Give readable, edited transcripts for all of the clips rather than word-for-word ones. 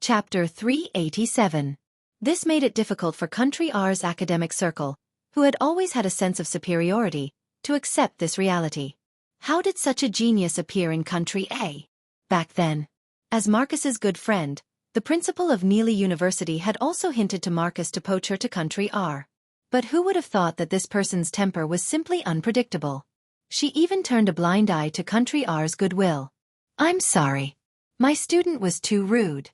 Chapter 387. This made it difficult for Country R's academic circle, who had always had a sense of superiority, to accept this reality. How did such a genius appear in Country A? Back then, as Marcus's good friend, the principal of Neely University had also hinted to Marcus to poach her to Country R. But who would have thought that this person's temper was simply unpredictable? She even turned a blind eye to Country R's goodwill. "I'm sorry. My student was too rude."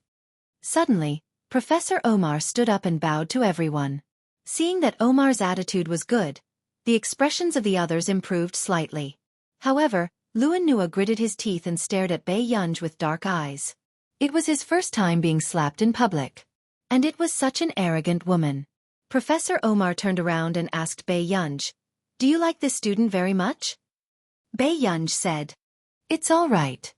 Suddenly, Professor Omar stood up and bowed to everyone. Seeing that Omar's attitude was good, the expressions of the others improved slightly. However, Luan Nua gritted his teeth and stared at Bei Yunj with dark eyes. It was his first time being slapped in public. And it was such an arrogant woman. Professor Omar turned around and asked Bei Yunj, "Do you like this student very much?" Bei Yunj said, "It's all right."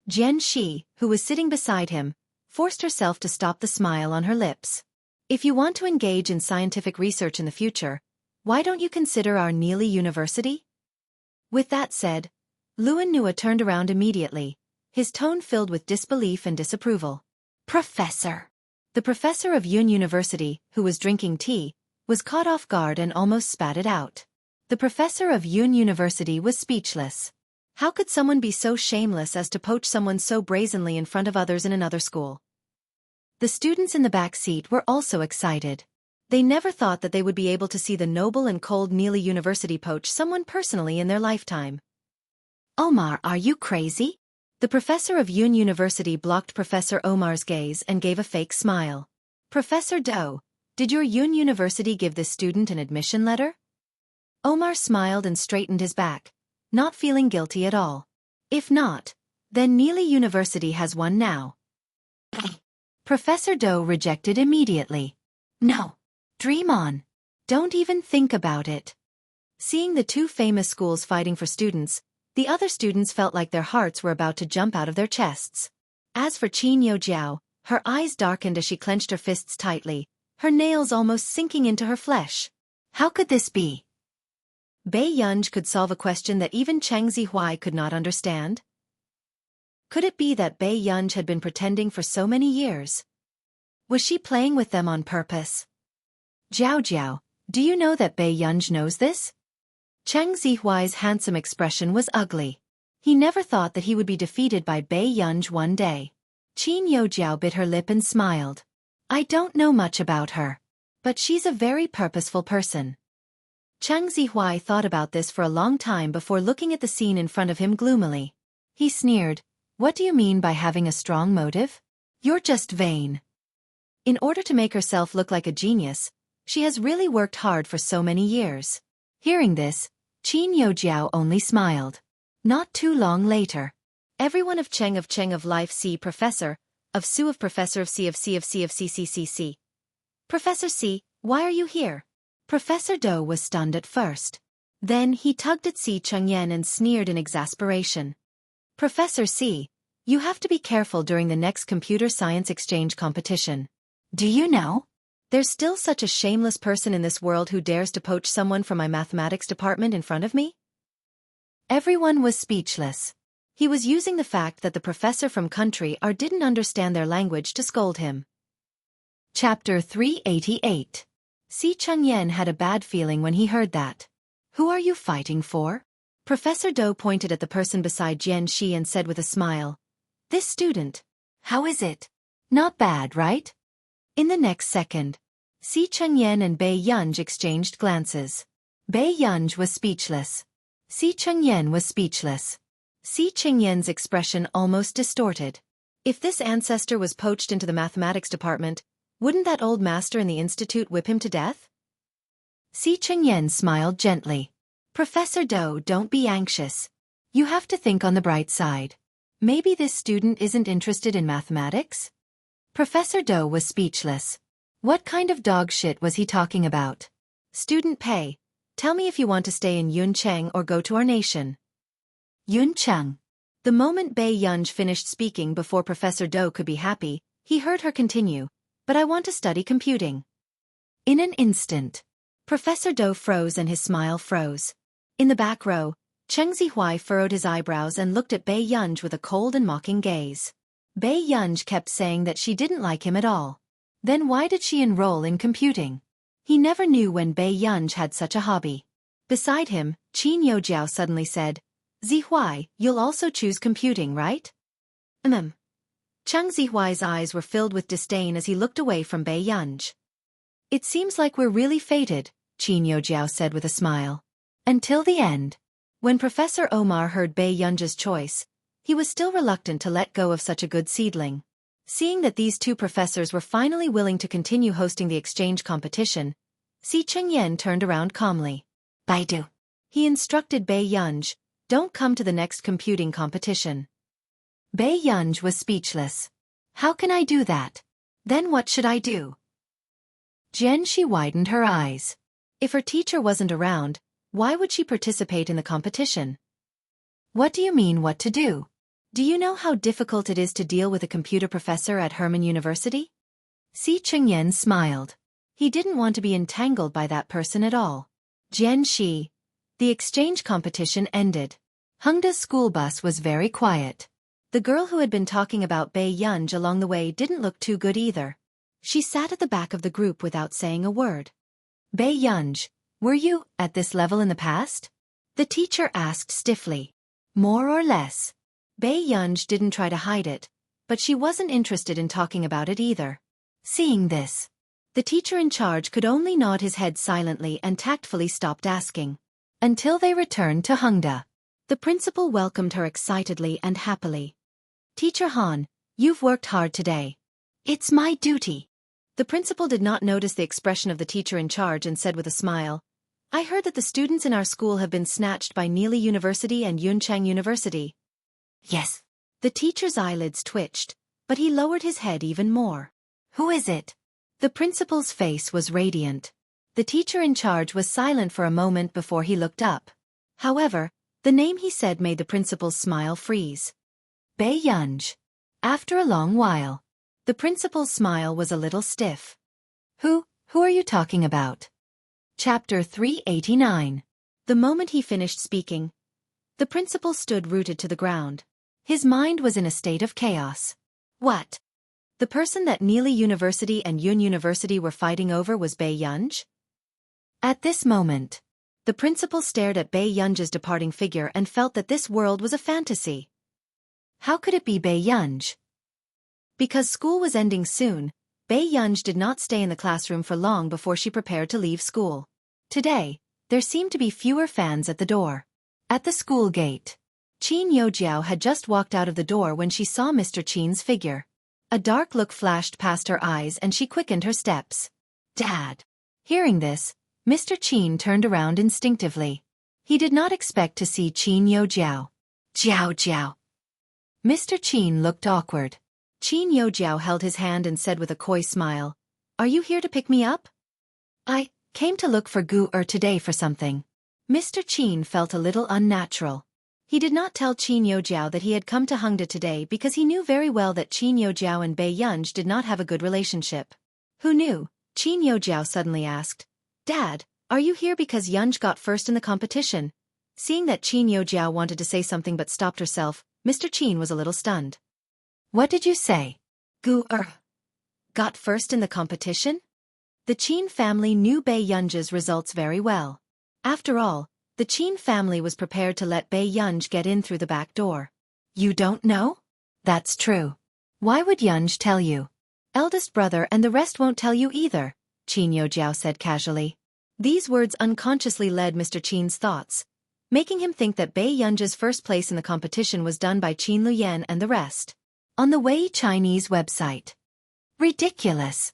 Jian Shi, who was sitting beside him, forced herself to stop the smile on her lips. "If you want to engage in scientific research in the future, why don't you consider our Neely University?" With that said, Luan Nua turned around immediately, his tone filled with disbelief and disapproval. "Professor!" The professor of Yun University, who was drinking tea, was caught off guard and almost spat it out. The professor of Yun University was speechless. How could someone be so shameless as to poach someone so brazenly in front of others in another school? The students in the back seat were also excited. They never thought that they would be able to see the noble and cold Neely University poach someone personally in their lifetime. "Omar, are you crazy?" The professor of Yun University blocked Professor Omar's gaze and gave a fake smile. "Professor Do, did your Yun University give this student an admission letter?" Omar smiled and straightened his back, not feeling guilty at all. "If not, then Neely University has one now." Professor Do rejected immediately. "No. Dream on. Don't even think about it." Seeing the two famous schools fighting for students, the other students felt like their hearts were about to jump out of their chests. As for Qin Yo Jiao, her eyes darkened as she clenched her fists tightly, her nails almost sinking into her flesh. How could this be? Bei Yunj could solve a question that even Cheng Zihuai could not understand. Could it be that Bei Yunj had been pretending for so many years? Was she playing with them on purpose? "Jiao Jiao, do you know that Bei Yunj knows this?" Cheng Zihuai's handsome expression was ugly. He never thought that he would be defeated by Bei Yunj one day. Qin Yo Jiao bit her lip and smiled. "I don't know much about her. But she's a very purposeful person." Cheng Zihuai thought about this for a long time before looking at the scene in front of him gloomily. He sneered, "What do you mean by having a strong motive? You're just vain." In order to make herself look like a genius, she has really worked hard for so many years. Hearing this, Qin Yo Jiao only smiled. Not too long later, everyone of Cheng of Life C Professor, of Su of Professor of C of C of C of C. "Professor C, why are you here?" Professor Do was stunned at first. Then he tugged at Si Chengyan and sneered in exasperation. "Professor C, you have to be careful during the next computer science exchange competition. Do you know? There's still such a shameless person in this world who dares to poach someone from my mathematics department in front of me?" Everyone was speechless. He was using the fact that the professor from Country R didn't understand their language to scold him. Chapter 388. Si Chengyan had a bad feeling when he heard that. "Who are you fighting for?" Professor Do pointed at the person beside Jian Shi and said with a smile, "This student. How is it? Not bad, right?" In the next second, Si Chengyan and Bei Yunj exchanged glances. Bei Yunj was speechless. Si Chengyan was speechless. Si Chengyan's expression almost distorted. If this ancestor was poached into the mathematics department, wouldn't that old master in the institute whip him to death? Si Chengyan smiled gently. "Professor Do, don't be anxious. You have to think on the bright side. Maybe this student isn't interested in mathematics?" Professor Do was speechless. What kind of dog shit was he talking about? "Student Pei, tell me if you want to stay in Yuncheng or go to our nation." Yuncheng. The moment Bei Yunj finished speaking before Professor Do could be happy, he heard her continue, "But I want to study computing." In an instant, Professor Do froze and his smile froze. In the back row, Cheng Zihuai furrowed his eyebrows and looked at Bei Yunj with a cold and mocking gaze. Bei Yunj kept saying that she didn't like him at all. Then why did she enroll in computing? He never knew when Bei Yunj had such a hobby. Beside him, Qin Yojiao suddenly said, Zihuai, you'll also choose computing, right? Chang Zihuai's eyes were filled with disdain as he looked away from Bei Yunj. It seems like we're really fated, Qin Yojiao said with a smile. Until the end. When Professor Omar heard Bei Yunj's choice, he was still reluctant to let go of such a good seedling. Seeing that these two professors were finally willing to continue hosting the exchange competition, Si Chengyan turned around calmly. Baidu. He instructed Bei Yunj, don't come to the next computing competition. Bei Yunj was speechless. How can I do that? Then what should I do? She widened her eyes. If her teacher wasn't around, why would she participate in the competition? What do you mean what to do? Do you know how difficult it is to deal with a computer professor at Herman University? Si Chengyan smiled. He didn't want to be entangled by that person at all. The exchange competition ended. Hengda's school bus was very quiet. The girl who had been talking about Bei Yunj along the way didn't look too good either. She sat at the back of the group without saying a word. Bei Yunj, were you at this level in the past? The teacher asked stiffly. More or less. Bei Yunj didn't try to hide it, but she wasn't interested in talking about it either. Seeing this, the teacher in charge could only nod his head silently and tactfully stopped asking. Until they returned to Hengda. The principal welcomed her excitedly and happily. Teacher Han, you've worked hard today. It's my duty. The principal did not notice the expression of the teacher in charge and said with a smile, I heard that the students in our school have been snatched by Neely University and Yunchang University. Yes. The teacher's eyelids twitched, but he lowered his head even more. Who is it? The principal's face was radiant. The teacher in charge was silent for a moment before he looked up. However, the name he said made the principal's smile freeze. Bei Yunj. After a long while, the principal's smile was a little stiff. Who are you talking about? Chapter 389. The moment he finished speaking, the principal stood rooted to the ground. His mind was in a state of chaos. What? The person that Neely University and Yun University were fighting over was Bei Yunj? At this moment, the principal stared at Bei Yunj's departing figure and felt that this world was a fantasy. How could it be Bei Yunj? Because school was ending soon, Bei Yunj did not stay in the classroom for long before she prepared to leave school. Today, there seemed to be fewer fans at the door. At the school gate, Qin Yojiao had just walked out of the door when she saw Mr. Qin's figure. A dark look flashed past her eyes and she quickened her steps. Dad! Hearing this, Mr. Qin turned around instinctively. He did not expect to see Qin Yojiao. Jiao. Mr. Qin looked awkward. Qin Yojiao held his hand and said with a coy smile, Are you here to pick me up? I came to look for Gu today for something. Mr. Qin felt a little unnatural. He did not tell Qin Yojiao that he had come to Hengda today because he knew very well that Qin Yojiao and Bei Yunj did not have a good relationship. Who knew? Qin Yojiao suddenly asked. Dad, are you here because Yunj got first in the competition? Seeing that Qin Yojiao wanted to say something but stopped herself, Mr. Qin was a little stunned. What did you say? Gu got first in the competition? The Qin family knew Bei Yunj's results very well. After all, the Qin family was prepared to let Bei Yunj get in through the back door. You don't know? That's true. Why would Yunj tell you? Eldest brother and the rest won't tell you either, Qin Yojiao said casually. These words unconsciously led Mr. Qin's thoughts, making him think that Bei Yunj's first place in the competition was done by Qin Luyan and the rest. On the Wei Chinese website. Ridiculous.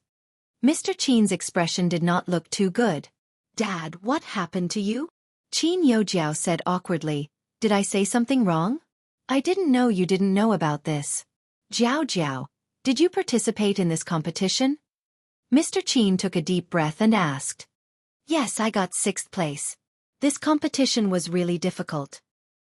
Mr. Qin's expression did not look too good. Dad, what happened to you? Qin Yojiao said awkwardly, Did I say something wrong? I didn't know you didn't know about this. Jiao, did you participate in this competition? Mr. Qin took a deep breath and asked. Yes, I got 6th place. This competition was really difficult.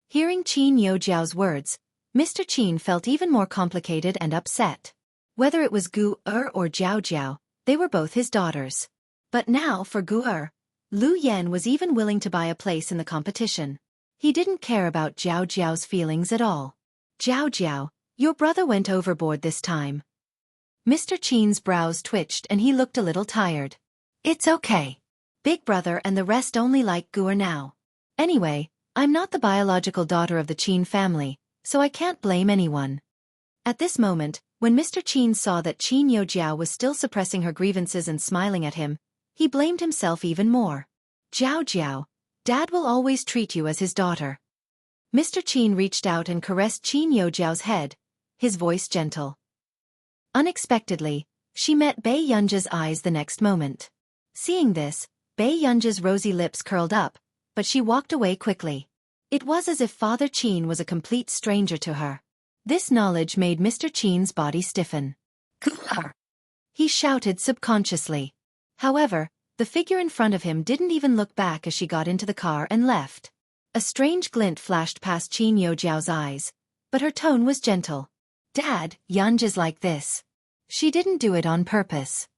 Hearing Qin Yojiao's words, Mr. Qin felt even more complicated and upset. Whether it was Gu or Jiao, they were both his daughters. But now for Gu Lu Yan was even willing to buy a place in the competition. He didn't care about Jiao's feelings at all. Jiao, Your brother went overboard this time. Mr. Qin's brows twitched and he looked a little tired. It's okay. Big brother and the rest only like Guer now. Anyway, I'm not the biological daughter of the Qin family, so I can't blame anyone. At this moment, when Mr. Qin saw that Qin Youjiao was still suppressing her grievances and smiling at him, he blamed himself even more. Jiao Jiao, Dad will always treat you as his daughter. Mr. Qin reached out and caressed Qin Youjiao's head, his voice gentle. Unexpectedly, she met Bei Yunji's eyes the next moment. Seeing this, Bei Yunji's rosy lips curled up, but she walked away quickly. It was as if Father Qin was a complete stranger to her. This knowledge made Mr. Qin's body stiffen. Gah! He shouted subconsciously. However, the figure in front of him didn't even look back as she got into the car and left. A strange glint flashed past Qin Youjiao's eyes, but her tone was gentle. Dad, Yunji's like this. She didn't do it on purpose.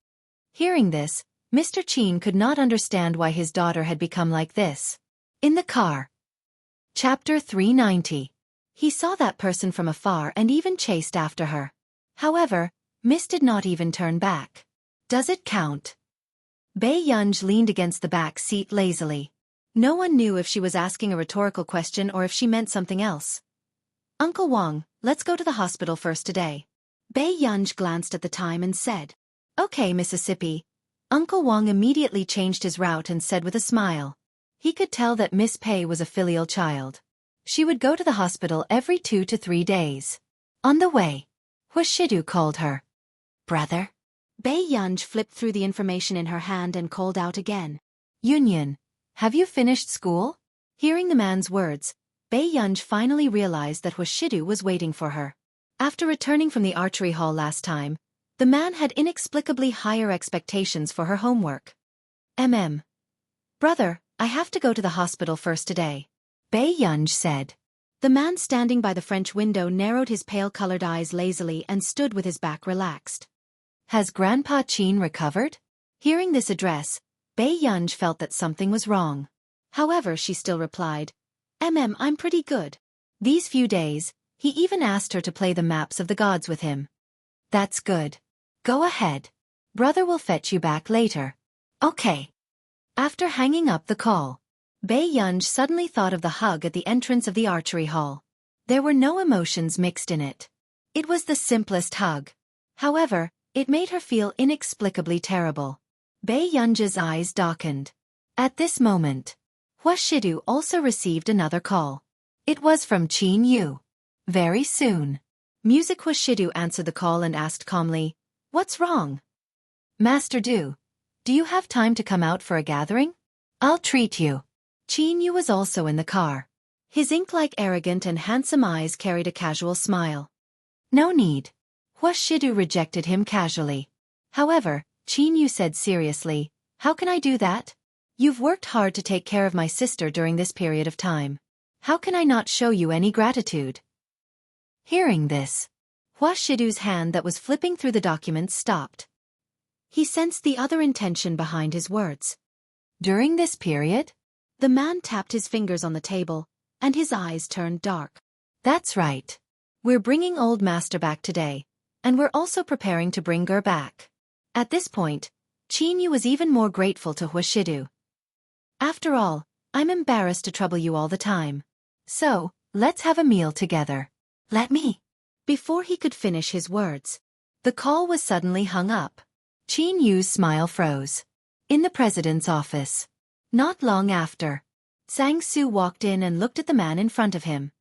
Hearing this, Mr. Qin could not understand why his daughter had become like this. In the car. Chapter 390. He saw that person from afar and even chased after her. However, Miss did not even turn back. Does it count? Bei Yunji leaned against the back seat lazily. No one knew if she was asking a rhetorical question or if she meant something else. Uncle Wang, let's go to the hospital first today. Bei Yunji glanced at the time and said. Okay, Mississippi. Uncle Wang immediately changed his route and said with a smile. He could tell that Miss Pei was a filial child. She would go to the hospital every 2 to 3 days. On the way, Wuxia called her. Brother? Bei Yunji flipped through the information in her hand and called out again. Yunyan, have you finished school? Hearing the man's words, Bei Yunji finally realized that Wuxia was waiting for her. After returning from the archery hall last time, the man had inexplicably higher expectations for her homework. Brother, I have to go to the hospital first today. Bei Yunji said. The man standing by the French window narrowed his pale-colored eyes lazily and stood with his back relaxed. Has Grandpa Qin recovered? Hearing this address, Bei Yunji felt that something was wrong. However, she still replied, I'm pretty good. These few days, he even asked her to play the maps of the gods with him. That's good. Go ahead. Brother will fetch you back later. Okay. After hanging up the call, Bei Yunji suddenly thought of the hug at the entrance of the archery hall. There were no emotions mixed in it. It was the simplest hug. However, it made her feel inexplicably terrible. Bei Yunji's eyes darkened. At this moment, Wuxia also received another call. It was from Qin Yu. Very soon. Music Wuxia answered the call and asked calmly, What's wrong? Master do you have time to come out for a gathering? I'll treat you. Qin Yu was also in the car. His ink-like arrogant and handsome eyes carried a casual smile. No need. Wuxia rejected him casually. However, Qin Yu said seriously, How can I do that? You've worked hard to take care of my sister during this period of time. How can I not show you any gratitude? Hearing this, Wuxia's hand that was flipping through the documents stopped. He sensed the other intention behind his words. During this period, the man tapped his fingers on the table, and his eyes turned dark. That's right. We're bringing old master back today, and we're also preparing to bring Ger back. At this point, Qin Yu was even more grateful to Wuxia. After all, I'm embarrassed to trouble you all the time. So, let's have a meal together. Let me. Before he could finish his words, the call was suddenly hung up. Qin Yu's smile froze. In the president's office. Not long after, Sang Su walked in and looked at the man in front of him.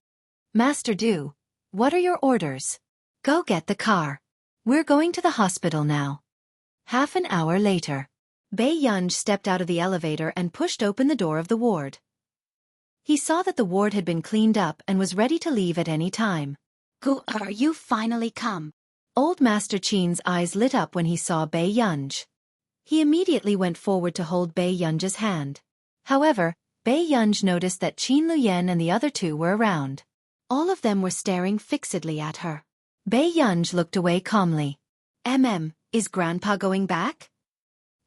Master Du, what are your orders? Go get the car. We're going to the hospital now. Half an hour later, Bei Yunji stepped out of the elevator and pushed open the door of the ward. He saw that the ward had been cleaned up and was ready to leave at any time. You finally come. Old Master Qin's eyes lit up when he saw Bei Yunji. He immediately went forward to hold Bei Yunji's hand. However, Bei Yunji noticed that Qin Luyan and the other two were around. All of them were staring fixedly at her. Bei Yunji looked away calmly. Is Grandpa going back?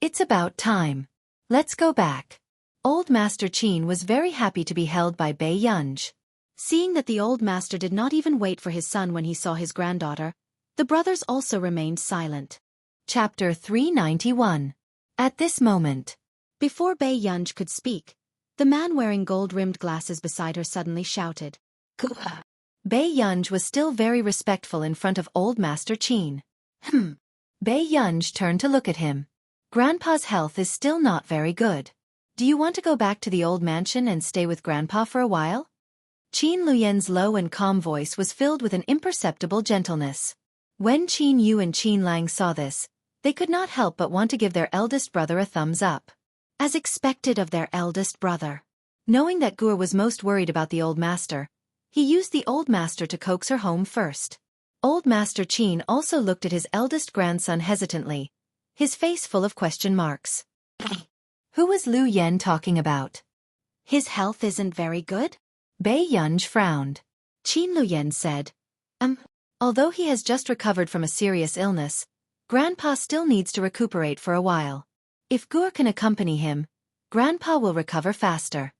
It's about time. Let's go back. Old Master Qin was very happy to be held by Bei Yunji. Seeing that the old master did not even wait for his son when he saw his granddaughter, the brothers also remained silent. Chapter 391. At this moment, before Bei Yunj could speak, the man wearing gold-rimmed glasses beside her suddenly shouted, "Gua!" Bei Yunj was still very respectful in front of old Master Qin. Bei Yunj turned to look at him. Grandpa's health is still not very good. Do you want to go back to the old mansion and stay with Grandpa for a while? Qin Luyan's low and calm voice was filled with an imperceptible gentleness. When Qin Yu and Qin Lang saw this, they could not help but want to give their eldest brother a thumbs up. As expected of their eldest brother. Knowing that Gur was most worried about the old master, he used the old master to coax her home first. Old Master Qin also looked at his eldest grandson hesitantly, his face full of question marks. Who was Lu Yen talking about? His health isn't very good? Bei Yunj frowned. Qin Luyan said, although he has just recovered from a serious illness, Grandpa still needs to recuperate for a while. If Gur can accompany him, Grandpa will recover faster.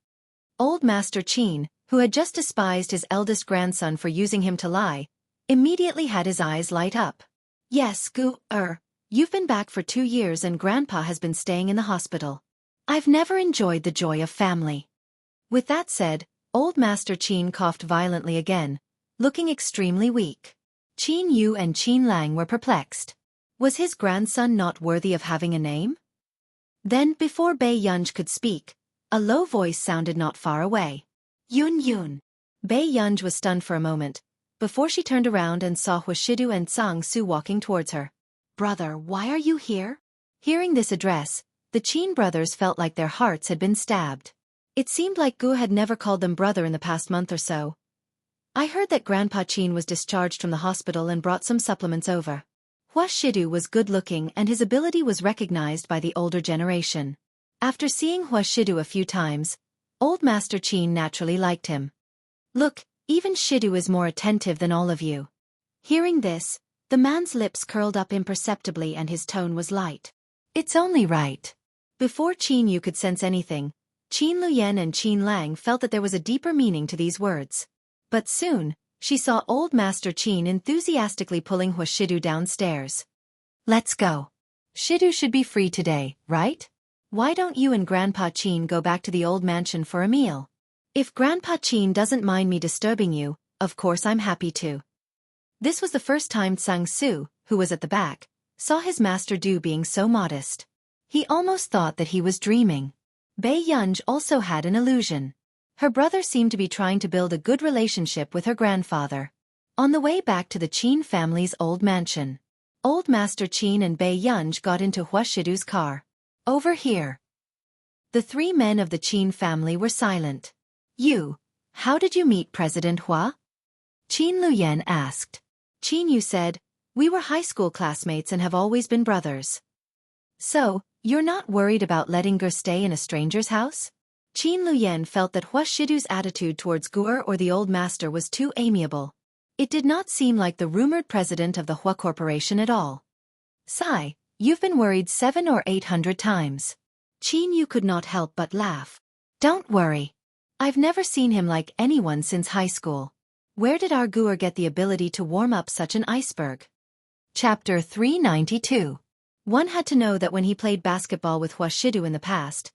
Old Master Qin, who had just despised his eldest grandson for using him to lie, immediately had his eyes light up. Yes, Gur, you've been back for 2 years and Grandpa has been staying in the hospital. I've never enjoyed the joy of family. With that said, Old Master Qin coughed violently again, looking extremely weak. Qin Yu and Qin Lang were perplexed. Was his grandson not worthy of having a name? Then, before Bei Yunj could speak, a low voice sounded not far away. Yun. Bei Yunj was stunned for a moment, before she turned around and saw Huashidu and Tsang Su walking towards her. Brother, why are you here? Hearing this address, the Qin brothers felt like their hearts had been stabbed. It seemed like Gu had never called them brother in the past month or so. I heard that Grandpa Qin was discharged from the hospital and brought some supplements over. Huashidu was good-looking and his ability was recognized by the older generation. After seeing Huashidu a few times, Old Master Qin naturally liked him. Look, even Shidu is more attentive than all of you. Hearing this, the man's lips curled up imperceptibly and his tone was light. It's only right. Before Qin Yu could sense anything, Qin Luyan and Qin Lang felt that there was a deeper meaning to these words. But soon, she saw Old Master Qin enthusiastically pulling Huashidu downstairs. Let's go. Shidu should be free today, right? Why don't you and Grandpa Qin go back to the old mansion for a meal? If Grandpa Qin doesn't mind me disturbing you, of course I'm happy to. This was the first time Tsang Su, who was at the back, saw his master Du being so modest. He almost thought that he was dreaming. Bei Yunj also had an illusion. Her brother seemed to be trying to build a good relationship with her grandfather. On the way back to the Qin family's old mansion, Old Master Qin and Bei Yunj got into Huashidu's car. Over here. The 3 men of the Qin family were silent. How did you meet President Hua? Qin Luyan asked. Qin Yu said, we were high school classmates and have always been brothers. So, you're not worried about letting Gur stay in a stranger's house? Qin Luyan felt that Huashidu's attitude towards Gur or the old master was too amiable. It did not seem like the rumored president of the Hua Corporation at all. Sigh, you've been worried 700 or 800 times. Qin Yu could not help but laugh. Don't worry. I've never seen him like anyone since high school. Where did our Gur get the ability to warm up such an iceberg? Chapter 392. One had to know that when he played basketball with Huashidu in the past,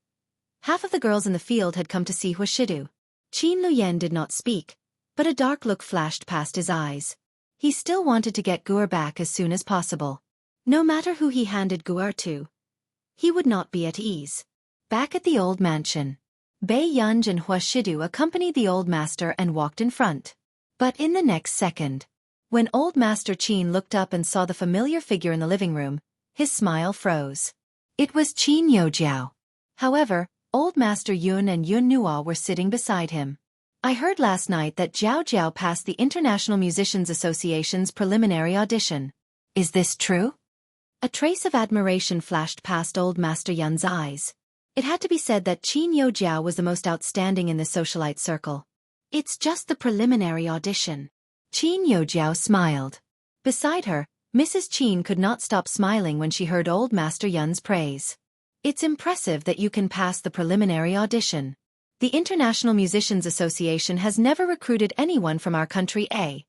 half of the girls in the field had come to see Huashidu. Qin Luyan did not speak, but a dark look flashed past his eyes. He still wanted to get Gur back as soon as possible. No matter who he handed Gur to, he would not be at ease. Back at the old mansion, Bei Yunj and Huashidu accompanied the old master and walked in front. But in the next second, when Old Master Qin looked up and saw the familiar figure in the living room, his smile froze. It was Qin Youjiao. However, Old Master Yun and Yun Nua were sitting beside him. I heard last night that Jiao Jiao passed the International Musicians Association's preliminary audition. Is this true? A trace of admiration flashed past Old Master Yun's eyes. It had to be said that Qin Youjiao was the most outstanding in the socialite circle. It's just the preliminary audition. Qin Youjiao smiled. Beside her, Mrs. Qin could not stop smiling when she heard Old Master Yun's praise. It's impressive that you can pass the preliminary audition. The International Musicians Association has never recruited anyone from our country, eh?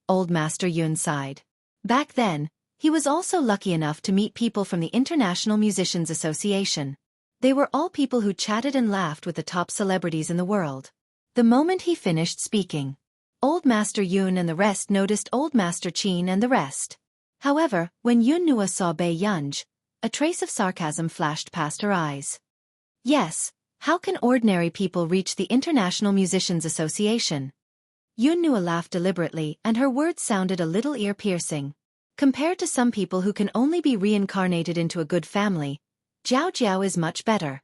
Old Master Yun sighed. Back then, he was also lucky enough to meet people from the International Musicians Association. They were all people who chatted and laughed with the top celebrities in the world. The moment he finished speaking, Old Master Yun and the rest noticed Old Master Qin and the rest. However, when Yun Nua saw Bei Yunj, a trace of sarcasm flashed past her eyes. Yes, how can ordinary people reach the International Musicians Association? Yun Nua laughed deliberately and her words sounded a little ear-piercing. Compared to some people who can only be reincarnated into a good family, Jiao Jiao is much better.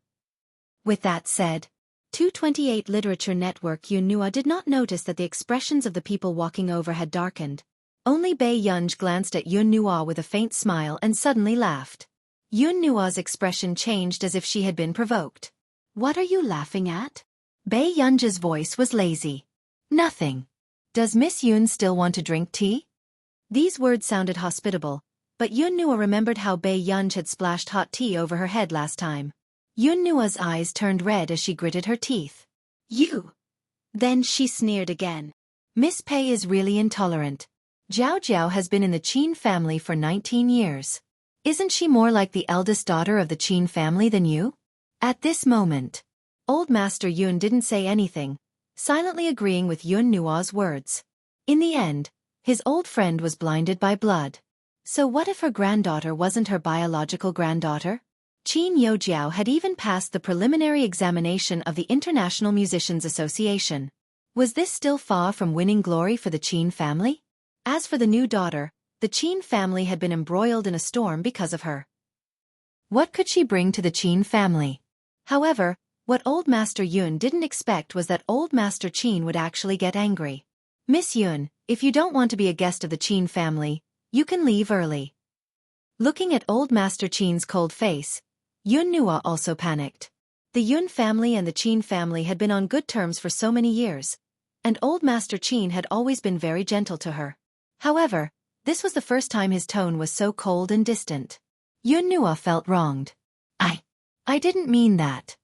With that said, 228 Literature Network Yun Nua did not notice that the expressions of the people walking over had darkened. Only Bei Yunj glanced at Yun Nua with a faint smile and suddenly laughed. Yun Nua's expression changed as if she had been provoked. What are you laughing at? Bei Yunj's voice was lazy. Nothing. Does Miss Yun still want to drink tea? These words sounded hospitable, but Yun Nua remembered how Bei Yunj had splashed hot tea over her head last time. Yun Nua's eyes turned red as she gritted her teeth. You! Then she sneered again. Miss Pei is really intolerant. Jiao Jiao has been in the Qin family for 19 years. Isn't she more like the eldest daughter of the Qin family than you? At this moment, Old Master Yun didn't say anything, silently agreeing with Yun Nua's words. In the end, his old friend was blinded by blood. So what if her granddaughter wasn't her biological granddaughter? Qin Youjiao had even passed the preliminary examination of the International Musicians Association. Was this still far from winning glory for the Qin family? As for the new daughter, the Qin family had been embroiled in a storm because of her. What could she bring to the Qin family? However, what Old Master Yun didn't expect was that Old Master Qin would actually get angry. Miss Yun, if you don't want to be a guest of the Qin family, you can leave early. Looking at Old Master Qin's cold face, Yun Nua also panicked. The Yun family and the Qin family had been on good terms for so many years, and Old Master Qin had always been very gentle to her. However, this was the first time his tone was so cold and distant. Yun Nua felt wronged. I didn't mean that.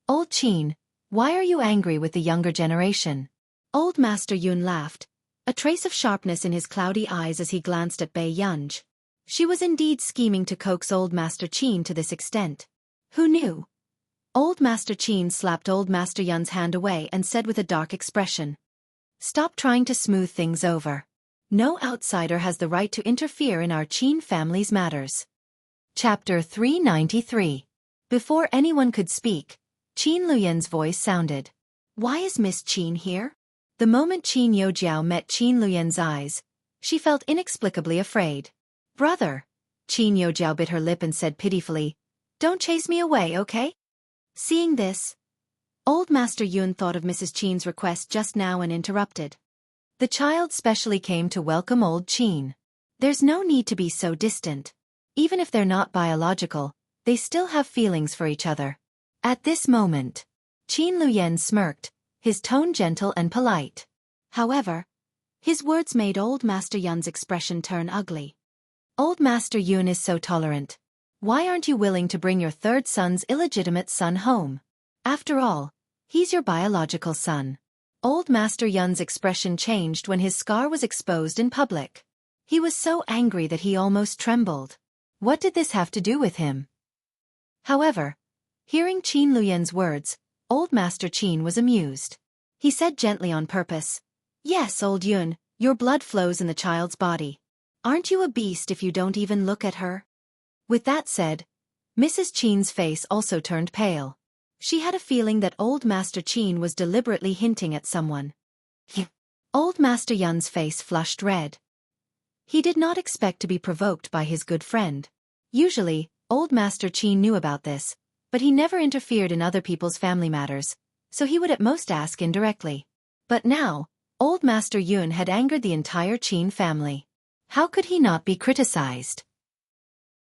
Old Qin, why are you angry with the younger generation? Old Master Yun laughed, a trace of sharpness in his cloudy eyes as he glanced at Bei Yunj. She was indeed scheming to coax Old Master Qin to this extent. Who knew? Old Master Qin slapped Old Master Yun's hand away and said with a dark expression. Stop trying to smooth things over. No outsider has the right to interfere in our Qin family's matters. Chapter 393. Before anyone could speak, Qin Luyan's voice sounded. Why is Miss Qin here? The moment Qin Youjiao met Qin Luyan's eyes, she felt inexplicably afraid. Brother, Qin Youjiao bit her lip and said pitifully, don't chase me away, okay? Seeing this, Old Master Yun thought of Mrs. Qin's request just now and interrupted. The child specially came to welcome Old Qin. There's no need to be so distant. Even if they're not biological, they still have feelings for each other. At this moment, Qin Luyan smirked, his tone gentle and polite. However, his words made Old Master Yun's expression turn ugly. Old Master Yun is so tolerant. Why aren't you willing to bring your third son's illegitimate son home? After all, he's your biological son. Old Master Yun's expression changed when his scar was exposed in public. He was so angry that he almost trembled. What did this have to do with him? However, hearing Qin Luyan's words, Old Master Qin was amused. He said gently on purpose, Yes, Old Yun, your blood flows in the child's body. Aren't you a beast if you don't even look at her? With that said, Mrs. Qin's face also turned pale. She had a feeling that Old Master Qin was deliberately hinting at someone. Old Master Yun's face flushed red. He did not expect to be provoked by his good friend. Usually, Old Master Qin knew about this, but he never interfered in other people's family matters, so he would at most ask indirectly. But now, Old Master Yun had angered the entire Qin family. How could he not be criticized?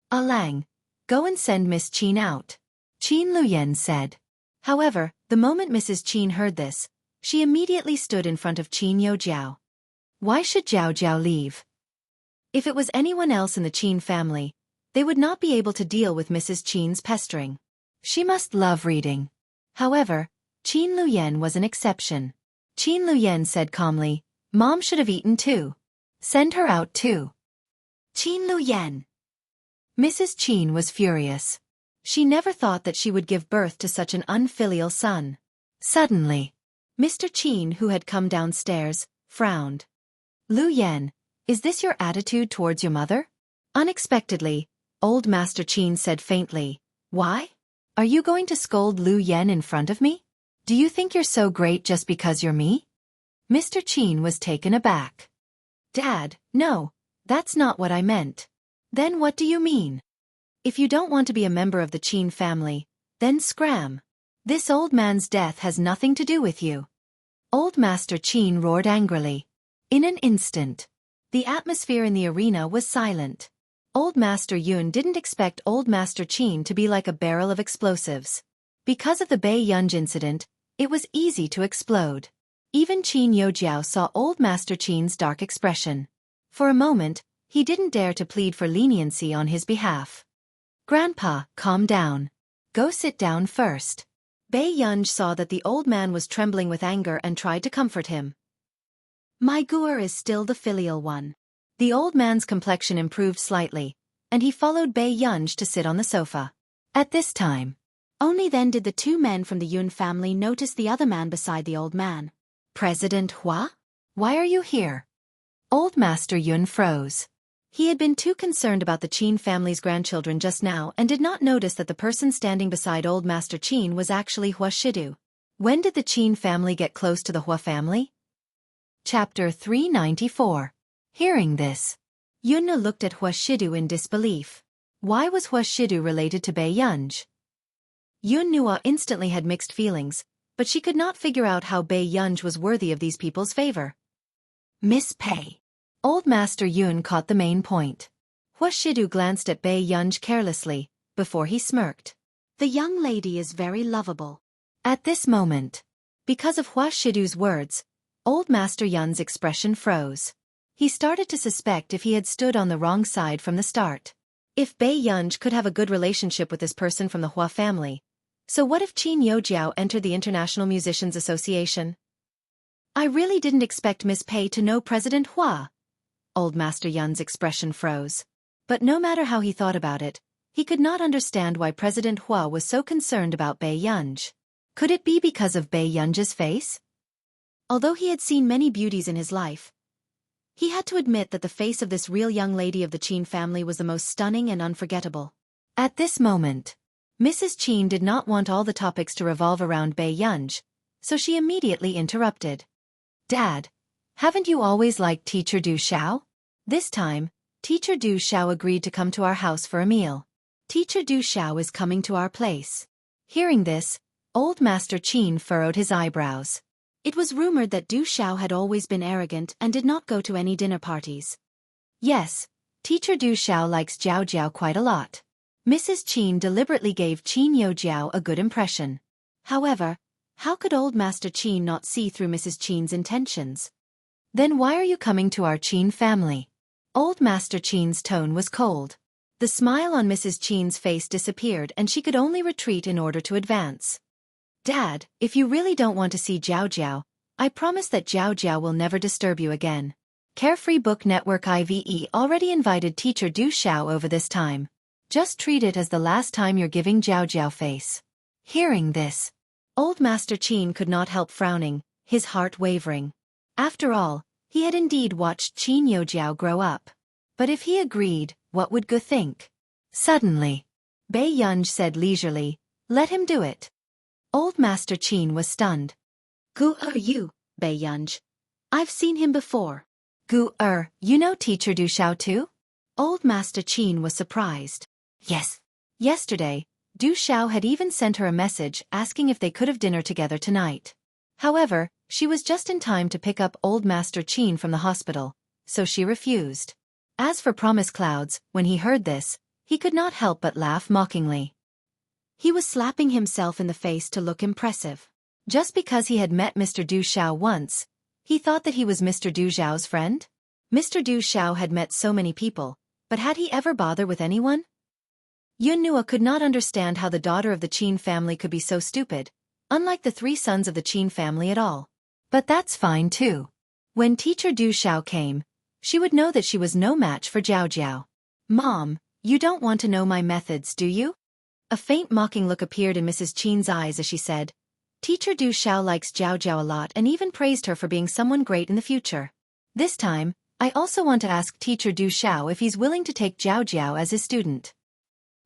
Alang, go and send Miss Qin out, Qin Luyan said. However, the moment Mrs. Qin heard this, she immediately stood in front of Qin Youjiao. Why should Jiao Jiao leave? If it was anyone else in the Qin family, they would not be able to deal with Mrs. Qin's pestering. She must love reading. However, Qin Luyan was an exception. Qin Luyan said calmly, "Mom should have eaten too. Send her out too." Qin Luyan. Mrs. Qin was furious. She never thought that she would give birth to such an unfilial son. Suddenly, Mr. Qin, who had come downstairs, frowned. "Lu Yan, is this your attitude towards your mother?" Unexpectedly, old Master Qin said faintly, "Why? Are you going to scold Lu Yan in front of me? Do you think you're so great just because you're me?" Mr. Qin was taken aback. "Dad, no, that's not what I meant." "Then what do you mean?" "If you don't want to be a member of the Qin family, then scram. This old man's death has nothing to do with you." Old Master Qin roared angrily. In an instant, the atmosphere in the arena was silent. Old Master Yun didn't expect Old Master Qin to be like a barrel of explosives. Because of the Bei Yunj incident, it was easy to explode. Even Qin Yojiao saw Old Master Qin's dark expression. For a moment, he didn't dare to plead for leniency on his behalf. "Grandpa, calm down. Go sit down first." Bei Yunj saw that the old man was trembling with anger and tried to comfort him. "My Guer is still the filial one." The old man's complexion improved slightly, and he followed Bei Yunj to sit on the sofa. At this time, only then did the two men from the Yun family notice the other man beside the old man. "President Hua? Why are you here?" Old Master Yun froze. He had been too concerned about the Qin family's grandchildren just now and did not notice that the person standing beside Old Master Qin was actually Hua Shidu. When did the Qin family get close to the Hua family? Chapter 394. Hearing this, Yunna looked at Hua Shidu in disbelief. Why was Hua Shidu related to Bei Yunj? Yun Nua instantly had mixed feelings, but she could not figure out how Bei Yunj was worthy of these people's favor. "Miss Pei." Old Master Yun caught the main point. Hua Shidu glanced at Bei Yunj carelessly, before he smirked. "The young lady is very lovable." At this moment, because of Hua Shidu's words, Old Master Yun's expression froze. He started to suspect if he had stood on the wrong side from the start. If Bei Yunj could have a good relationship with this person from the Hua family, so what if Qin Yojiao entered the International Musicians Association? "I really didn't expect Miss Pei to know President Hua." Old Master Yun's expression froze. But no matter how he thought about it, he could not understand why President Hua was so concerned about Bei Yunj. Could it be because of Bei Yunj's face? Although he had seen many beauties in his life, he had to admit that the face of this real young lady of the Qin family was the most stunning and unforgettable. At this moment, Mrs. Qin did not want all the topics to revolve around Bei Yunj, so she immediately interrupted. "Dad, haven't you always liked Teacher Du Xiao?" This time, Teacher Du Xiao agreed to come to our house for a meal. "Teacher Du Xiao is coming to our place." Hearing this, Old Master Qin furrowed his eyebrows. It was rumored that Du Xiao had always been arrogant and did not go to any dinner parties. "Yes, Teacher Du Xiao likes Jiao Jiao quite a lot." Mrs. Qin deliberately gave Qin Yojiao a good impression. However, how could Old Master Qin not see through Mrs. Qin's intentions? "Then why are you coming to our Qin family?" Old Master Qin's tone was cold. The smile on Mrs. Qin's face disappeared and she could only retreat in order to advance. "Dad, if you really don't want to see Jiao Jiao, I promise that Jiao Jiao will never disturb you again." Carefree Book Network IVE already invited Teacher Du Xiao over this time. Just treat it as the last time you're giving Jiao Jiao face. Hearing this, Old Master Qin could not help frowning, his heart wavering. After all, he had indeed watched Qin Yojiao grow up. But if he agreed, what would Gu think? Suddenly, Bei Yunj said leisurely, "Let him do it." Old Master Qin was stunned. "Gu are you, Bei Yunj? I've seen him before." "Gu you know Teacher Du Xiao too?" Old Master Qin was surprised. "Yes." Yesterday, Du Xiao had even sent her a message asking if they could have dinner together tonight. However, she was just in time to pick up Old Master Qin from the hospital, so she refused. As for Promise Clouds, when he heard this, he could not help but laugh mockingly. He was slapping himself in the face to look impressive. Just because he had met Mr. Du Xiao once, he thought that he was Mr. Du Xiao's friend? Mr. Du Xiao had met so many people, but had he ever bothered with anyone? Yun Nua could not understand how the daughter of the Qin family could be so stupid, unlike the three sons of the Qin family at all. But that's fine too. When teacher Du Xiao came, she would know that she was no match for Jiao Jiao. Mom, you don't want to know my methods, do you? A faint mocking look appeared in Mrs. Qin's eyes as she said, Teacher Du Xiao likes Jiao Jiao a lot and even praised her for being someone great in the future. This time, I also want to ask Teacher Du Xiao if he's willing to take Jiao Jiao as his student.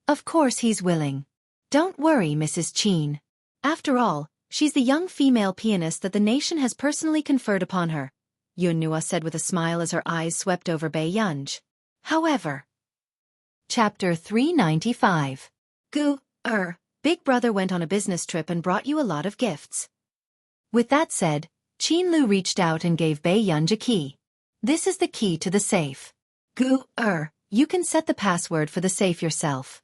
Of course he's willing. Don't worry, Mrs. Qin. After all, she's the young female pianist that the nation has personally conferred upon her, Yun Nua said with a smile as her eyes swept over Bei Yunj. However. Chapter 395. Big brother went on a business trip and brought you a lot of gifts. With that said, Qin Lu reached out and gave Bei Yunj a key. This is the key to the safe. You can set the password for the safe yourself.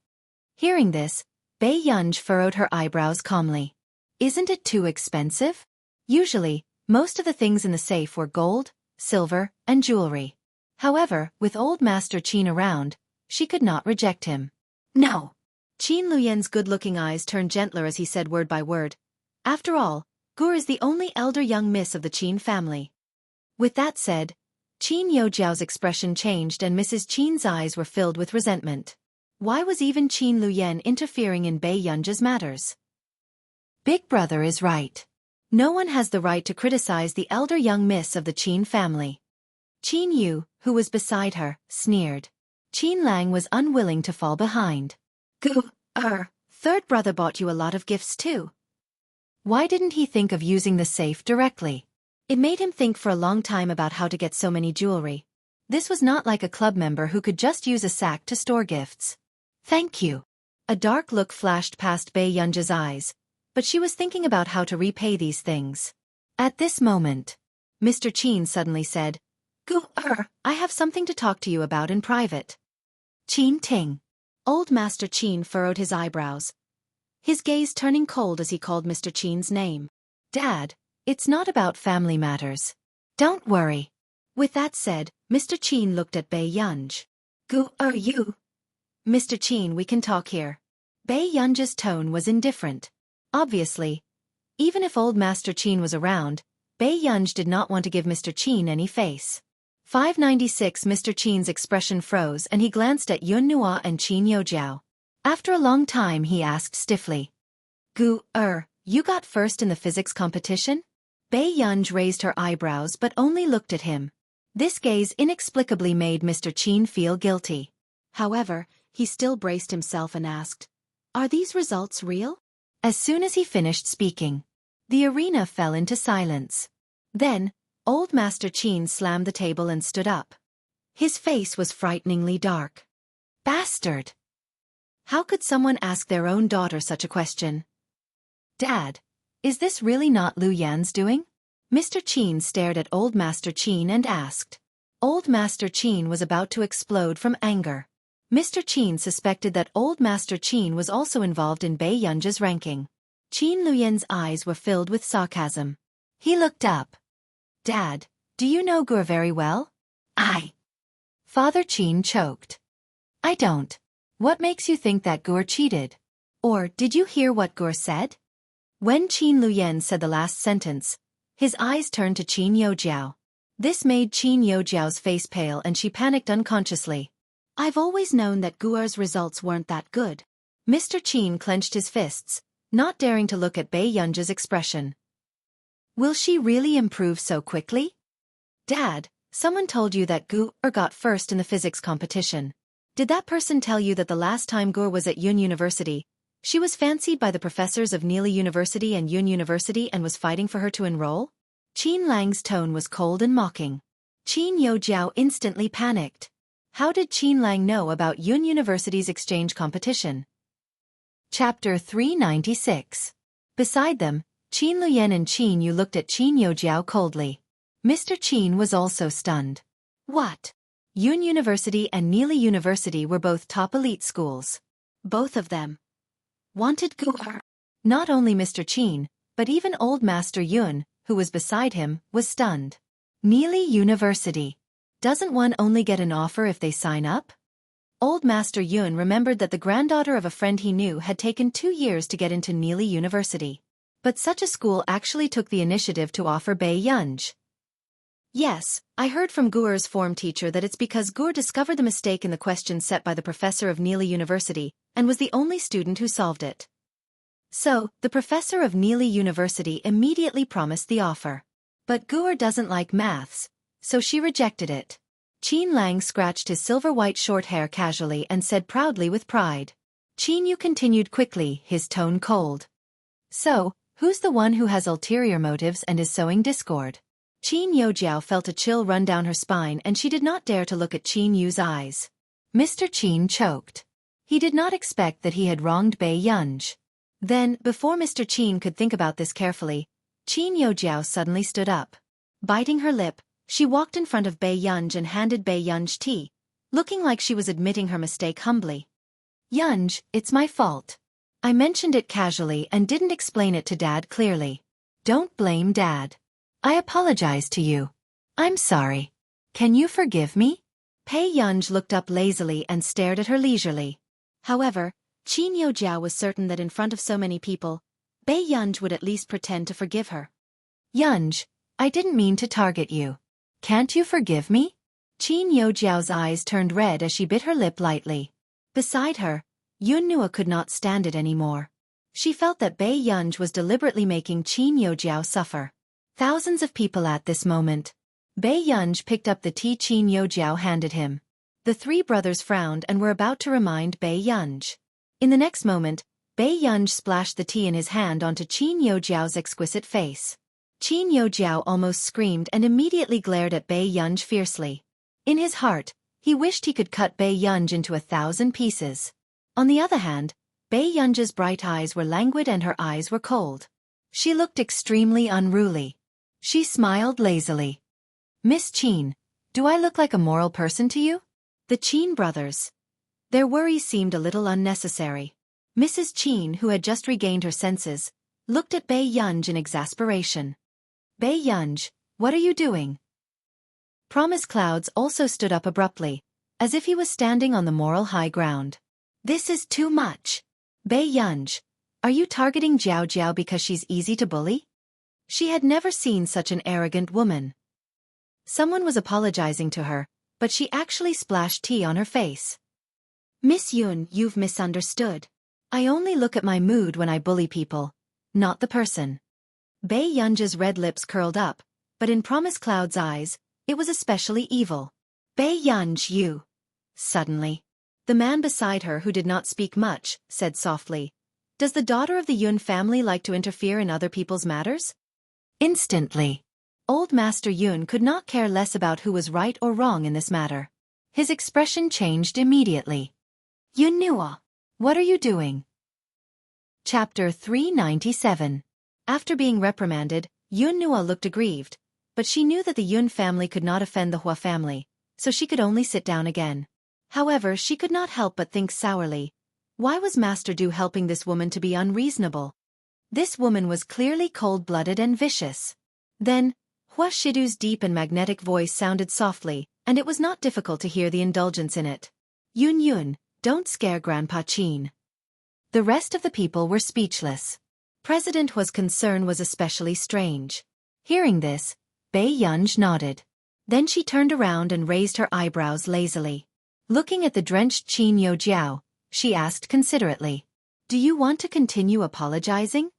Hearing this, Bei Yunj furrowed her eyebrows calmly. Isn't it too expensive? Usually, most of the things in the safe were gold, silver, and jewelry. However, with old Master Qin around, she could not reject him. No. Qin Luyan's good-looking eyes turned gentler as he said word by word. After all, Gur is the only elder young miss of the Qin family. With that said, Qin Youjiao's expression changed and Mrs. Qin's eyes were filled with resentment. Why was even Qin Luyan interfering in Bei Yunj's matters? Big brother is right. No one has the right to criticize the elder young miss of the Qin family. Qin Yu, who was beside her, sneered. Qin Lang was unwilling to fall behind. Third brother bought you a lot of gifts too. Why didn't he think of using the safe directly? It made him think for a long time about how to get so many jewelry. This was not like a club member who could just use a sack to store gifts. Thank you. A dark look flashed past Bei Yunj's eyes, but she was thinking about how to repay these things. At this moment, Mr. Qin suddenly said, I have something to talk to you about in private. Qin Ting. Old Master Qin furrowed his eyebrows, his gaze turning cold as he called Mr. Qin's name. Dad, it's not about family matters. Don't worry. With that said, Mr. Qin looked at Bei Yunj. Who are you? Mr. Qin, we can talk here. Bei Yunj's tone was indifferent. Obviously, even if old Master Qin was around, Bei Yunj did not want to give Mr. Qin any face. 596 Mr. Qin's expression froze and he glanced at Yun Nua and Qin Youjiao. After a long time he asked stiffly. You got first in the physics competition? Bei Yunj raised her eyebrows but only looked at him. This gaze inexplicably made Mr. Qin feel guilty. However, he still braced himself and asked, Are these results real? As soon as he finished speaking, the arena fell into silence. Then, old Master Qin slammed the table and stood up. His face was frighteningly dark. Bastard! How could someone ask their own daughter such a question? Dad, is this really not Lu Yan's doing? Mr. Qin stared at old Master Qin and asked. Old Master Qin was about to explode from anger. Mr. Qin suspected that old Master Qin was also involved in Bei Yunj's ranking. Qin Luyan's eyes were filled with sarcasm. He looked up. Dad, do you know Gur very well? Father Qin choked. I don't. What makes you think that Gur cheated? Or did you hear what Gur said? When Qin Luyan said the last sentence, his eyes turned to Qin Youjiao. This made Qin Youjiao's face pale and she panicked unconsciously. I've always known that Gur's results weren't that good. Mr. Qin clenched his fists, not daring to look at Bei Yunj's expression. Will she really improve so quickly? Dad, someone told you that Gur got first in the physics competition. Did that person tell you that the last time Gur was at Yun University, she was fancied by the professors of Neely University and Yun University and was fighting for her to enroll? Qin Lang's tone was cold and mocking. Qin Youjiao instantly panicked. How did Qin Lang know about Yun University's exchange competition? Chapter 396. Beside them, Qin Luyan and Qin Yu looked at Qin Youjiao coldly. Mr. Qin was also stunned. What? Yun University and Neely University were both top elite schools. Both of them wanted Gur. Not only Mr. Qin, but even old Master Yun, who was beside him, was stunned. Neely University. Doesn't one only get an offer if they sign up? Old Master Yun remembered that the granddaughter of a friend he knew had taken 2 years to get into Neely University. But such a school actually took the initiative to offer Bei Yunj. Yes, I heard from Guer's form teacher that it's because Guer discovered the mistake in the question set by the professor of Neely University, and was the only student who solved it. So, the professor of Neely University immediately promised the offer. But Guer doesn't like maths, so she rejected it. Qin Lang scratched his silver-white short hair casually and said proudly with pride. Qin Yu continued quickly, his tone cold. So, who's the one who has ulterior motives and is sowing discord? Qin Yojiao felt a chill run down her spine and she did not dare to look at Qin Yu's eyes. Mr. Qin choked. He did not expect that he had wronged Bei Yunj. Then, before Mr. Qin could think about this carefully, Qin Yojiao suddenly stood up. Biting her lip, she walked in front of Bei Yunj and handed Bei Yunj tea, looking like she was admitting her mistake humbly. Yunj, it's my fault. I mentioned it casually and didn't explain it to Dad clearly. Don't blame Dad. I apologize to you. I'm sorry. Can you forgive me? Bei Yunj looked up lazily and stared at her leisurely. However, Qin Yojiao was certain that in front of so many people, Bei Yunj would at least pretend to forgive her. Yunj, I didn't mean to target you. Can't you forgive me? Qin Yojiao's eyes turned red as she bit her lip lightly. Beside her, Yunnua could not stand it anymore. She felt that Bei Yunj was deliberately making Qin Yojiao suffer. Thousands of people at this moment. Bei Yunj picked up the tea Qin Yojiao handed him. The three brothers frowned and were about to remind Bei Yunj. In the next moment, Bei Yunj splashed the tea in his hand onto Qin Yojiao's exquisite face. Qin Yojiao almost screamed and immediately glared at Bei Yunj fiercely. In his heart, he wished he could cut Bei Yunj into 1,000 pieces. On the other hand, Bei Yunj's bright eyes were languid and her eyes were cold. She looked extremely unruly. She smiled lazily. Miss Qin, do I look like a moral person to you? The Qin brothers. Their worries seemed a little unnecessary. Mrs. Qin, who had just regained her senses, looked at Bei Yunj in exasperation. Bei Yunj, what are you doing? Promise Clouds also stood up abruptly, as if he was standing on the moral high ground. This is too much. Bei Yunj, are you targeting Jiao Jiao because she's easy to bully? She had never seen such an arrogant woman. Someone was apologizing to her, but she actually splashed tea on her face. Miss Yun, you've misunderstood. I only look at my mood when I bully people, not the person. Bei Yunj's red lips curled up, but in Promise Cloud's eyes, it was especially evil. Bei Yunj, you. Suddenly, the man beside her who did not speak much, said softly, does the daughter of the Yun family like to interfere in other people's matters? Instantly, Old Master Yun could not care less about who was right or wrong in this matter. His expression changed immediately. Yunnua, what are you doing? Chapter 397. After being reprimanded, Yunnua looked aggrieved, but she knew that the Yun family could not offend the Hua family, so she could only sit down again. However, she could not help but think sourly. Why was Master Du helping this woman to be unreasonable? This woman was clearly cold-blooded and vicious. Then, Hua Shidu's deep and magnetic voice sounded softly, and it was not difficult to hear the indulgence in it. Yun Yun, don't scare Grandpa Qin. The rest of the people were speechless. President Hua's concern was especially strange. Hearing this, Bei Yunj nodded. Then she turned around and raised her eyebrows lazily. Looking at the drenched Qin Yojiao, she asked considerately, do you want to continue apologizing?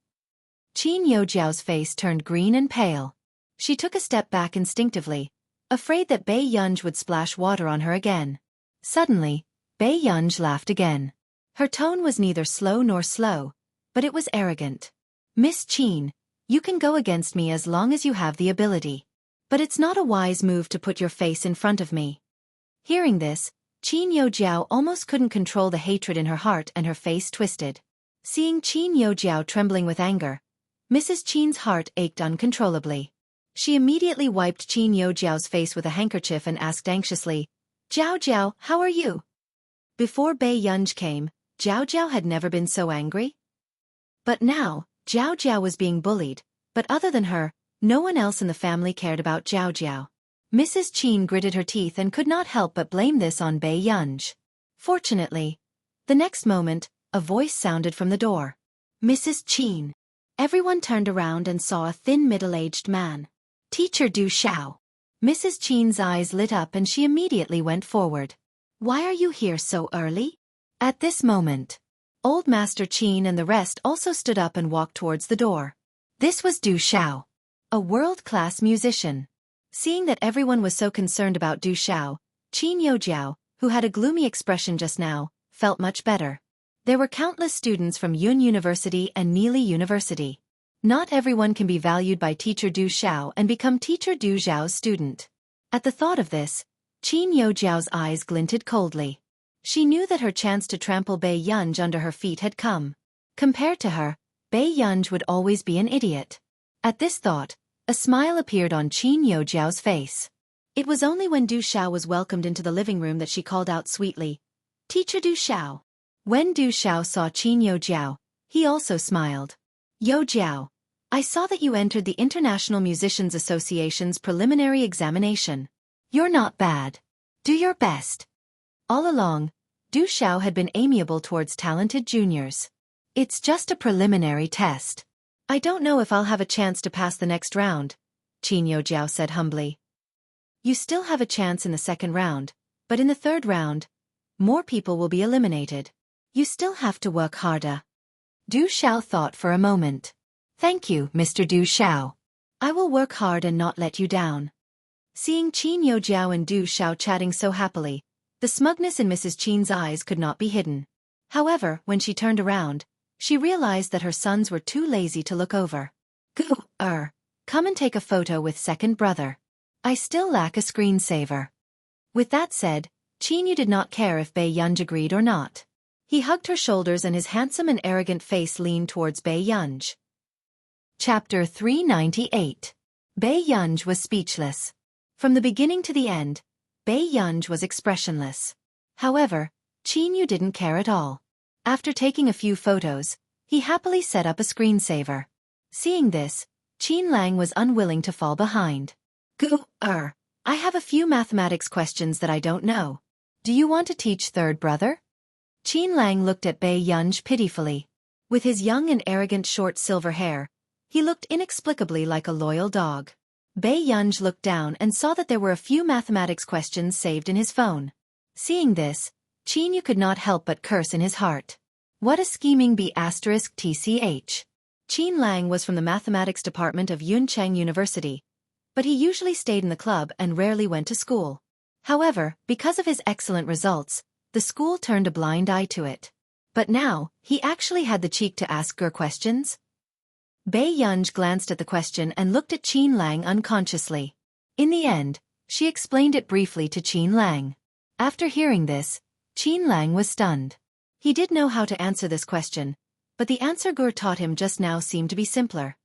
Qin Yojiao's face turned green and pale. She took a step back instinctively, afraid that Bei Yunj would splash water on her again. Suddenly, Bei Yunj laughed again. Her tone was neither slow nor slow, but it was arrogant. Miss Qin, you can go against me as long as you have the ability. But it's not a wise move to put your face in front of me. Hearing this, Qin Yojiao almost couldn't control the hatred in her heart and her face twisted. Seeing Qin Yojiao trembling with anger, Mrs. Qin's heart ached uncontrollably. She immediately wiped Qin Yojiao's face with a handkerchief and asked anxiously, Jiao Jiao, how are you? Before Bei Yunj came, Jiao Jiao had never been so angry. But now, Jiao Jiao was being bullied, but other than her, no one else in the family cared about Jiao Jiao. Mrs. Qin gritted her teeth and could not help but blame this on Bei Yunj. Fortunately, the next moment, a voice sounded from the door. Mrs. Qin. Everyone turned around and saw a thin middle-aged man. Teacher Du Xiao. Mrs. Qin's eyes lit up and she immediately went forward. Why are you here so early? At this moment, Old Master Qin and the rest also stood up and walked towards the door. This was Du Xiao, a world-class musician. Seeing that everyone was so concerned about Du Xiao, Qin Youjiao, who had a gloomy expression just now, felt much better. There were countless students from Yun University and Neely University. Not everyone can be valued by Teacher Du Xiao and become Teacher Du Xiao's student. At the thought of this, Qin Youjiao's eyes glinted coldly. She knew that her chance to trample Bei Yunj under her feet had come. Compared to her, Bei Yunj would always be an idiot. At this thought, a smile appeared on Qin Youjiao's face. It was only when Du Xiao was welcomed into the living room that she called out sweetly, "Teacher Du Xiao." When Du Xiao saw Qin Youjiao, he also smiled. "Youjiao, I saw that you entered the International Musicians Association's preliminary examination. You're not bad. Do your best." All along, Du Xiao had been amiable towards talented juniors. "It's just a preliminary test. I don't know if I'll have a chance to pass the next round," Qin Youjiao said humbly. "You still have a chance in the second round, but in the third round, more people will be eliminated. You still have to work harder." Du Xiao thought for a moment. "Thank you, Mr. Du Xiao. I will work hard and not let you down." Seeing Qin Youjiao and Du Xiao chatting so happily, the smugness in Mrs. Qin's eyes could not be hidden. However, when she turned around, she realized that her sons were too lazy to look over. Come and take a photo with second brother. I still lack a screensaver." With that said, Qin Yu did not care if Bei Yunj agreed or not. He hugged her shoulders and his handsome and arrogant face leaned towards Bei Yunj. Chapter 398. Bei Yunj was speechless. From the beginning to the end, Bei Yunj was expressionless. However, Qin Yu didn't care at all. After taking a few photos, he happily set up a screensaver. Seeing this, Qin Lang was unwilling to fall behind. I have a few mathematics questions that I don't know. Do you want to teach third brother?" Qin Lang looked at Bei Yunj pitifully. With his young and arrogant short silver hair, he looked inexplicably like a loyal dog. Bei Yunj looked down and saw that there were a few mathematics questions saved in his phone. Seeing this, Qin Yu could not help but curse in his heart. What a scheming B*TCH. Qin Lang was from the mathematics department of Yuncheng University, but he usually stayed in the club and rarely went to school. However, because of his excellent results, the school turned a blind eye to it. But now, he actually had the cheek to ask Ger questions. Bei Yunj glanced at the question and looked at Qin Lang unconsciously. In the end, she explained it briefly to Qin Lang. After hearing this, Qin Lang was stunned. He did know how to answer this question, but the answer Ger taught him just now seemed to be simpler.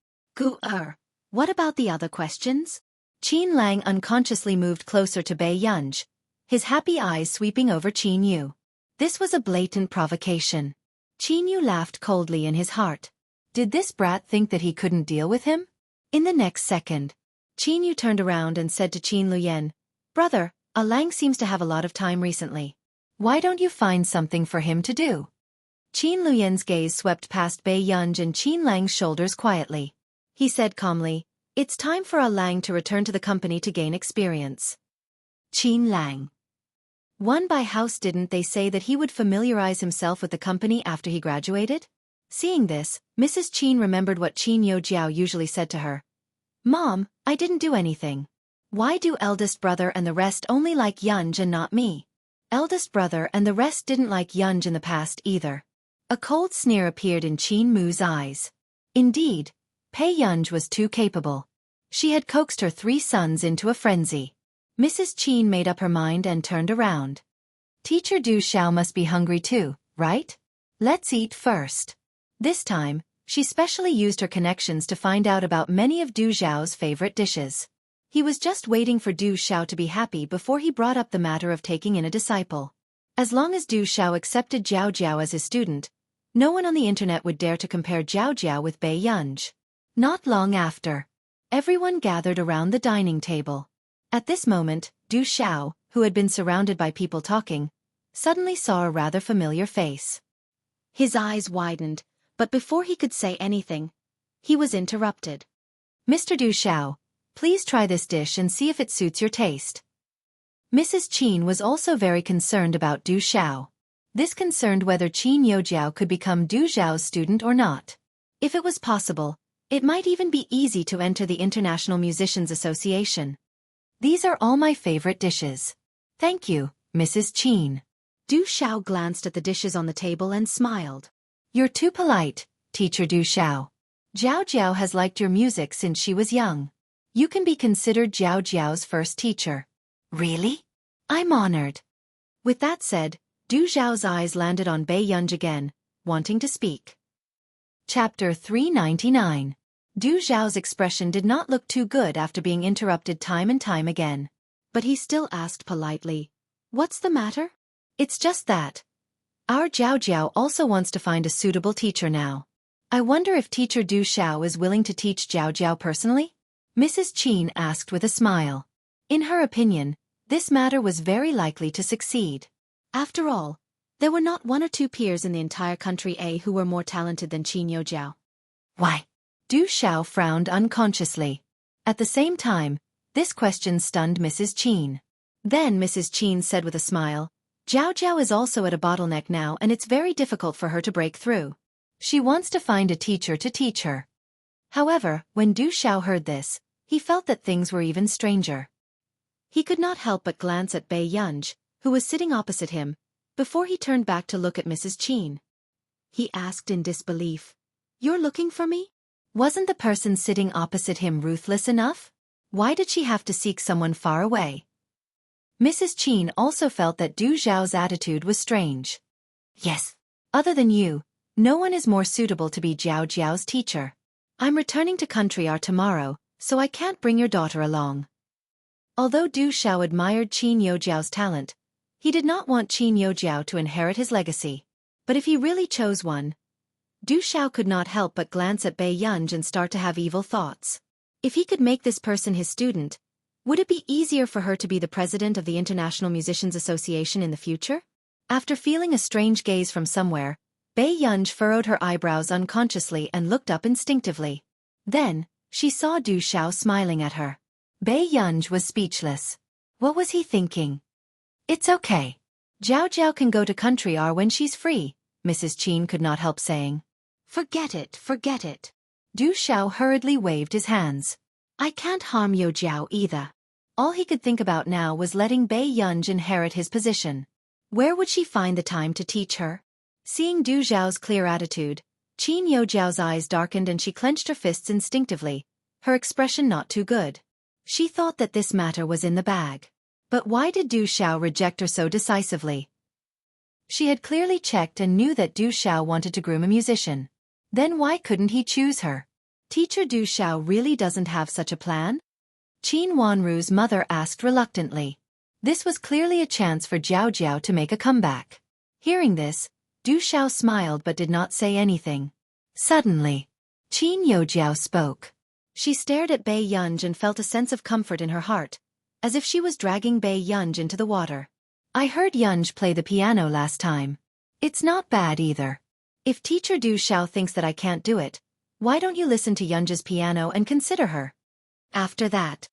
What about the other questions? Qin Lang unconsciously moved closer to Bei Yunj, his happy eyes sweeping over Qin Yu. This was a blatant provocation. Qin Yu laughed coldly in his heart. Did this brat think that he couldn't deal with him? In the next second, Qin Yu turned around and said to Qin Luyen, "Brother, Lang seems to have a lot of time recently. Why don't you find something for him to do?" Qin Luyen's gaze swept past Bei Yunj and Qin Lang's shoulders quietly. He said calmly, "It's time for Lang to return to the company to gain experience." Qin Lang. Won by house. Didn't they say that he would familiarize himself with the company after he graduated? Seeing this, Mrs. Qin remembered what Qin Youjiao usually said to her. "Mom, I didn't do anything. Why do eldest brother and the rest only like Yunj and not me?" Eldest brother and the rest didn't like Yunj in the past either. A cold sneer appeared in Qin Mu's eyes. Indeed, Pei Yunj was too capable. She had coaxed her 3 sons into a frenzy. Mrs. Qin made up her mind and turned around. "Teacher Du Xiao must be hungry too, right? Let's eat first." This time, she specially used her connections to find out about many of Du Xiao's favorite dishes. He was just waiting for Du Xiao to be happy before he brought up the matter of taking in a disciple. As long as Du Xiao accepted Jiao Jiao as his student, no one on the internet would dare to compare Jiao Jiao with Bei Yunj. Not long after, everyone gathered around the dining table. At this moment, Du Xiao, who had been surrounded by people talking, suddenly saw a rather familiar face. His eyes widened, but before he could say anything, He was interrupted. Mr. Du Xiao, please try this dish and see if it suits your taste. Mrs. Qin was also very concerned about Du Xiao. This concerned whether Qin Youjiao could become Du Xiao's student or not. If it was possible, it might even be easy to enter the International Musicians Association. These are all my favorite dishes. Thank you, Mrs. Qin. Du Xiao glanced at the dishes on the table and smiled. You're too polite, Teacher Du Xiao. Jiao Jiao has liked your music since she was young. You can be considered Jiao Jiao's first teacher. Really? I'm honored. With that said, Du Xiao's eyes landed on Bei Yunj again, wanting to speak. Chapter 399. Du Xiao's expression did not look too good after being interrupted time and time again. But he still asked politely, "What's the matter?" "It's just that. Our Jiao Jiao also wants to find a suitable teacher now. I wonder if Teacher Du Xiao is willing to teach Jiao Jiao personally?" Mrs. Qin asked with a smile. In her opinion, this matter was very likely to succeed. After all, there were not one or two peers in the entire country A who were more talented than Qin Youjiao. Why? Du Xiao frowned unconsciously. At the same time, this question stunned Mrs. Qin. Then Mrs. Qin said with a smile, Jiao Jiao is also at a bottleneck now and it's very difficult for her to break through. She wants to find a teacher to teach her. However, when Du Xiao heard this, he felt that things were even stranger. He could not help but glance at Bei Yunj, who was sitting opposite him, before he turned back to look at Mrs. Qin. He asked in disbelief, "You're looking for me?" Wasn't the person sitting opposite him ruthless enough? Why did she have to seek someone far away? Mrs. Qin also felt that Du Xiao's attitude was strange. Yes. Other than you, no one is more suitable to be Jiao Jiao's teacher. I'm returning to Country R tomorrow, so I can't bring your daughter along. Although Du Xiao admired Qin Youjiao's talent, he did not want Qin Youjiao to inherit his legacy. But if he really chose one, Du Xiao could not help but glance at Bei Yunj and start to have evil thoughts. If he could make this person his student, would it be easier for her to be the president of the International Musicians Association in the future? After feeling a strange gaze from somewhere, Bei Yunj furrowed her eyebrows unconsciously and looked up instinctively. Then, she saw Du Xiao smiling at her. Bei Yunj was speechless. What was he thinking? It's okay. Jiao Jiao can go to Country R when she's free, Mrs. Qin could not help saying. Forget it, forget it. Du Xiao hurriedly waved his hands. I can't harm Yo Jiao either. All he could think about now was letting Bei Yunj inherit his position. Where would she find the time to teach her? Seeing Du Xiao's clear attitude, Qin Youjiao's eyes darkened and she clenched her fists instinctively, her expression not too good. She thought that this matter was in the bag. But why did Du Xiao reject her so decisively? She had clearly checked and knew that Du Xiao wanted to groom a musician. Then why couldn't he choose her? Teacher Du Xiao really doesn't have such a plan? Qin Wanru's mother asked reluctantly. This was clearly a chance for Jiao Jiao to make a comeback. Hearing this, Du Xiao smiled but did not say anything. Suddenly, Qin Youjiao spoke. She stared at Bei Yunj and felt a sense of comfort in her heart, as if she was dragging Bei Yunj into the water. I heard Yunj play the piano last time. It's not bad either. If Teacher Du Xiao thinks that I can't do it, why don't you listen to Yunj's piano and consider her? After that,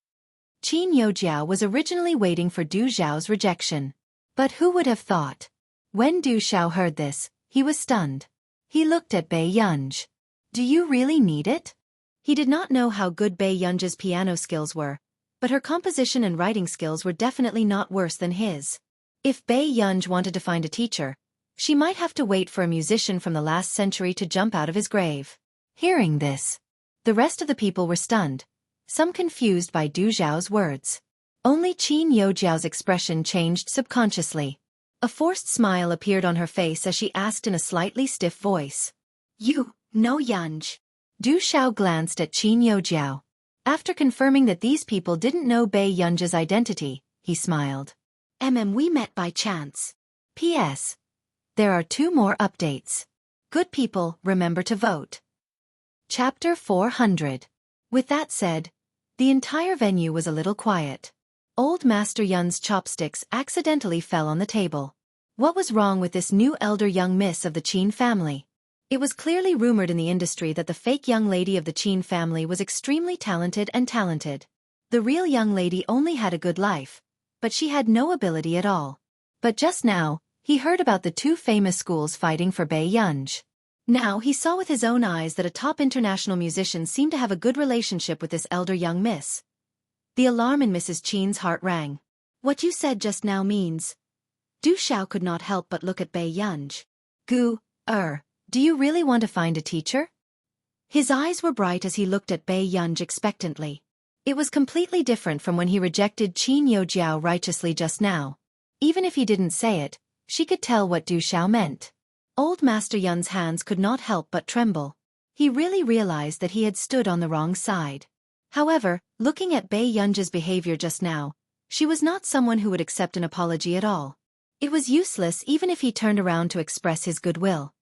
Qin Youjiao was originally waiting for Du Xiao's rejection. But who would have thought? When Du Xiao heard this, he was stunned. He looked at Bei Yunj. Do you really need it? He did not know how good Bei Yunj's piano skills were, but her composition and writing skills were definitely not worse than his. If Bei Yunj wanted to find a teacher, she might have to wait for a musician from the last century to jump out of his grave. Hearing this, the rest of the people were stunned, some confused by Du Xiao's words. Only Qin Youjiao's expression changed subconsciously. A forced smile appeared on her face as she asked in a slightly stiff voice. You know Yunj? Du Xiao glanced at Qin Youjiao. After confirming that these people didn't know Bei Yunj's identity, he smiled. We met by chance. P.S. There are 2 more updates. Good people, remember to vote. Chapter 400. With that said, the entire venue was a little quiet. Old Master Yun's chopsticks accidentally fell on the table. What was wrong with this new elder young miss of the Qin family? It was clearly rumored in the industry that the fake young lady of the Qin family was extremely talented. The real young lady only had a good life, but she had no ability at all. But just now, he heard about the two famous schools fighting for Bai Yunj. Now he saw with his own eyes that a top international musician seemed to have a good relationship with this elder young miss. The alarm in Mrs. Qin's heart rang. What you said just now means... Du Xiao could not help but look at Bai Yunj. Do you really want to find a teacher? His eyes were bright as he looked at Bai Yunj expectantly. It was completely different from when he rejected Qin Youjiao righteously just now. Even if he didn't say it, she could tell what Du Xiao meant. Old Master Yun's hands could not help but tremble. He really realized that he had stood on the wrong side. However, looking at Bai Yunj's behavior just now, she was not someone who would accept an apology at all. It was useless even if he turned around to express his goodwill.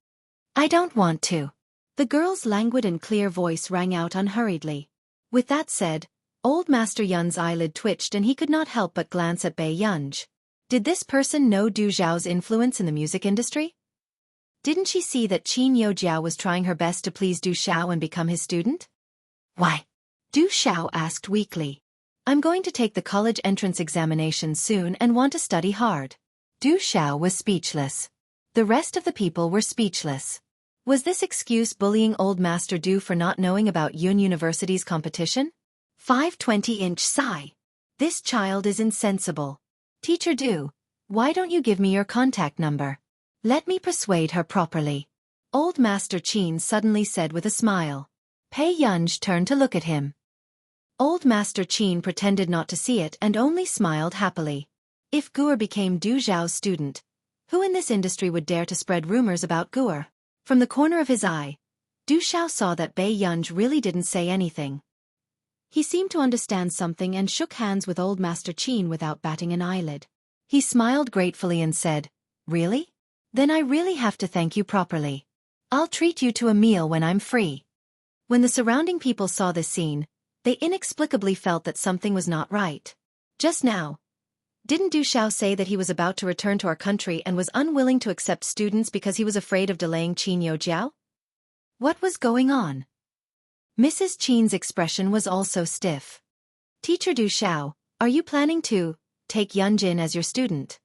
I don't want to. The girl's languid and clear voice rang out unhurriedly. With that said, Old Master Yun's eyelid twitched and he could not help but glance at Bai Yunj. Did this person know Du Xiao's influence in the music industry? Didn't she see that Qin Youjiao was trying her best to please Du Xiao and become his student? Why? Du Xiao asked weakly. I'm going to take the college entrance examination soon and want to study hard. Du Xiao was speechless. The rest of the people were speechless. Was this excuse bullying Old Master Du for not knowing about Yun University's competition? 520-inch sigh. This child is insensible. Teacher Du, why don't you give me your contact number? Let me persuade her properly. Old Master Qin suddenly said with a smile. Bai Yunj turned to look at him. Old Master Qin pretended not to see it and only smiled happily. If Guer became Du Xiao's student, who in this industry would dare to spread rumors about Guer? From the corner of his eye, Du Xiao saw that Bai Yunj really didn't say anything. He seemed to understand something and shook hands with Old Master Qin without batting an eyelid. He smiled gratefully and said, Really? Then I really have to thank you properly. I'll treat you to a meal when I'm free. When the surrounding people saw this scene, they inexplicably felt that something was not right. Just now, didn't Du Xiao say that he was about to return to our country and was unwilling to accept students because he was afraid of delaying Qin Youjiao? What was going on? Mrs. Qin's expression was also stiff. Teacher Du Xiao, are you planning to take Yunjin as your student?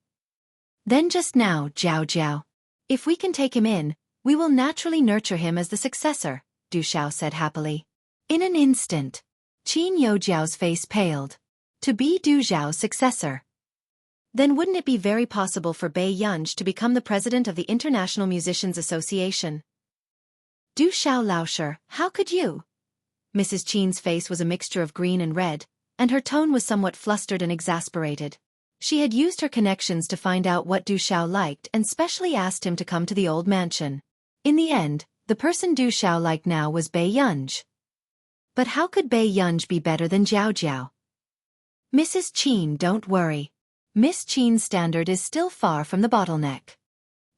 Then just now, Jiao. If we can take him in, we will naturally nurture him as the successor, Du Xiao said happily. In an instant, Qin Youjiao's face paled. To be Du Xiao's successor. Then wouldn't it be very possible for Bai Yunj to become the president of the International Musicians Association? Du Xiao Laosher, how could you? Mrs. Qin's face was a mixture of green and red, and her tone was somewhat flustered and exasperated. She had used her connections to find out what Du Xiao liked and specially asked him to come to the old mansion. In the end, the person Du Xiao liked now was Bai Yunj. But how could Bai Yunj be better than Jiao? Mrs. Qin, don't worry. Miss Qin's standard is still far from the bottleneck.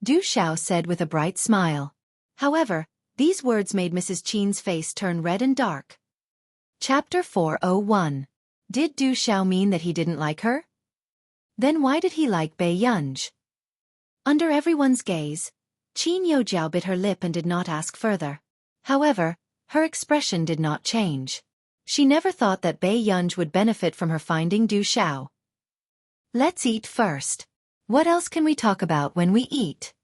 Du Xiao said with a bright smile. However, these words made Mrs. Qin's face turn red and dark. Chapter 401. Did Du Xiao mean that he didn't like her? Then why did he like Bai Yunj? Under everyone's gaze, Qin Youjiao bit her lip and did not ask further. However, her expression did not change. She never thought that Bai Yunj would benefit from her finding Du Xiao. Let's eat first. What else can we talk about when we eat?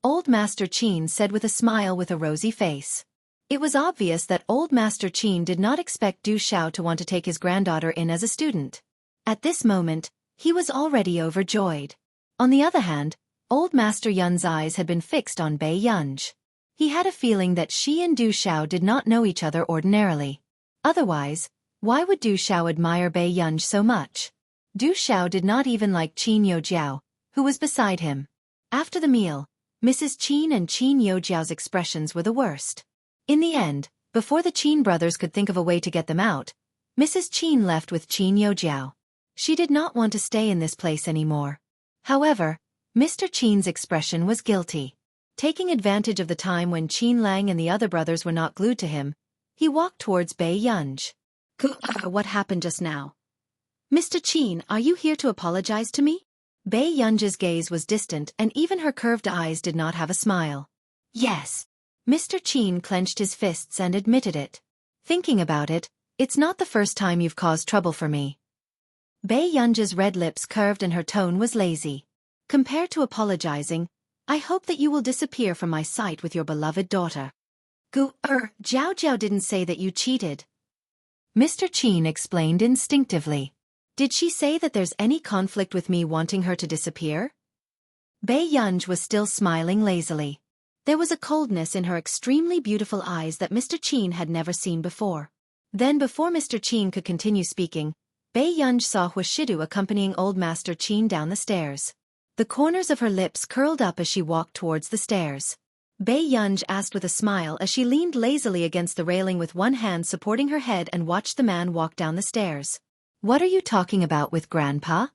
Old Master Qin said with a smile with a rosy face. It was obvious that Old Master Qin did not expect Du Xiao to want to take his granddaughter in as a student. At this moment, he was already overjoyed. On the other hand, Old Master Yun's eyes had been fixed on Bai Yunj. He had a feeling that she and Du Xiao did not know each other ordinarily. Otherwise, why would Du Xiao admire Bai Yunj so much? Du Xiao did not even like Qin Youjiao, who was beside him. After the meal, Mrs. Qin and Qin Youjiao's expressions were the worst. In the end, before the Qin brothers could think of a way to get them out, Mrs. Qin left with Qin Youjiao. She did not want to stay in this place anymore. However, Mr. Qin's expression was guilty. Taking advantage of the time when Qin Lang and the other brothers were not glued to him, he walked towards Bai Yunj. What happened just now? Mr. Qin, are you here to apologize to me? Bai Yunj's gaze was distant and even her curved eyes did not have a smile. Yes. Mr. Qin clenched his fists and admitted it. Thinking about it, it's not the first time you've caused trouble for me. Bei Yunji's red lips curved and her tone was lazy. Compared to apologizing, I hope that you will disappear from my sight with your beloved daughter. Jiao Jiao didn't say that you cheated. Mr. Qin explained instinctively. Did she say that there's any conflict with me wanting her to disappear? Bei Yunji was still smiling lazily. There was a coldness in her extremely beautiful eyes that Mr. Qin had never seen before. Then before Mr. Qin could continue speaking, Bei Yunji saw Wuxia accompanying old Master Qin down the stairs. The corners of her lips curled up as she walked towards the stairs. Bei Yunji asked with a smile as she leaned lazily against the railing with one hand supporting her head and watched the man walk down the stairs. What are you talking about with Grandpa?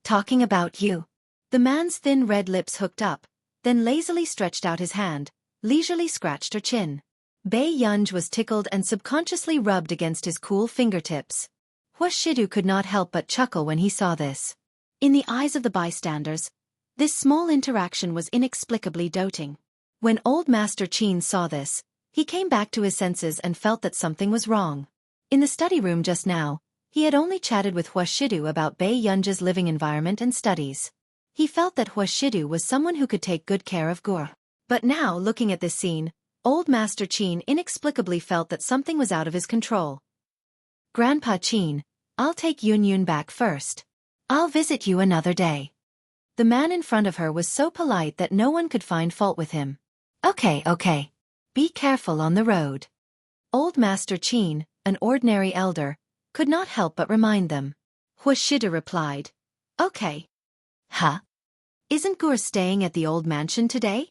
Talking about you. The man's thin red lips hooked up, then lazily stretched out his hand, leisurely scratched her chin. Bei Yunji was tickled and subconsciously rubbed against his cool fingertips. Wuxia could not help but chuckle when he saw this. In the eyes of the bystanders, this small interaction was inexplicably doting. When old Master Qin saw this, he came back to his senses and felt that something was wrong. In the study room just now, he had only chatted with Wuxia about Bei Yunji's living environment and studies. He felt that Wuxia was someone who could take good care of Gur. But now, looking at this scene, old Master Qin inexplicably felt that something was out of his control. Grandpa Qin, I'll take Yun back first. I'll visit you another day. The man in front of her was so polite that no one could find fault with him. Okay. Be careful on the road. Old Master Qin, an ordinary elder, could not help but remind them. Wuxia replied. Okay. Huh? Isn't Gur staying at the old mansion today?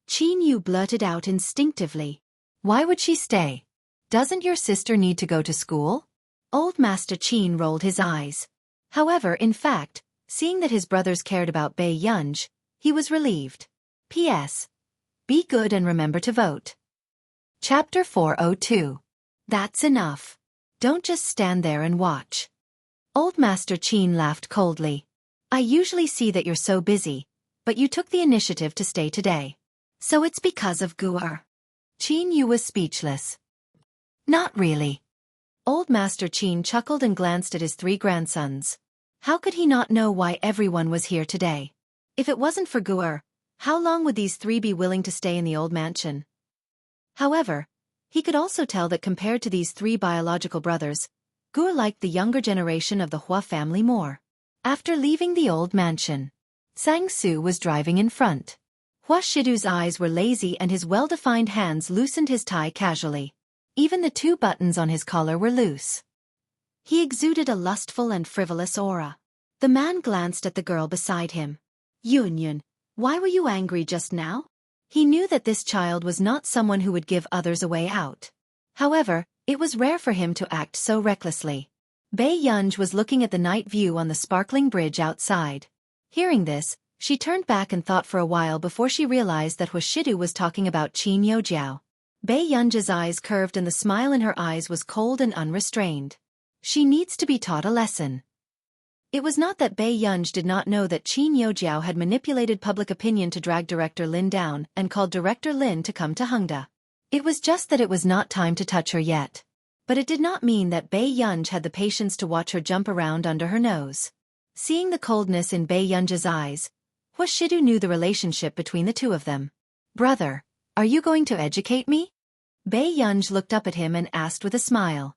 Qin Yu blurted out instinctively. Why would she stay? Doesn't your sister need to go to school? Old Master Qin rolled his eyes. However, in fact, seeing that his brothers cared about Bei Yunji, he was relieved. P.S. Be good and remember to vote. Chapter 402. That's enough. Don't just stand there and watch. Old Master Qin laughed coldly. I usually see that you're so busy, but you took the initiative to stay today. So it's because of Gur. Qin Yu was speechless. Not really. Old Master Qin chuckled and glanced at his three grandsons. How could he not know why everyone was here today? If it wasn't for Gur, how long would these three be willing to stay in the old mansion? However, he could also tell that compared to these three biological brothers, Gur liked the younger generation of the Hua family more. After leaving the old mansion, Sang Su was driving in front. Wuxia's eyes were lazy and his well-defined hands loosened his tie casually. Even the two buttons on his collar were loose. He exuded a lustful and frivolous aura. The man glanced at the girl beside him. Yun, why were you angry just now? He knew that this child was not someone who would give others a way out. However, it was rare for him to act so recklessly. Bei Yunji was looking at the night view on the sparkling bridge outside. Hearing this, she turned back and thought for a while before she realized that Wuxia was talking about Qin Youjiao. Bei Yunji's eyes curved and the smile in her eyes was cold and unrestrained. She needs to be taught a lesson. It was not that Bei Yunji did not know that Qin Youjiao had manipulated public opinion to drag Director Lin down and called Director Lin to come to Hengda. It was just that it was not time to touch her yet. But it did not mean that Bei Yunji had the patience to watch her jump around under her nose. Seeing the coldness in Bei Yunji's eyes, Wuxia knew the relationship between the two of them. Brother, are you going to educate me? Bei Yunji looked up at him and asked with a smile.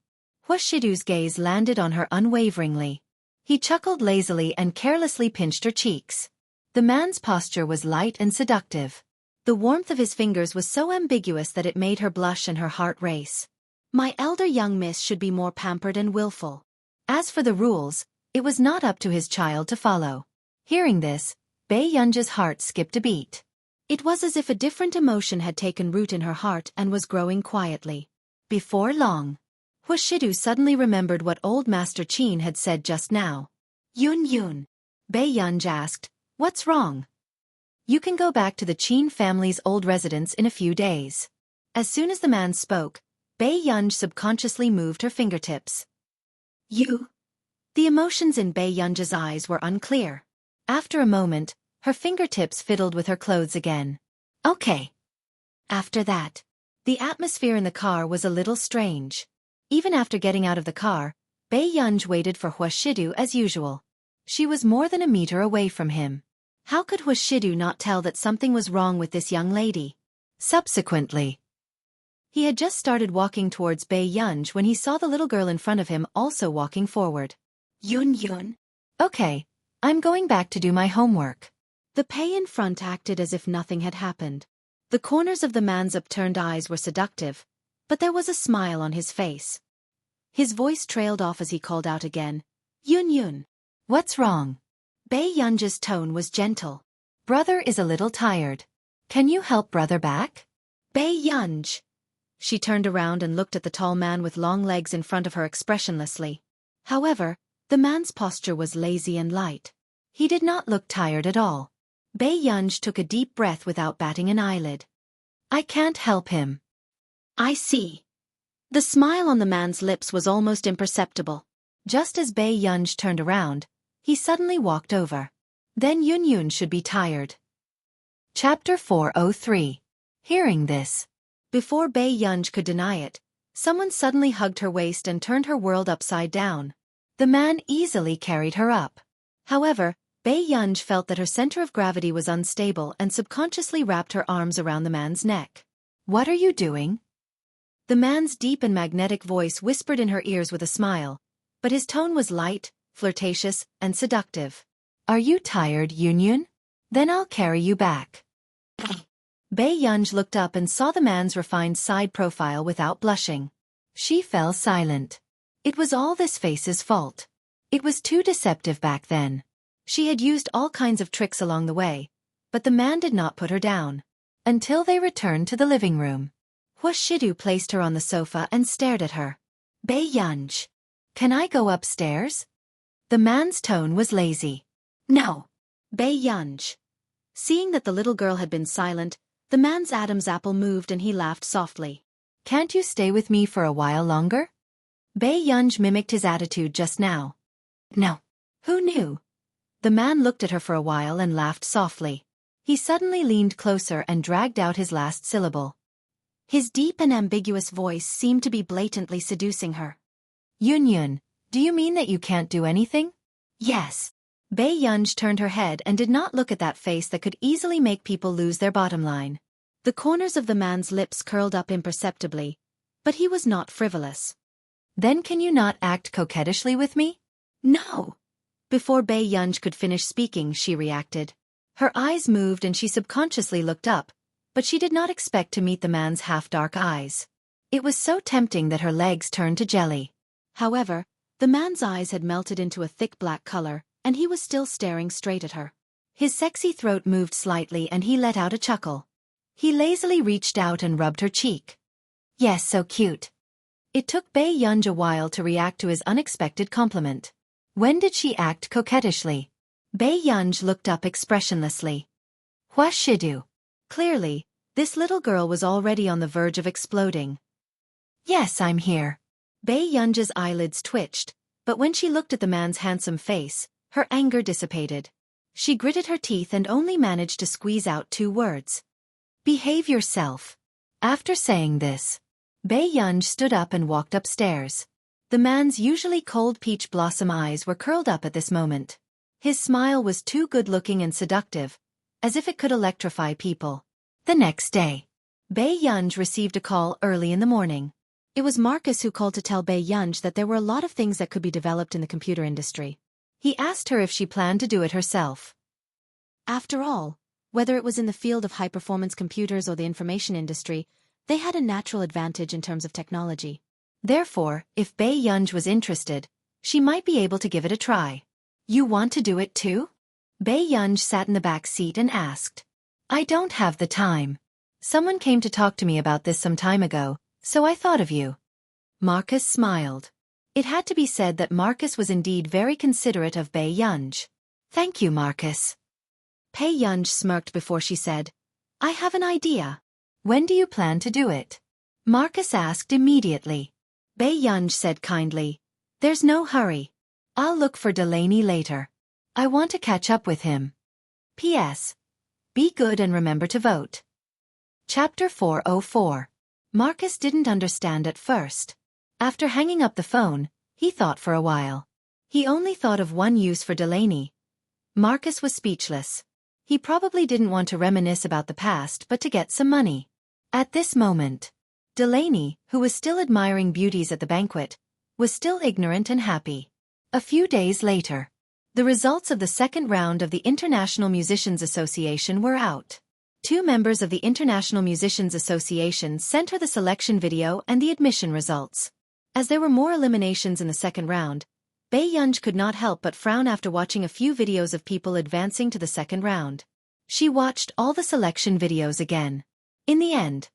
Wuxia's gaze landed on her unwaveringly. He chuckled lazily and carelessly pinched her cheeks. The man's posture was light and seductive. The warmth of his fingers was so ambiguous that it made her blush and her heart race. My elder young miss should be more pampered and willful. As for the rules, it was not up to his child to follow. Hearing this, Bei Yunji's heart skipped a beat. It was as if a different emotion had taken root in her heart and was growing quietly. Before long, Wuxia suddenly remembered what old Master Qin had said just now. Yun. Bei Yunji asked, what's wrong? You can go back to the Qin family's old residence in a few days. As soon as the man spoke, Bei Yunji subconsciously moved her fingertips. You? The emotions in Bei Yunji's eyes were unclear. After a moment, her fingertips fiddled with her clothes again. Okay. After that, the atmosphere in the car was a little strange. Even after getting out of the car, Bei Yunj waited for Hua Shidu as usual. She was more than a meter away from him. How could Hua Shidu not tell that something was wrong with this young lady? Subsequently, he had just started walking towards Bei Yunj when he saw the little girl in front of him also walking forward. Yun Yun. Okay, I'm going back to do my homework. The Pei in front acted as if nothing had happened. The corners of the man's upturned eyes were seductive, but there was a smile on his face. His voice trailed off as he called out again, Yun Yun. What's wrong? Bei Yunj's tone was gentle. Brother is a little tired. Can you help brother back? Bei Yunj. She turned around and looked at the tall man with long legs in front of her expressionlessly. However, the man's posture was lazy and light. He did not look tired at all. Bei Yunj took a deep breath without batting an eyelid. I can't help him. I see. The smile on the man's lips was almost imperceptible. Just as Bei Yunj turned around, he suddenly walked over. Then Yun Yun should be tired. Chapter 403. Hearing this. Before Bei Yunj could deny it, someone suddenly hugged her waist and turned her world upside down. The man easily carried her up. However, Bei Yunj felt that her center of gravity was unstable and subconsciously wrapped her arms around the man's neck. What are you doing? The man's deep and magnetic voice whispered in her ears with a smile, but his tone was light, flirtatious, and seductive. Are you tired, Yun Yun? Then I'll carry you back. Bei Yunj looked up and saw the man's refined side profile without blushing. She fell silent. It was all this face's fault. It was too deceptive back then. She had used all kinds of tricks along the way, but the man did not put her down. Until they returned to the living room. Hua Shidu placed her on the sofa and stared at her. Bei Yunj. Can I go upstairs? The man's tone was lazy. No. Bei Yunj. Seeing that the little girl had been silent, the man's Adam's apple moved and he laughed softly. Can't you stay with me for a while longer? Bei Yunj mimicked his attitude just now. No. Who knew? The man looked at her for a while and laughed softly. He suddenly leaned closer and dragged out his last syllable. His deep and ambiguous voice seemed to be blatantly seducing her. Yun Yun, do you mean that you can't do anything? Yes. Bei Yunj turned her head and did not look at that face that could easily make people lose their bottom line. The corners of the man's lips curled up imperceptibly, but he was not frivolous. Then can you not act coquettishly with me? No. Before Bei Yunj could finish speaking, she reacted. Her eyes moved and she subconsciously looked up, but she did not expect to meet the man's half-dark eyes. It was so tempting that her legs turned to jelly. However, the man's eyes had melted into a thick black color, and he was still staring straight at her. His sexy throat moved slightly and he let out a chuckle. He lazily reached out and rubbed her cheek. Yes, so cute. It took Bei Yunj a while to react to his unexpected compliment. When did she act coquettishly? Bei Yunj looked up expressionlessly. Hua Shidu. Clearly, this little girl was already on the verge of exploding. Yes, I'm here. Bei Yunj's eyelids twitched, but when she looked at the man's handsome face, her anger dissipated. She gritted her teeth and only managed to squeeze out 2 words. Behave yourself. After saying this, Bei Yunj stood up and walked upstairs. The man's usually cold peach blossom eyes were curled up at this moment. His smile was too good-looking and seductive, as if it could electrify people. The next day, Bei Yunj received a call early in the morning. It was Marcus who called to tell Bei Yunj that there were a lot of things that could be developed in the computer industry. He asked her if she planned to do it herself. After all, whether it was in the field of high-performance computers or the information industry, they had a natural advantage in terms of technology. Therefore, if Bei Yunj was interested, she might be able to give it a try. You want to do it too? Bei Yunj sat in the back seat and asked. I don't have the time. Someone came to talk to me about this some time ago, so I thought of you. Marcus smiled. It had to be said that Marcus was indeed very considerate of Bei Yunj. Thank you, Marcus. Bei Yunj smirked before she said, I have an idea. When do you plan to do it? Marcus asked immediately. Bei Yunj said kindly, There's no hurry. I'll look for Delaney later. I want to catch up with him. P.S. Be good and remember to vote. Chapter 404. Marcus didn't understand at first. After hanging up the phone, he thought for a while. He only thought of one use for Delaney. Marcus was speechless. He probably didn't want to reminisce about the past but to get some money. At this moment, Delaney, who was still admiring beauties at the banquet, was still ignorant and happy. A few days later, the results of the second round of the International Musicians Association were out. 2 members of the International Musicians Association sent her the selection video and the admission results. As there were more eliminations in the second round, Bae-young could not help but frown after watching a few videos of people advancing to the second round. She watched all the selection videos again. In the end,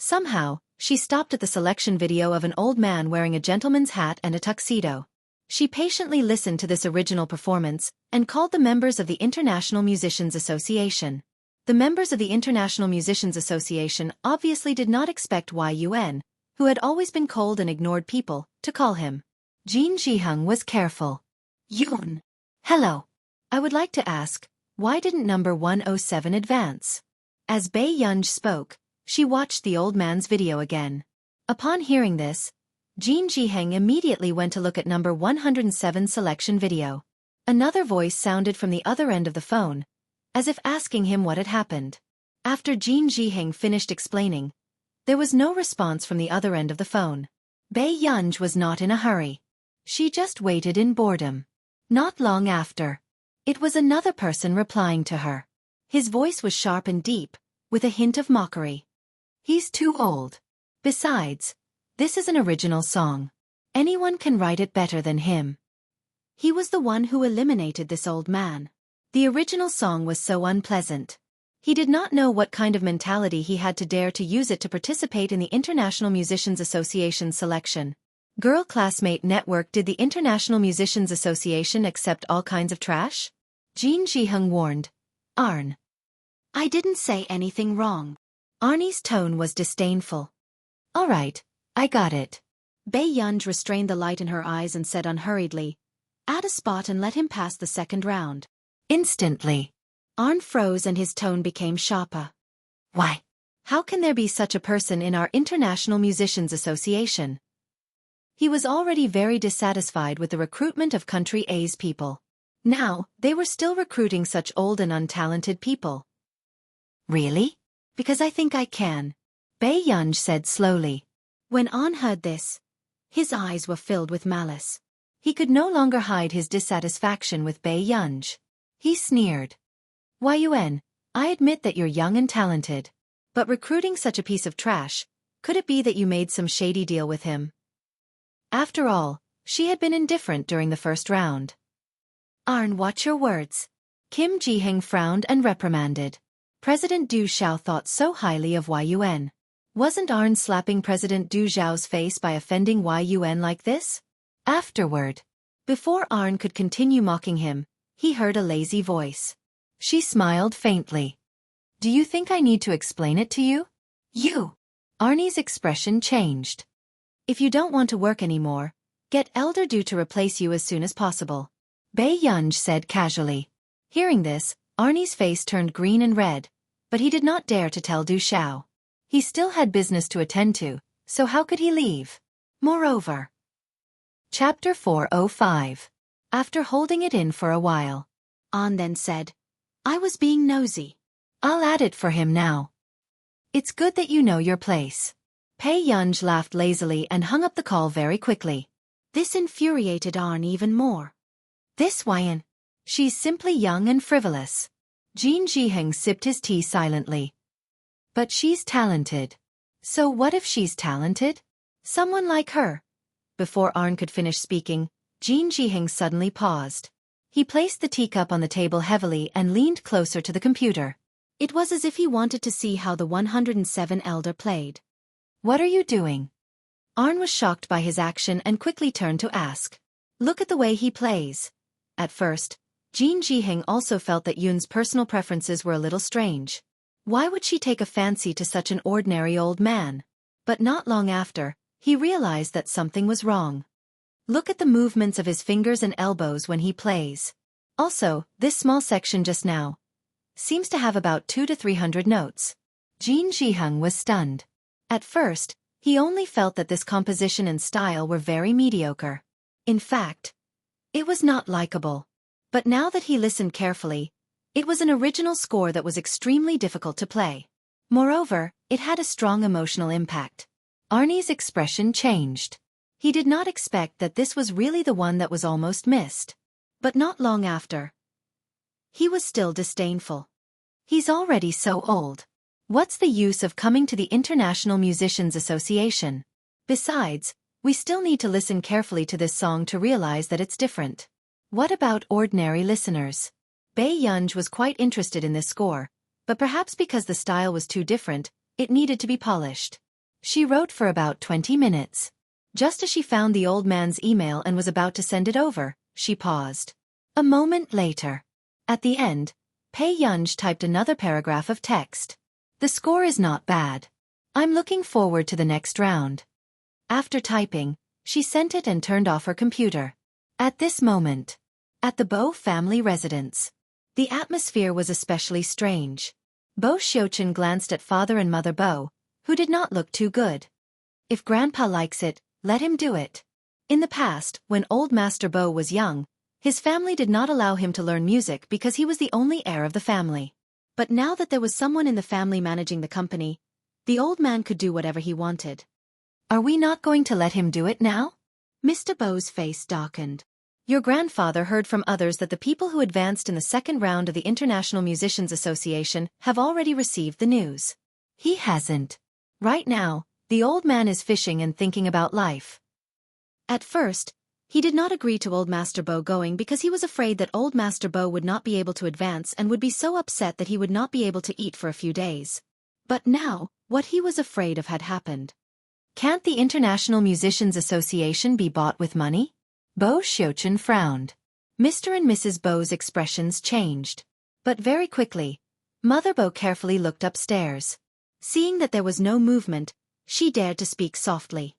somehow, she stopped at the selection video of an old man wearing a gentleman's hat and a tuxedo. She patiently listened to this original performance and called the members of the International Musicians Association. The members of the International Musicians Association obviously did not expect Yun, who had always been cold and ignored people, to call him. Jin Jihung was careful. Yun. Hello. I would like to ask, why didn't number 107 advance? As Bae-young spoke, she watched the old man's video again. Upon hearing this, Jin Jihung immediately went to look at number 107's selection video. Another voice sounded from the other end of the phone, as if asking him what had happened. After Jin Jihung finished explaining, there was no response from the other end of the phone. Bae-young was not in a hurry. She just waited in boredom. Not long after, it was another person replying to her. His voice was sharp and deep, with a hint of mockery. He's too old. Besides, this is an original song. Anyone can write it better than him. He was the one who eliminated this old man. The original song was so unpleasant. He did not know what kind of mentality he had to dare to use it to participate in the International Musicians Association selection. Girl classmate network. Did the International Musicians Association accept all kinds of trash? Jin Jihung warned. Arn. I didn't say anything wrong. Arnie's tone was disdainful. All right, I got it. Bae-young restrained the light in her eyes and said unhurriedly, add a spot and let him pass the second round. Instantly, Arn froze and his tone became sharper. Why? How can there be such a person in our International Musicians Association? He was already very dissatisfied with the recruitment of Country A's people. Now, they were still recruiting such old and untalented people. Really? Because I think I can, Bae-young said slowly. When An heard this, his eyes were filled with malice. He could no longer hide his dissatisfaction with Bae-young. He sneered. Yun, I admit that you're young and talented. But recruiting such a piece of trash, could it be that you made some shady deal with him? After all, she had been indifferent during the first round. Arn, watch your words. Kim Jihung frowned and reprimanded. President Du Xiao thought so highly of Yun. Wasn't Arn slapping President Du Xiao's face by offending Yun like this? Afterward, before Arn could continue mocking him, he heard a lazy voice. She smiled faintly. Do you think I need to explain it to you? You! Arnie's expression changed. If you don't want to work anymore, get Elder Du to replace you as soon as possible. Bae-young said casually. Hearing this, Arnie's face turned green and red, but he did not dare to tell Du Xiao. He still had business to attend to, so how could he leave? Moreover. Chapter 405. After holding it in for a while, An then said, I was being nosy. I'll add it for him now. It's good that you know your place. Bae-young laughed lazily and hung up the call very quickly. This infuriated An even more. This Yun. She's simply young and frivolous. Jin Jihung sipped his tea silently. But she's talented. So what if she's talented? Someone like her. Before Arn could finish speaking, Jin Jihung suddenly paused. He placed the teacup on the table heavily and leaned closer to the computer. It was as if he wanted to see how the 107 elder played. What are you doing? Arn was shocked by his action and quickly turned to ask. Look at the way he plays. At first, Jin Jihung also felt that Yun's personal preferences were a little strange. Why would she take a fancy to such an ordinary old man? But not long after, he realized that something was wrong. Look at the movements of his fingers and elbows when he plays. Also, this small section just now seems to have about 200 to 300 notes. Jin Jiheng was stunned. At first, he only felt that this composition and style were very mediocre. In fact, it was not likable. But now that he listened carefully, it was an original score that was extremely difficult to play. Moreover, it had a strong emotional impact. Arnie's expression changed. He did not expect that this was really the one that was almost missed. But not long after, he was still disdainful. He's already so old. What's the use of coming to the International Musicians Association? Besides, we still need to listen carefully to this song to realize that it's different. What about ordinary listeners? Bei Yunj was quite interested in this score, but perhaps because the style was too different, it needed to be polished. She wrote for about 20 minutes. Just as she found the old man's email and was about to send it over, she paused. A moment later. At the end, Bei Yunj typed another paragraph of text. The score is not bad. I'm looking forward to the next round. After typing, she sent it and turned off her computer. At this moment, at the Bo family residence, the atmosphere was especially strange. Bo Xiaofan glanced at father and mother Bo, who did not look too good. If grandpa likes it, let him do it. In the past, when old Master Bo was young, his family did not allow him to learn music because he was the only heir of the family. But now that there was someone in the family managing the company, the old man could do whatever he wanted. Are we not going to let him do it now? Mr. Bo's face darkened. Your grandfather heard from others that the people who advanced in the second round of the International Musicians Association have already received the news. He hasn't. Right now, the old man is fishing and thinking about life. At first, he did not agree to old Master Bo going because he was afraid that old Master Bo would not be able to advance and would be so upset that he would not be able to eat for a few days. But now, what he was afraid of had happened. Can't the International Musicians Association be bought with money? Bo Xiaofan frowned. Mr. and Mrs. Bo's expressions changed. But very quickly, Mother Bo carefully looked upstairs. Seeing that there was no movement, she dared to speak softly.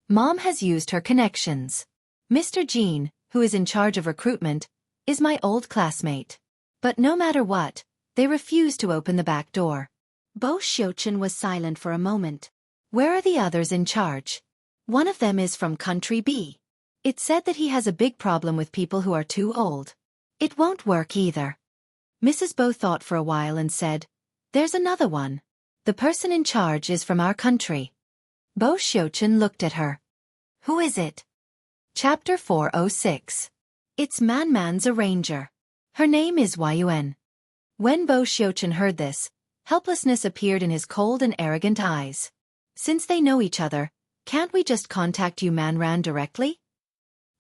Mom has used her connections. Mr. Jean, who is in charge of recruitment, is my old classmate. But no matter what, they refuse to open the back door. Bo Xiaofan was silent for a moment. Where are the others in charge? One of them is from country B. It said that he has a big problem with people who are too old. It won't work either. Mrs. Bo thought for a while and said, there's another one. The person in charge is from our country. Bo Xiaofan looked at her. Who is it? Chapter 406. It's Man Man's arranger. Her name is Yuan. When Bo Xiaofan heard this, helplessness appeared in his cold and arrogant eyes. Since they know each other, can't we just contact Yu Manran directly?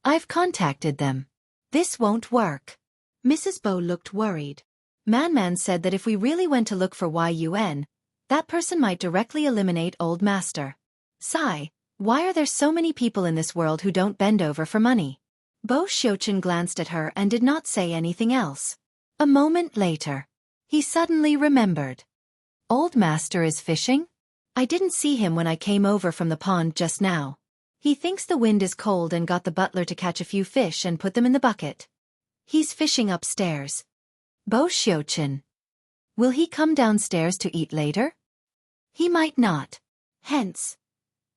I've contacted them. This won't work. Mrs. Bo looked worried. Man said that if we really went to look for Yuan, that person might directly eliminate Old Master. Sigh, why are there so many people in this world who don't bend over for money? Bo Xiaofan glanced at her and did not say anything else. A moment later, he suddenly remembered. Old Master is fishing? I didn't see him when I came over from the pond just now. He thinks the wind is cold and got the butler to catch a few fish and put them in the bucket. He's fishing upstairs. Bo Xiaofan. Will he come downstairs to eat later? He might not. Hence,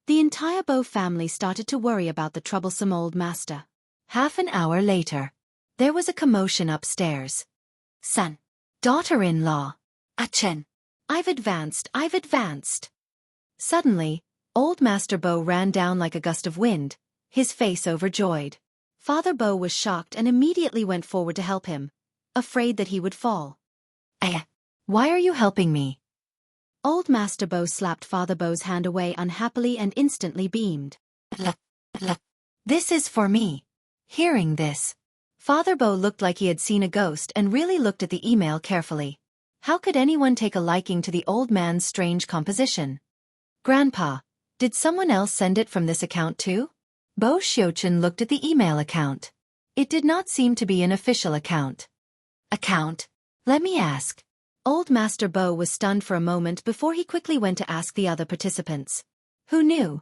the entire Bo family started to worry about the troublesome old master. Half an hour later, there was a commotion upstairs. Son. Daughter-in-law. Achen. I've advanced. Suddenly, old Master Bo ran down like a gust of wind, his face overjoyed. Father Bo was shocked and immediately went forward to help him, afraid that he would fall. Why are you helping me? Old Master Bo slapped Father Bo's hand away unhappily and instantly beamed. This is for me. Hearing this, Father Bo looked like he had seen a ghost and really looked at the email carefully. How could anyone take a liking to the old man's strange composition? Grandpa, did someone else send it from this account too? Bo Xiaofan looked at the email account. It did not seem to be an official account. Account? Let me ask. Old Master Bo was stunned for a moment before he quickly went to ask the other participants. Who knew?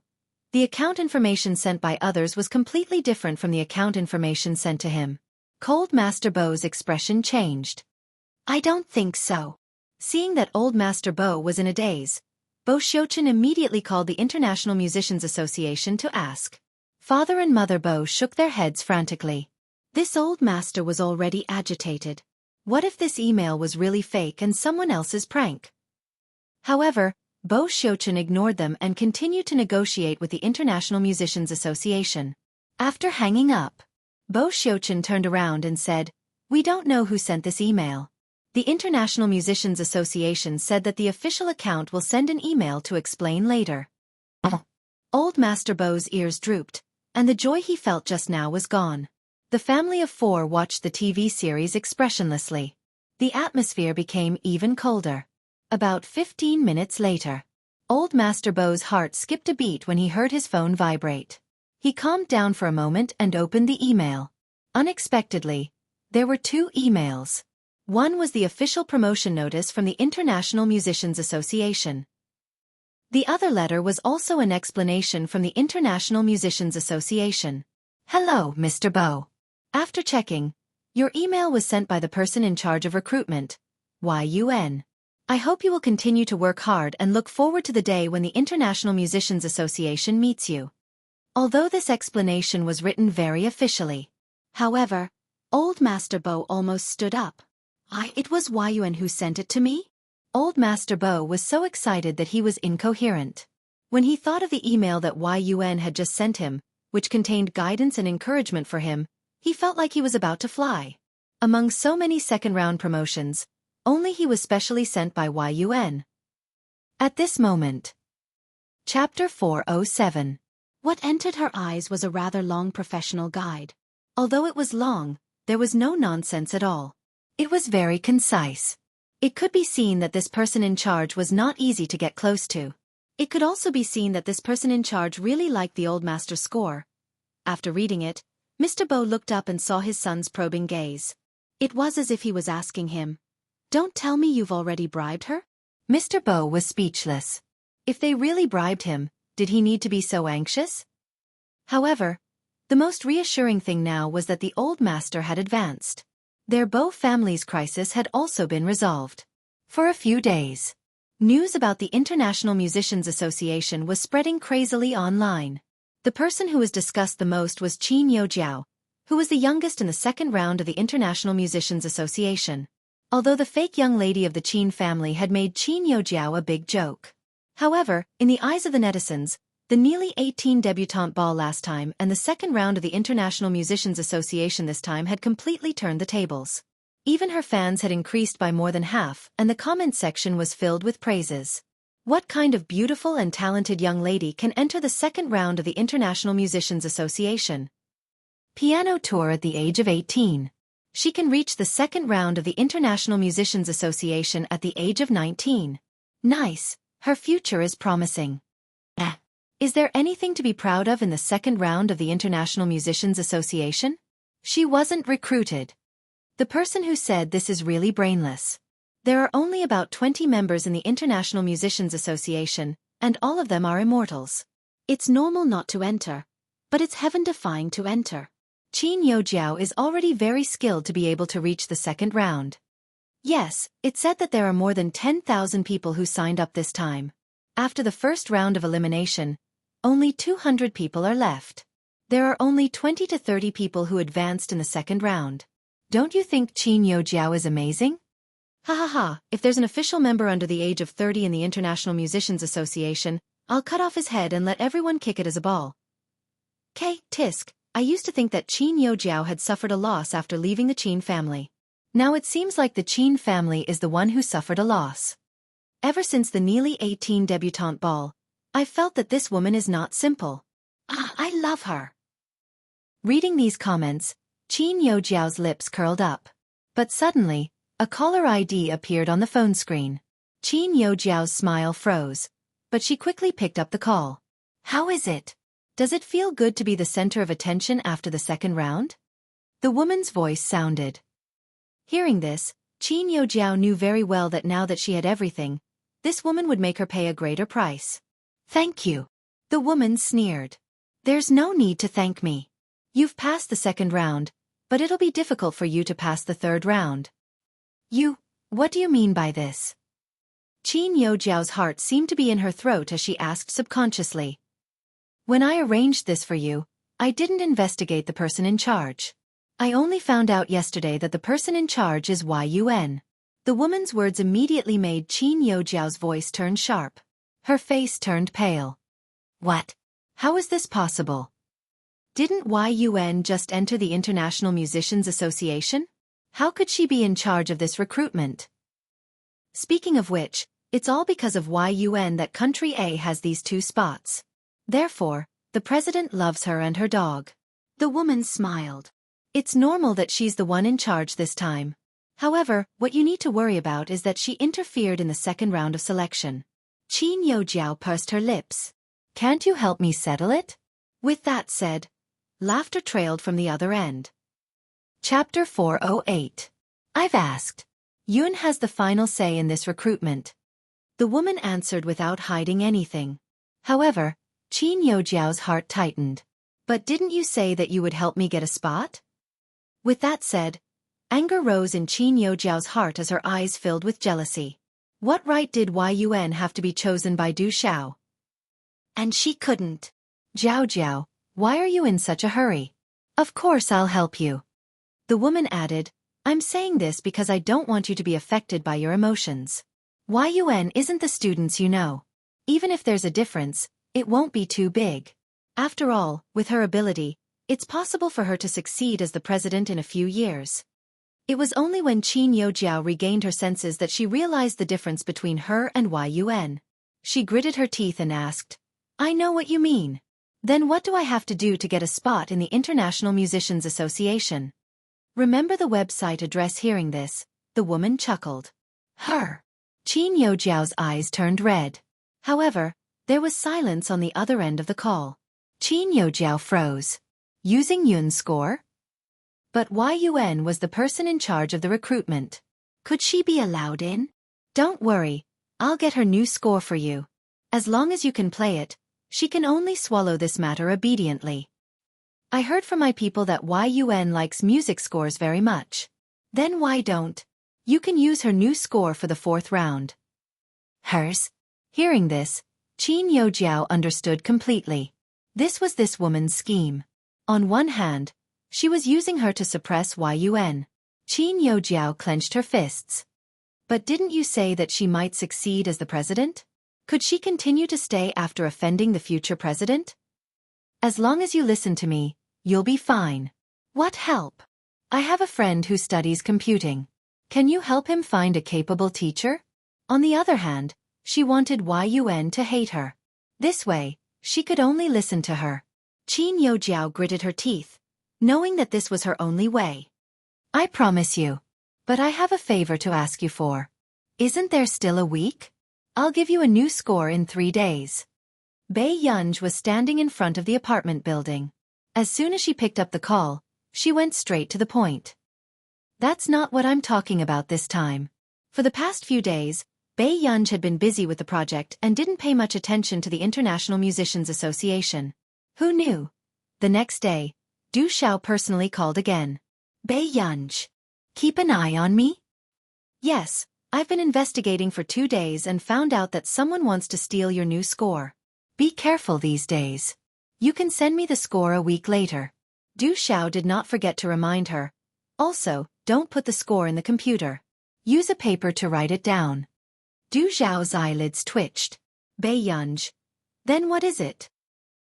The account information sent by others was completely different from the account information sent to him. Cold Master Bo's expression changed. I don't think so. Seeing that old Master Bo was in a daze, Bo Xiaofan immediately called the International Musicians Association to ask. Father and Mother Bo shook their heads frantically. This old master was already agitated. What if this email was really fake and someone else's prank? However, Bo Xiaofan ignored them and continued to negotiate with the International Musicians Association. After hanging up, Bo Xiaofan turned around and said, "We don't know who sent this email." The International Musicians Association said that the official account will send an email to explain later. Old Master Bo's ears drooped, and the joy he felt just now was gone. The family of four watched the TV series expressionlessly. The atmosphere became even colder. About 15 minutes later, old Master Bo's heart skipped a beat when he heard his phone vibrate. He calmed down for a moment and opened the email. Unexpectedly, there were two emails. One was the official promotion notice from the International Musicians Association. The other letter was also an explanation from the International Musicians Association. "Hello, Mr. Bo. After checking, your email was sent by the person in charge of recruitment, Yun. I hope you will continue to work hard and look forward to the day when the International Musicians Association meets you." Although this explanation was written very officially, however, old Master Bo almost stood up. It was Yun who sent it to me? Old Master Bo was so excited that he was incoherent. When he thought of the email that Yun had just sent him, which contained guidance and encouragement for him, he felt like he was about to fly. Among so many second-round promotions, only he was specially sent by Yun. At this moment. Chapter 407. What entered her eyes was a rather long professional guide. Although it was long, there was no nonsense at all. It was very concise. It could be seen that this person in charge was not easy to get close to. It could also be seen that this person in charge really liked the old master's score. After reading it, Mr. Bo looked up and saw his son's probing gaze. It was as if he was asking him, "Don't tell me you've already bribed her?" Mr. Bo was speechless. If they really bribed him, did he need to be so anxious? However, the most reassuring thing now was that the old master had advanced. Their Bo family's crisis had also been resolved. For a few days, news about the International Musicians Association was spreading crazily online. The person who was discussed the most was Qin Yojiao, who was the youngest in the second round of the International Musicians Association. Although the fake young lady of the Qin family had made Qin Yojiao a big joke. However, in the eyes of the netizens, the nearly 18 debutante ball last time and the second round of the International Musicians Association this time had completely turned the tables. Even her fans had increased by more than half, and the comment section was filled with praises. What kind of beautiful and talented young lady can enter the second round of the International Musicians Association? Piano tour at the age of 18. She can reach the second round of the International Musicians Association at the age of 19. Nice, her future is promising. Is there anything to be proud of in the second round of the International Musicians Association? She wasn't recruited. The person who said this is really brainless. There are only about 20 members in the International Musicians Association, and all of them are immortals. It's normal not to enter, but it's heaven-defying to enter. Qin Yojiao is already very skilled to be able to reach the second round. Yes, it said that there are more than 10,000 people who signed up this time. After the first round of elimination, only 200 people are left. There are only 20 to 30 people who advanced in the second round. Don't you think Qin Yojiao is amazing? Ha ha ha, if there's an official member under the age of 30 in the International Musicians Association, I'll cut off his head and let everyone kick it as a ball. Tisk, I used to think that Qin Yojiao had suffered a loss after leaving the Qin family. Now it seems like the Qin family is the one who suffered a loss. Ever since the nearly 18 debutante ball, I felt that this woman is not simple. I love her. Reading these comments, Qin Yojiao's lips curled up. But suddenly, a caller ID appeared on the phone screen. Qin Yojiao's smile froze, but she quickly picked up the call. How is it? Does it feel good to be the center of attention after the second round? The woman's voice sounded. Hearing this, Qin Yojiao knew very well that now that she had everything, this woman would make her pay a greater price. Thank you. The woman sneered. There's no need to thank me. You've passed the second round, but it'll be difficult for you to pass the third round. What do you mean by this? Qin Yojiao's heart seemed to be in her throat as she asked subconsciously. When I arranged this for you, I didn't investigate the person in charge. I only found out yesterday that the person in charge is Yun. The woman's words immediately made Qin Yojiao's voice turn sharp. Her face turned pale. What? How is this possible? Didn't Yun just enter the International Musicians Association? How could she be in charge of this recruitment? Speaking of which, it's all because of Yun that Country A has these 2 spots. Therefore, the president loves her and her dog. The woman smiled. It's normal that she's the one in charge this time. However, what you need to worry about is that she interfered in the second round of selection. Qin Yojiao pursed her lips. Can't you help me settle it? With that said, laughter trailed from the other end. Chapter 408. I've asked. Yun has the final say in this recruitment. The woman answered without hiding anything. However, Qin Yojiao's heart tightened. But didn't you say that you would help me get a spot? With that said, anger rose in Qin Yojiao's heart as her eyes filled with jealousy. What right did Yun have to be chosen by Du Xiao? And she couldn't. Jiao, why are you in such a hurry? Of course I'll help you. The woman added, I'm saying this because I don't want you to be affected by your emotions. Yun isn't the students you know. Even if there's a difference, it won't be too big. After all, with her ability, it's possible for her to succeed as the president in a few years. It was only when Qin Yojiao regained her senses that she realized the difference between her and Yun. She gritted her teeth and asked, I know what you mean. Then what do I have to do to get a spot in the International Musicians Association? Remember the website address? Hearing this, the woman chuckled. Her. Qin Yojiao's eyes turned red. However, there was silence on the other end of the call. Qin Yojiao froze. Using Yun's score? But Yun was the person in charge of the recruitment. Could she be allowed in? Don't worry, I'll get her new score for you. As long as you can play it, she can only swallow this matter obediently. I heard from my people that Yun likes music scores very much. Then why don't you can use her new score for the 4th round? Hers? Hearing this, Qin Yojiao understood completely. This was this woman's scheme. On one hand, she was using her to suppress Yun. Qin Yojiao clenched her fists. But didn't you say that she might succeed as the president? Could she continue to stay after offending the future president? As long as you listen to me, you'll be fine. What help? I have a friend who studies computing. Can you help him find a capable teacher? On the other hand, she wanted Yun to hate her. This way, she could only listen to her. Qin Yojiao gritted her teeth, knowing that this was her only way. I promise you. But I have a favor to ask you for. Isn't there still a week? I'll give you a new score in 3 days. Bei Yunj was standing in front of the apartment building. As soon as she picked up the call, she went straight to the point. That's not what I'm talking about this time. For the past few days, Bei Yunj had been busy with the project and didn't pay much attention to the International Musicians Association. Who knew? The next day, Du Xiao personally called again. Bei Yunj, keep an eye on me? Yes, I've been investigating for 2 days and found out that someone wants to steal your new score. Be careful these days. You can send me the score a week later. Du Xiao did not forget to remind her. Also, don't put the score in the computer. Use a paper to write it down. Du Xiao's eyelids twitched. Bei Yunj. Then what is it?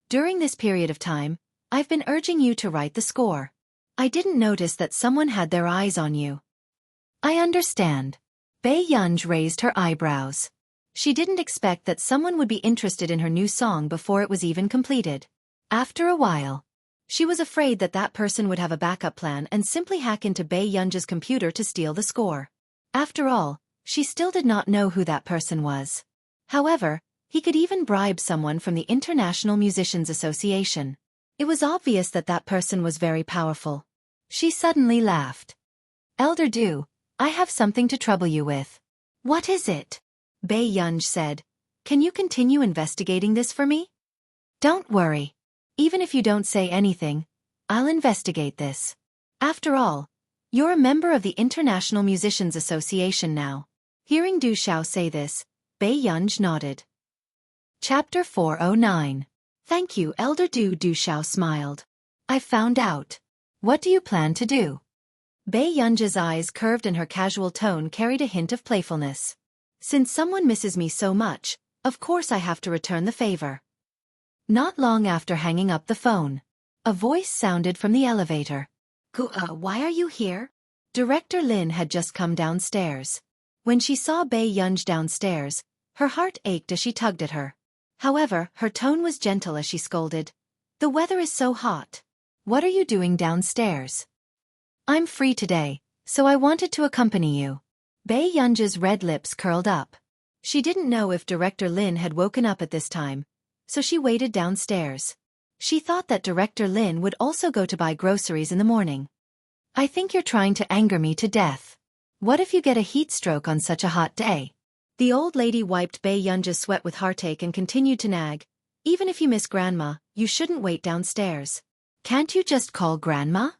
During this period of time, I've been urging you to write the score. I didn't notice that someone had their eyes on you. I understand. Bei Yunj raised her eyebrows. She didn't expect that someone would be interested in her new song before it was even completed. After a while, she was afraid that that person would have a backup plan and simply hack into Bei Yunj's computer to steal the score. After all, she still did not know who that person was. However, he could even bribe someone from the International Musicians Association. It was obvious that that person was very powerful. She suddenly laughed. Elder Du, I have something to trouble you with. What is it? Bei Yunj said. Can you continue investigating this for me? Don't worry. Even if you don't say anything, I'll investigate this. After all, you're a member of the International Musicians Association now. Hearing Du Xiao say this, Bei Yunj nodded. Chapter 409. Thank you, Elder Du. Xiao smiled. I found out. What do you plan to do? Bei Yunj's eyes curved and her casual tone carried a hint of playfulness. Since someone misses me so much, of course I have to return the favor. Not long after hanging up the phone, a voice sounded from the elevator. Why are you here? Director Lin had just come downstairs. When she saw Bei Yunj downstairs, her heart ached as she tugged at her. However, her tone was gentle as she scolded. The weather is so hot. What are you doing downstairs? I'm free today, so I wanted to accompany you. Bei Yunj's red lips curled up. She didn't know if Director Lin had woken up at this time, so she waited downstairs. She thought that Director Lin would also go to buy groceries in the morning. I think you're trying to anger me to death. What if you get a heat stroke on such a hot day? The old lady wiped Bei Yunj's sweat with heartache and continued to nag. Even if you miss Grandma, you shouldn't wait downstairs. Can't you just call Grandma?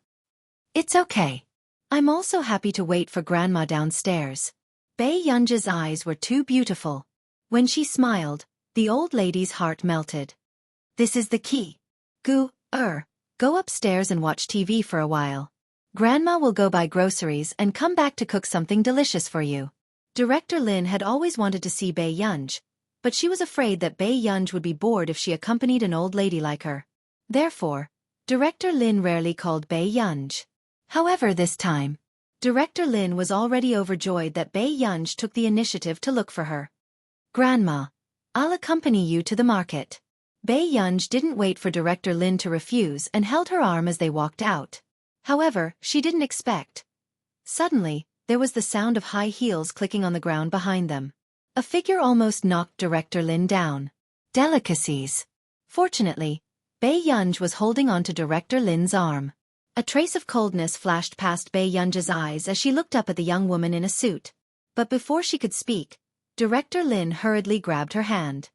It's okay. I'm also happy to wait for Grandma downstairs. Bei Yunj's eyes were too beautiful. When she smiled, the old lady's heart melted. This is the key. Go upstairs and watch TV for a while. Grandma will go buy groceries and come back to cook something delicious for you. Director Lin had always wanted to see Bei Yunj, but she was afraid that Bei Yunj would be bored if she accompanied an old lady like her. Therefore, Director Lin rarely called Bei Yunj. However, this time, Director Lin was already overjoyed that Bei Yunj took the initiative to look for her. Grandma, I'll accompany you to the market. Bei Yunj didn't wait for Director Lin to refuse and held her arm as they walked out. However, she didn't expect. Suddenly, there was the sound of high heels clicking on the ground behind them. A figure almost knocked Director Lin down. Delicacies. Fortunately, Bei Yunj was holding on to Director Lin's arm. A trace of coldness flashed past Bei Yunj's eyes as she looked up at the young woman in a suit. But before she could speak, Director Lin hurriedly grabbed her hand.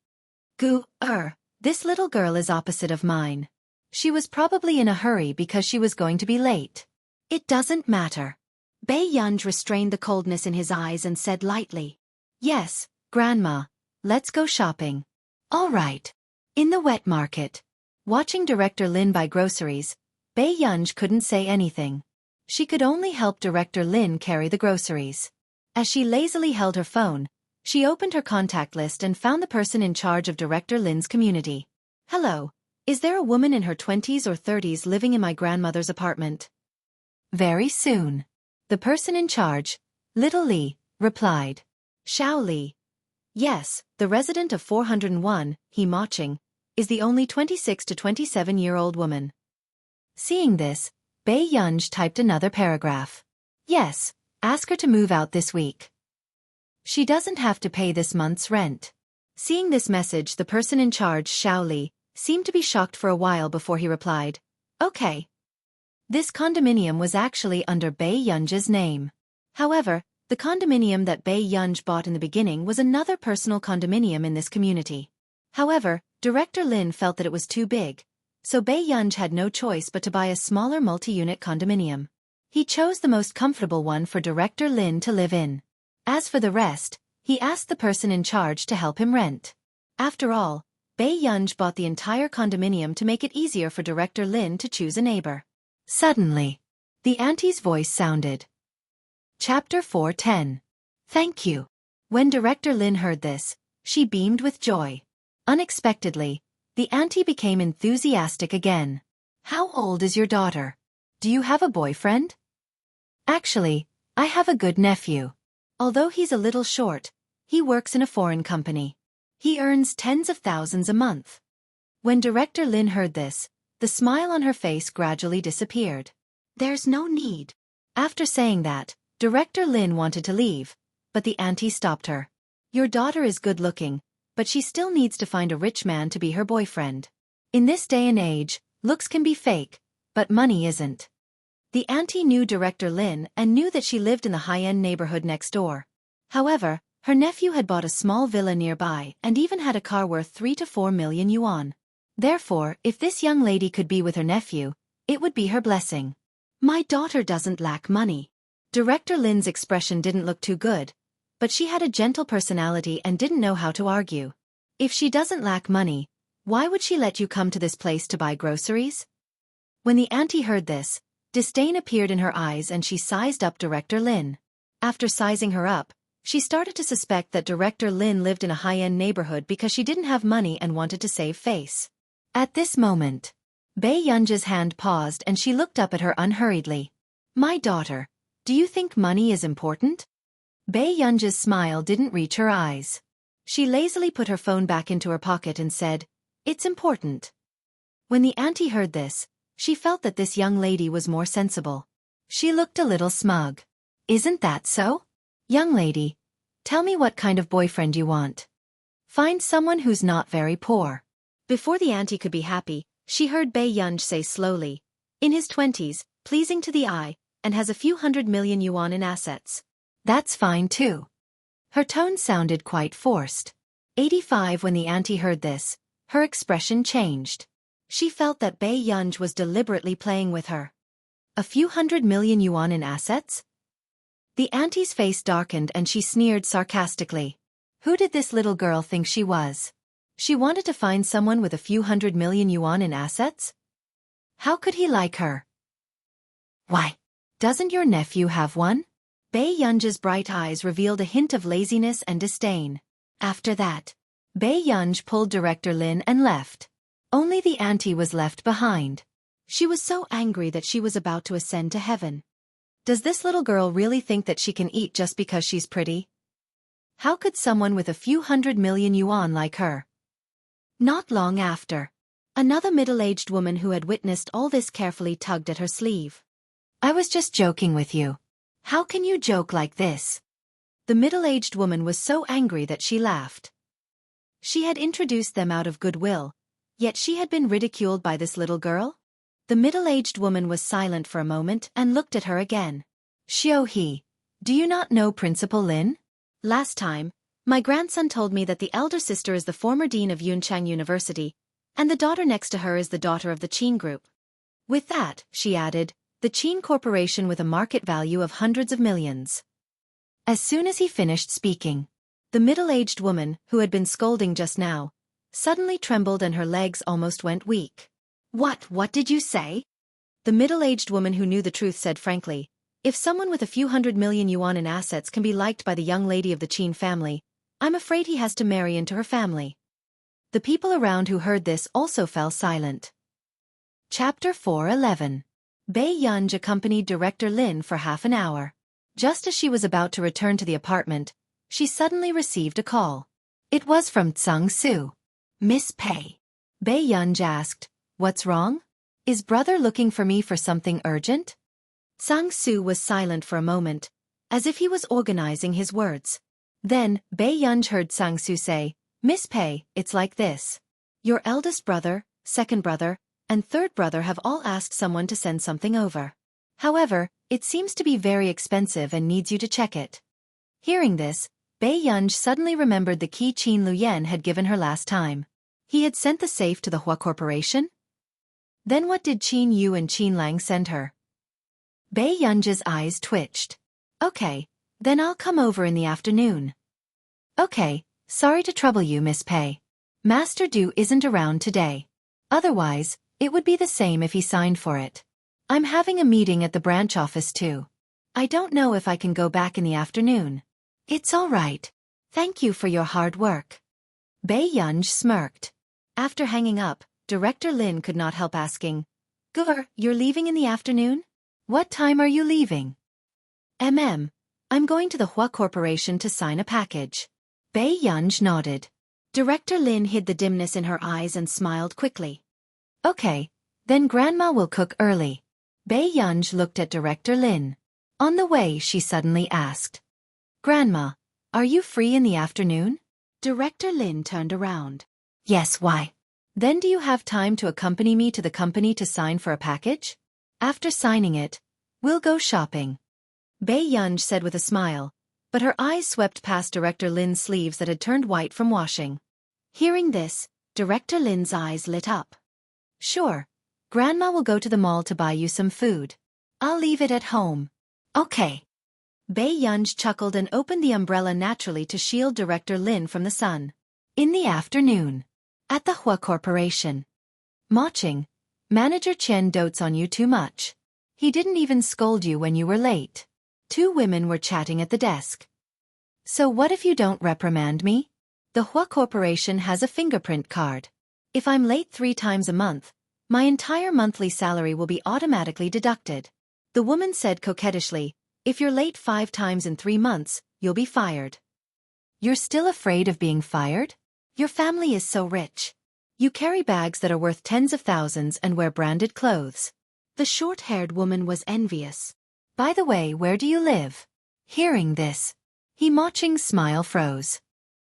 This little girl is opposite of mine. She was probably in a hurry because she was going to be late. It doesn't matter. Bei Yunj restrained the coldness in his eyes and said lightly. Yes, Grandma, let's go shopping. All right. In the wet market. Watching Director Lin buy groceries, Bei Yunj couldn't say anything. She could only help Director Lin carry the groceries. As she lazily held her phone, she opened her contact list and found the person in charge of Director Lin's community. Hello, is there a woman in her 20s or 30s living in my grandmother's apartment? Very soon. The person in charge, Little Li, replied. Xiao Li. Yes, the resident of 401, he Maching, is the only 26 to 27-year-old woman. Seeing this, Bei Yunj typed another paragraph. Yes, ask her to move out this week. She doesn't have to pay this month's rent. Seeing this message, the person in charge, Xiao Li, seemed to be shocked for a while before he replied. Okay. This condominium was actually under Bei Yunj's name. However, the condominium that Bei Yunj bought in the beginning was another personal condominium in this community. However, Director Lin felt that it was too big, so Bei Yunj had no choice but to buy a smaller multi-unit condominium. He chose the most comfortable one for Director Lin to live in. As for the rest, he asked the person in charge to help him rent. After all, Bei Yunj bought the entire condominium to make it easier for Director Lin to choose a neighbor. Suddenly, the auntie's voice sounded. Chapter 410. Thank you. When Director Lin heard this, she beamed with joy. Unexpectedly, the auntie became enthusiastic again. How old is your daughter? Do you have a boyfriend? Actually, I have a good nephew. Although he's a little short, he works in a foreign company. He earns tens of thousands a month. When Director Lin heard this, the smile on her face gradually disappeared. There's no need. After saying that, Director Lin wanted to leave, but the auntie stopped her. Your daughter is good-looking, but she still needs to find a rich man to be her boyfriend. In this day and age, looks can be fake, but money isn't. The auntie knew Director Lin and knew that she lived in the high-end neighborhood next door. However, her nephew had bought a small villa nearby and even had a car worth 3 to 4 million yuan. Therefore, if this young lady could be with her nephew, it would be her blessing. My daughter doesn't lack money. Director Lin's expression didn't look too good, but she had a gentle personality and didn't know how to argue. If she doesn't lack money, why would she let you come to this place to buy groceries? When the auntie heard this, disdain appeared in her eyes and she sized up Director Lin. After sizing her up, she started to suspect that Director Lin lived in a high-end neighborhood because she didn't have money and wanted to save face. At this moment, Bei Yunji's hand paused and she looked up at her unhurriedly. My daughter, do you think money is important? Bei Yunji's smile didn't reach her eyes. She lazily put her phone back into her pocket and said, It's important. When the auntie heard this, she felt that this young lady was more sensible. She looked a little smug. Isn't that so? Young lady, tell me what kind of boyfriend you want. Find someone who's not very poor. Before the auntie could be happy, she heard Bei Yunji say slowly, in his 20s, pleasing to the eye, and has a few 100 million yuan in assets. That's fine too. Her tone sounded quite forced. 85. When the auntie heard this, her expression changed. She felt that Bei Yunji was deliberately playing with her. A few 100 million yuan in assets? The auntie's face darkened and she sneered sarcastically. Who did this little girl think she was? She wanted to find someone with a few 100 million yuan in assets? How could he like her? Why, doesn't your nephew have one? Bei Yunji's bright eyes revealed a hint of laziness and disdain. After that, Bei Yunji pulled Director Lin and left. Only the auntie was left behind. She was so angry that she was about to ascend to heaven. Does this little girl really think that she can eat just because she's pretty? How could someone with a few 100 million yuan like her? Not long after, another middle-aged woman who had witnessed all this carefully tugged at her sleeve. I was just joking with you. How can you joke like this? The middle-aged woman was so angry that she laughed. She had introduced them out of goodwill, yet she had been ridiculed by this little girl? The middle-aged woman was silent for a moment and looked at her again. Xiao, do you not know Principal Lin? Last time, my grandson told me that the elder sister is the former dean of Yunchang University, and the daughter next to her is the daughter of the Qin Group. With that, she added, the Qin Corporation with a market value of hundreds of millions. As soon as he finished speaking, the middle-aged woman, who had been scolding just now, suddenly trembled and her legs almost went weak. What did you say? The middle-aged woman who knew the truth said frankly, if someone with a few 100 million yuan in assets can be liked by the young lady of the Qin family, I'm afraid he has to marry into her family. The people around who heard this also fell silent. Chapter 4:11. Bei Yunji accompanied Director Lin for half an hour. Just as she was about to return to the apartment, she suddenly received a call. It was from Tsang Su. Miss Pei. Bei Yunji asked, What's wrong? Is brother looking for me for something urgent? Tsang Su was silent for a moment, as if he was organizing his words. Then, Bei Yunji heard Tsang Su say, Miss Pei, it's like this. Your eldest brother, second brother, and third brother have all asked someone to send something over. However, it seems to be very expensive and needs you to check it. Hearing this, Bei Yunji suddenly remembered the key Qin Luyen had given her last time. He had sent the safe to the Hua Corporation? Then what did Qin Yu and Qin Lang send her? Bei Yunji's eyes twitched. Okay, then I'll come over in the afternoon. Okay, sorry to trouble you, Miss Pei. Master Du isn't around today. Otherwise, it would be the same if he signed for it. I'm having a meeting at the branch office too. I don't know if I can go back in the afternoon. It's all right. Thank you for your hard work. Bei Yunji smirked. After hanging up, Director Lin could not help asking, you're leaving in the afternoon? What time are you leaving? I'm going to the Hua Corporation to sign a package. Bei Yunji nodded. Director Lin hid the dimness in her eyes and smiled quickly. Okay, then Grandma will cook early. Bei Yunji looked at Director Lin. On the way, she suddenly asked, Grandma, are you free in the afternoon? Director Lin turned around. Yes, why? Then do you have time to accompany me to the company to sign for a package? After signing it, we'll go shopping. Bei Yunji said with a smile, but her eyes swept past Director Lin's sleeves that had turned white from washing. Hearing this, Director Lin's eyes lit up. Sure, Grandma will go to the mall to buy you some food. I'll leave it at home. Okay. Bei Yunj chuckled and opened the umbrella naturally to shield Director Lin from the sun. In the afternoon. At the Hua Corporation. Maching. Manager Chen dotes on you too much. He didn't even scold you when you were late. Two women were chatting at the desk. So what if you don't reprimand me? The Hua Corporation has a fingerprint card. If I'm late 3 times a month, my entire monthly salary will be automatically deducted. The woman said coquettishly, if you're late 5 times in 3 months, you'll be fired. You're still afraid of being fired? Your family is so rich. You carry bags that are worth tens of thousands and wear branded clothes. The short-haired woman was envious. By the way, where do you live? Hearing this, Himaching's smile froze.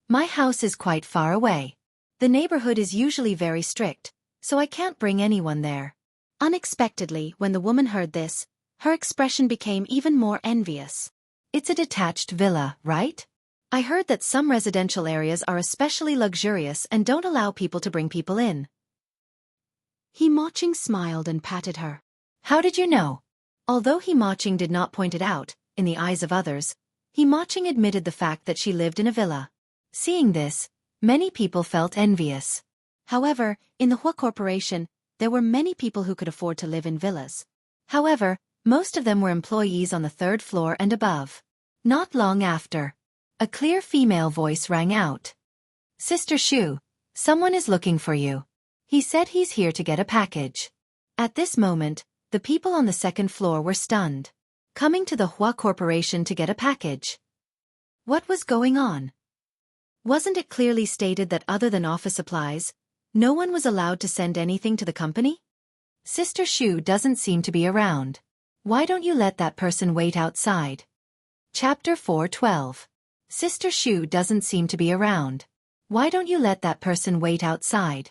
My house is quite far away. The neighborhood is usually very strict, so I can't bring anyone there. Unexpectedly, when the woman heard this, her expression became even more envious. It's a detached villa, right? I heard that some residential areas are especially luxurious and don't allow people to bring people in. Himaching smiled and patted her. How did you know? Although Himaching did not point it out, in the eyes of others, Himaching admitted the fact that she lived in a villa. Seeing this, many people felt envious. However, in the Hua Corporation, there were many people who could afford to live in villas. However, most of them were employees on the 3rd floor and above. Not long after, a clear female voice rang out. Sister Shu, someone is looking for you. He said he's here to get a package. At this moment, the people on the 2nd floor were stunned. Coming to the Hua Corporation to get a package. What was going on? Wasn't it clearly stated that other than office supplies, no one was allowed to send anything to the company? Sister Shu doesn't seem to be around. Why don't you let that person wait outside? Chapter 4:12. Sister Shu doesn't seem to be around. Why don't you let that person wait outside?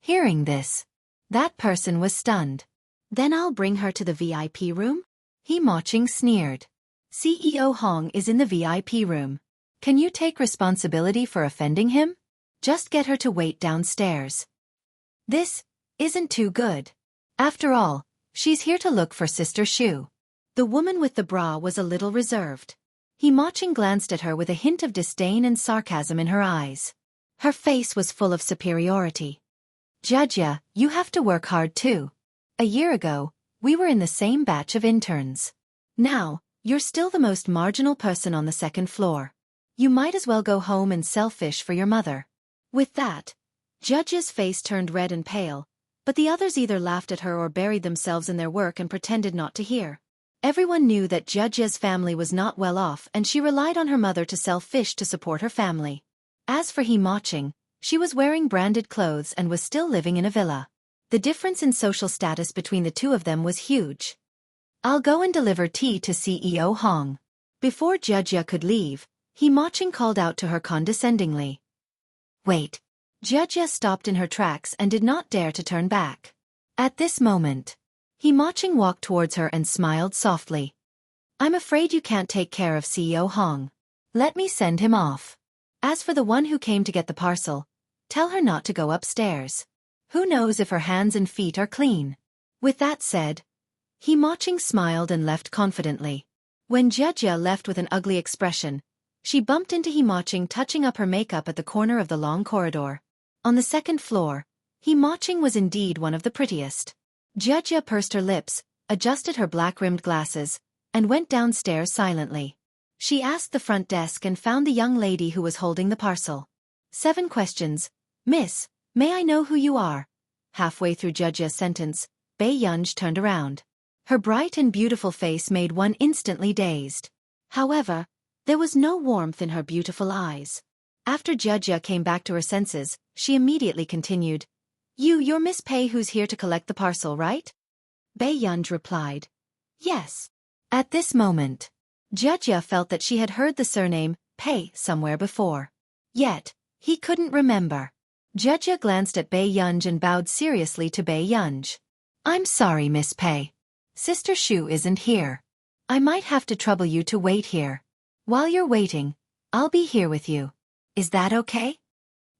Hearing this, that person was stunned. Then I'll bring her to the VIP room? Himaching sneered. CEO Hong is in the VIP room. Can you take responsibility for offending him? Just get her to wait downstairs. This isn't too good. After all, she's here to look for Sister Shu. The woman with the bra was a little reserved. Himaching glanced at her with a hint of disdain and sarcasm in her eyes. Her face was full of superiority. Judya, you have to work hard too. A year ago, we were in the same batch of interns. Now, you're still the most marginal person on the 2nd floor. You might as well go home and sell fish for your mother. With that, Judya's face turned red and pale, but the others either laughed at her or buried themselves in their work and pretended not to hear. Everyone knew that Judya's family was not well off and she relied on her mother to sell fish to support her family. As for Himaching, she was wearing branded clothes and was still living in a villa. The difference in social status between the two of them was huge. I'll go and deliver tea to CEO Hong. Before Judya could leave, Himaching called out to her condescendingly. Wait. Judya stopped in her tracks and did not dare to turn back. At this moment, Himaching walked towards her and smiled softly. I'm afraid you can't take care of CEO Hong. Let me send him off. As for the one who came to get the parcel, tell her not to go upstairs. Who knows if her hands and feet are clean? With that said, Himaching smiled and left confidently. When Judya left with an ugly expression, she bumped into Himaching touching up her makeup at the corner of the long corridor. On the 2nd floor, Himaching was indeed one of the prettiest. Judya pursed her lips, adjusted her black-rimmed glasses, and went downstairs silently. She asked the front desk and found the young lady who was holding the parcel. 7 questions. Miss, may I know who you are? Halfway through Judya's sentence, Bei Yunj turned around. Her bright and beautiful face made one instantly dazed. However, there was no warmth in her beautiful eyes. After Judya came back to her senses, she immediately continued. You're Miss Pei who's here to collect the parcel, right? Bei Yunj replied. Yes. At this moment, Judya felt that she had heard the surname Pei somewhere before. Yet, he couldn't remember. Judya glanced at Bei Yunj and bowed seriously to Bei Yunj. I'm sorry, Miss Pei. Sister Shu isn't here. I might have to trouble you to wait here. While you're waiting, I'll be here with you. Is that okay?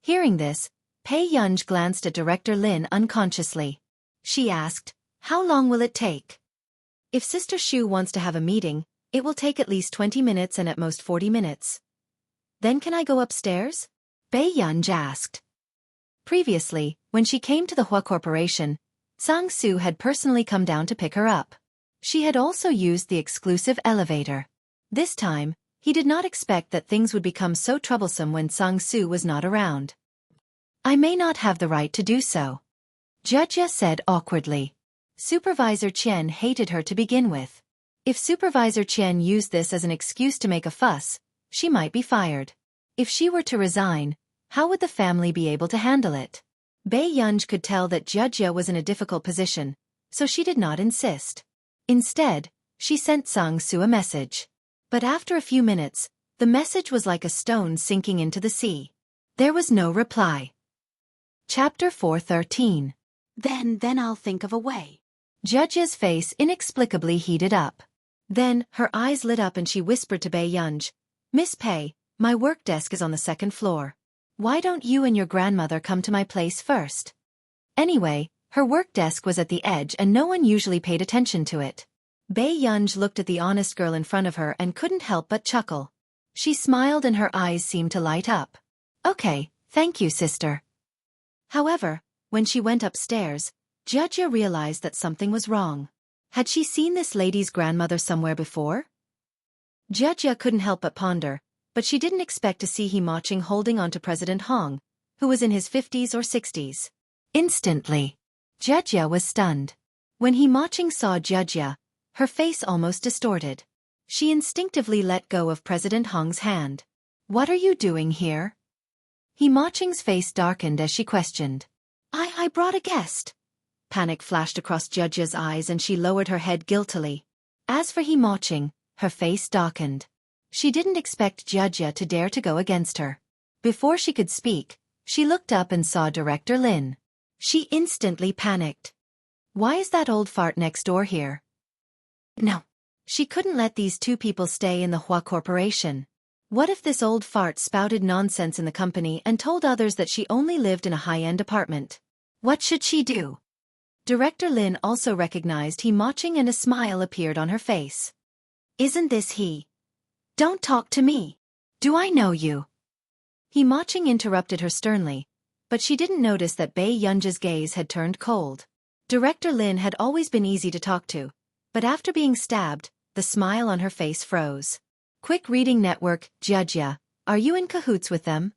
Hearing this, Bei Yunj glanced at Director Lin unconsciously. She asked, how long will it take? If Sister Shu wants to have a meeting, It will take at least 20 minutes and at most 40 minutes. Then can I go upstairs? Bei Yunj asked. Previously, when she came to the Hua Corporation, Sang-Soo had personally come down to pick her up. She had also used the exclusive elevator. This time, he did not expect that things would become so troublesome when Sang-Soo was not around. I may not have the right to do so, Jia said awkwardly. Supervisor Qian hated her to begin with. If Supervisor Qian used this as an excuse to make a fuss, she might be fired. If she were to resign, how would the family be able to handle it? Bei Yunj could tell that Jia was in a difficult position, so she did not insist. Instead, she sent Sang-Soo a message. But after a few minutes, the message was like a stone sinking into the sea. There was no reply. Chapter 4:13. Then I'll think of a way. Jia's face inexplicably heated up. Then, her eyes lit up and she whispered to Bei Yunj, Miss Pei, my work desk is on the second floor. Why don't you and your grandmother come to my place first? Anyway, her work desk was at the edge and no one usually paid attention to it. Bei Yunj looked at the honest girl in front of her and couldn't help but chuckle. She smiled and her eyes seemed to light up. Okay, thank you, sister. However, when she went upstairs, Jia realized that something was wrong. Had she seen this lady's grandmother somewhere before? Jia couldn't help but ponder, but she didn't expect to see Ma Qing holding on to President Hong, who was in his 50s or 60s. Instantly, Jia was stunned. When Ma Qing saw Jia, her face almost distorted. She instinctively let go of President Hong's hand. What are you doing here? Ma Qing's face darkened as she questioned. I brought a guest. Panic flashed across Jia's eyes and she lowered her head guiltily. As for Ma Qing, her face darkened. She didn't expect Jia to dare to go against her. Before she could speak, she looked up and saw Director Lin. She instantly panicked. Why is that old fart next door here? No. She couldn't let these two people stay in the Hua Corporation. What if this old fart spouted nonsense in the company and told others that she only lived in a high-end apartment? What should she do? Director Lin also recognized Ma Qing and a smile appeared on her face. Isn't this he? Don't talk to me. Do I know you? Ma Qing interrupted her sternly, but she didn't notice that Bei Yunj's gaze had turned cold. Director Lin had always been easy to talk to, but after being stabbed, the smile on her face froze. Quick Reading Network, Jia, are you in cahoots with them?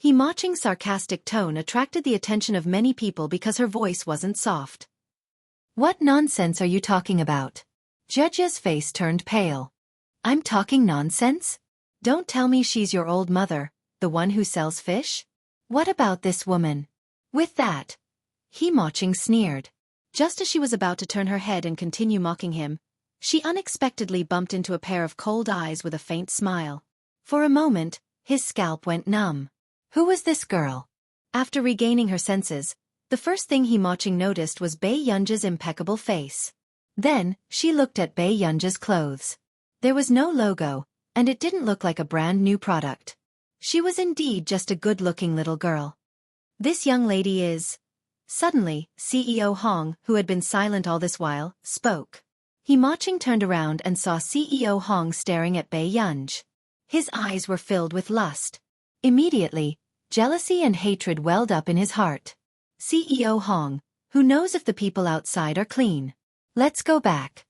Ma Qing's sarcastic tone attracted the attention of many people because her voice wasn't soft. What nonsense are you talking about? Jia's face turned pale. I'm talking nonsense? Don't tell me she's your old mother, the one who sells fish? What about this woman? With that, Ma Qing sneered. Just as she was about to turn her head and continue mocking him, she unexpectedly bumped into a pair of cold eyes with a faint smile. For a moment, his scalp went numb. Who was this girl? After regaining her senses, the first thing Ma Qing noticed was Bei Yunj's impeccable face. Then, she looked at Bei Yunj's clothes. There was no logo, and it didn't look like a brand new product. She was indeed just a good-looking little girl. This young lady is... Suddenly, CEO Hong, who had been silent all this while, spoke. Ma Qing turned around and saw CEO Hong staring at Bei Yunj. His eyes were filled with lust. Immediately, jealousy and hatred welled up in his heart. CEO Hong, who knows if the people outside are clean? Let's go back.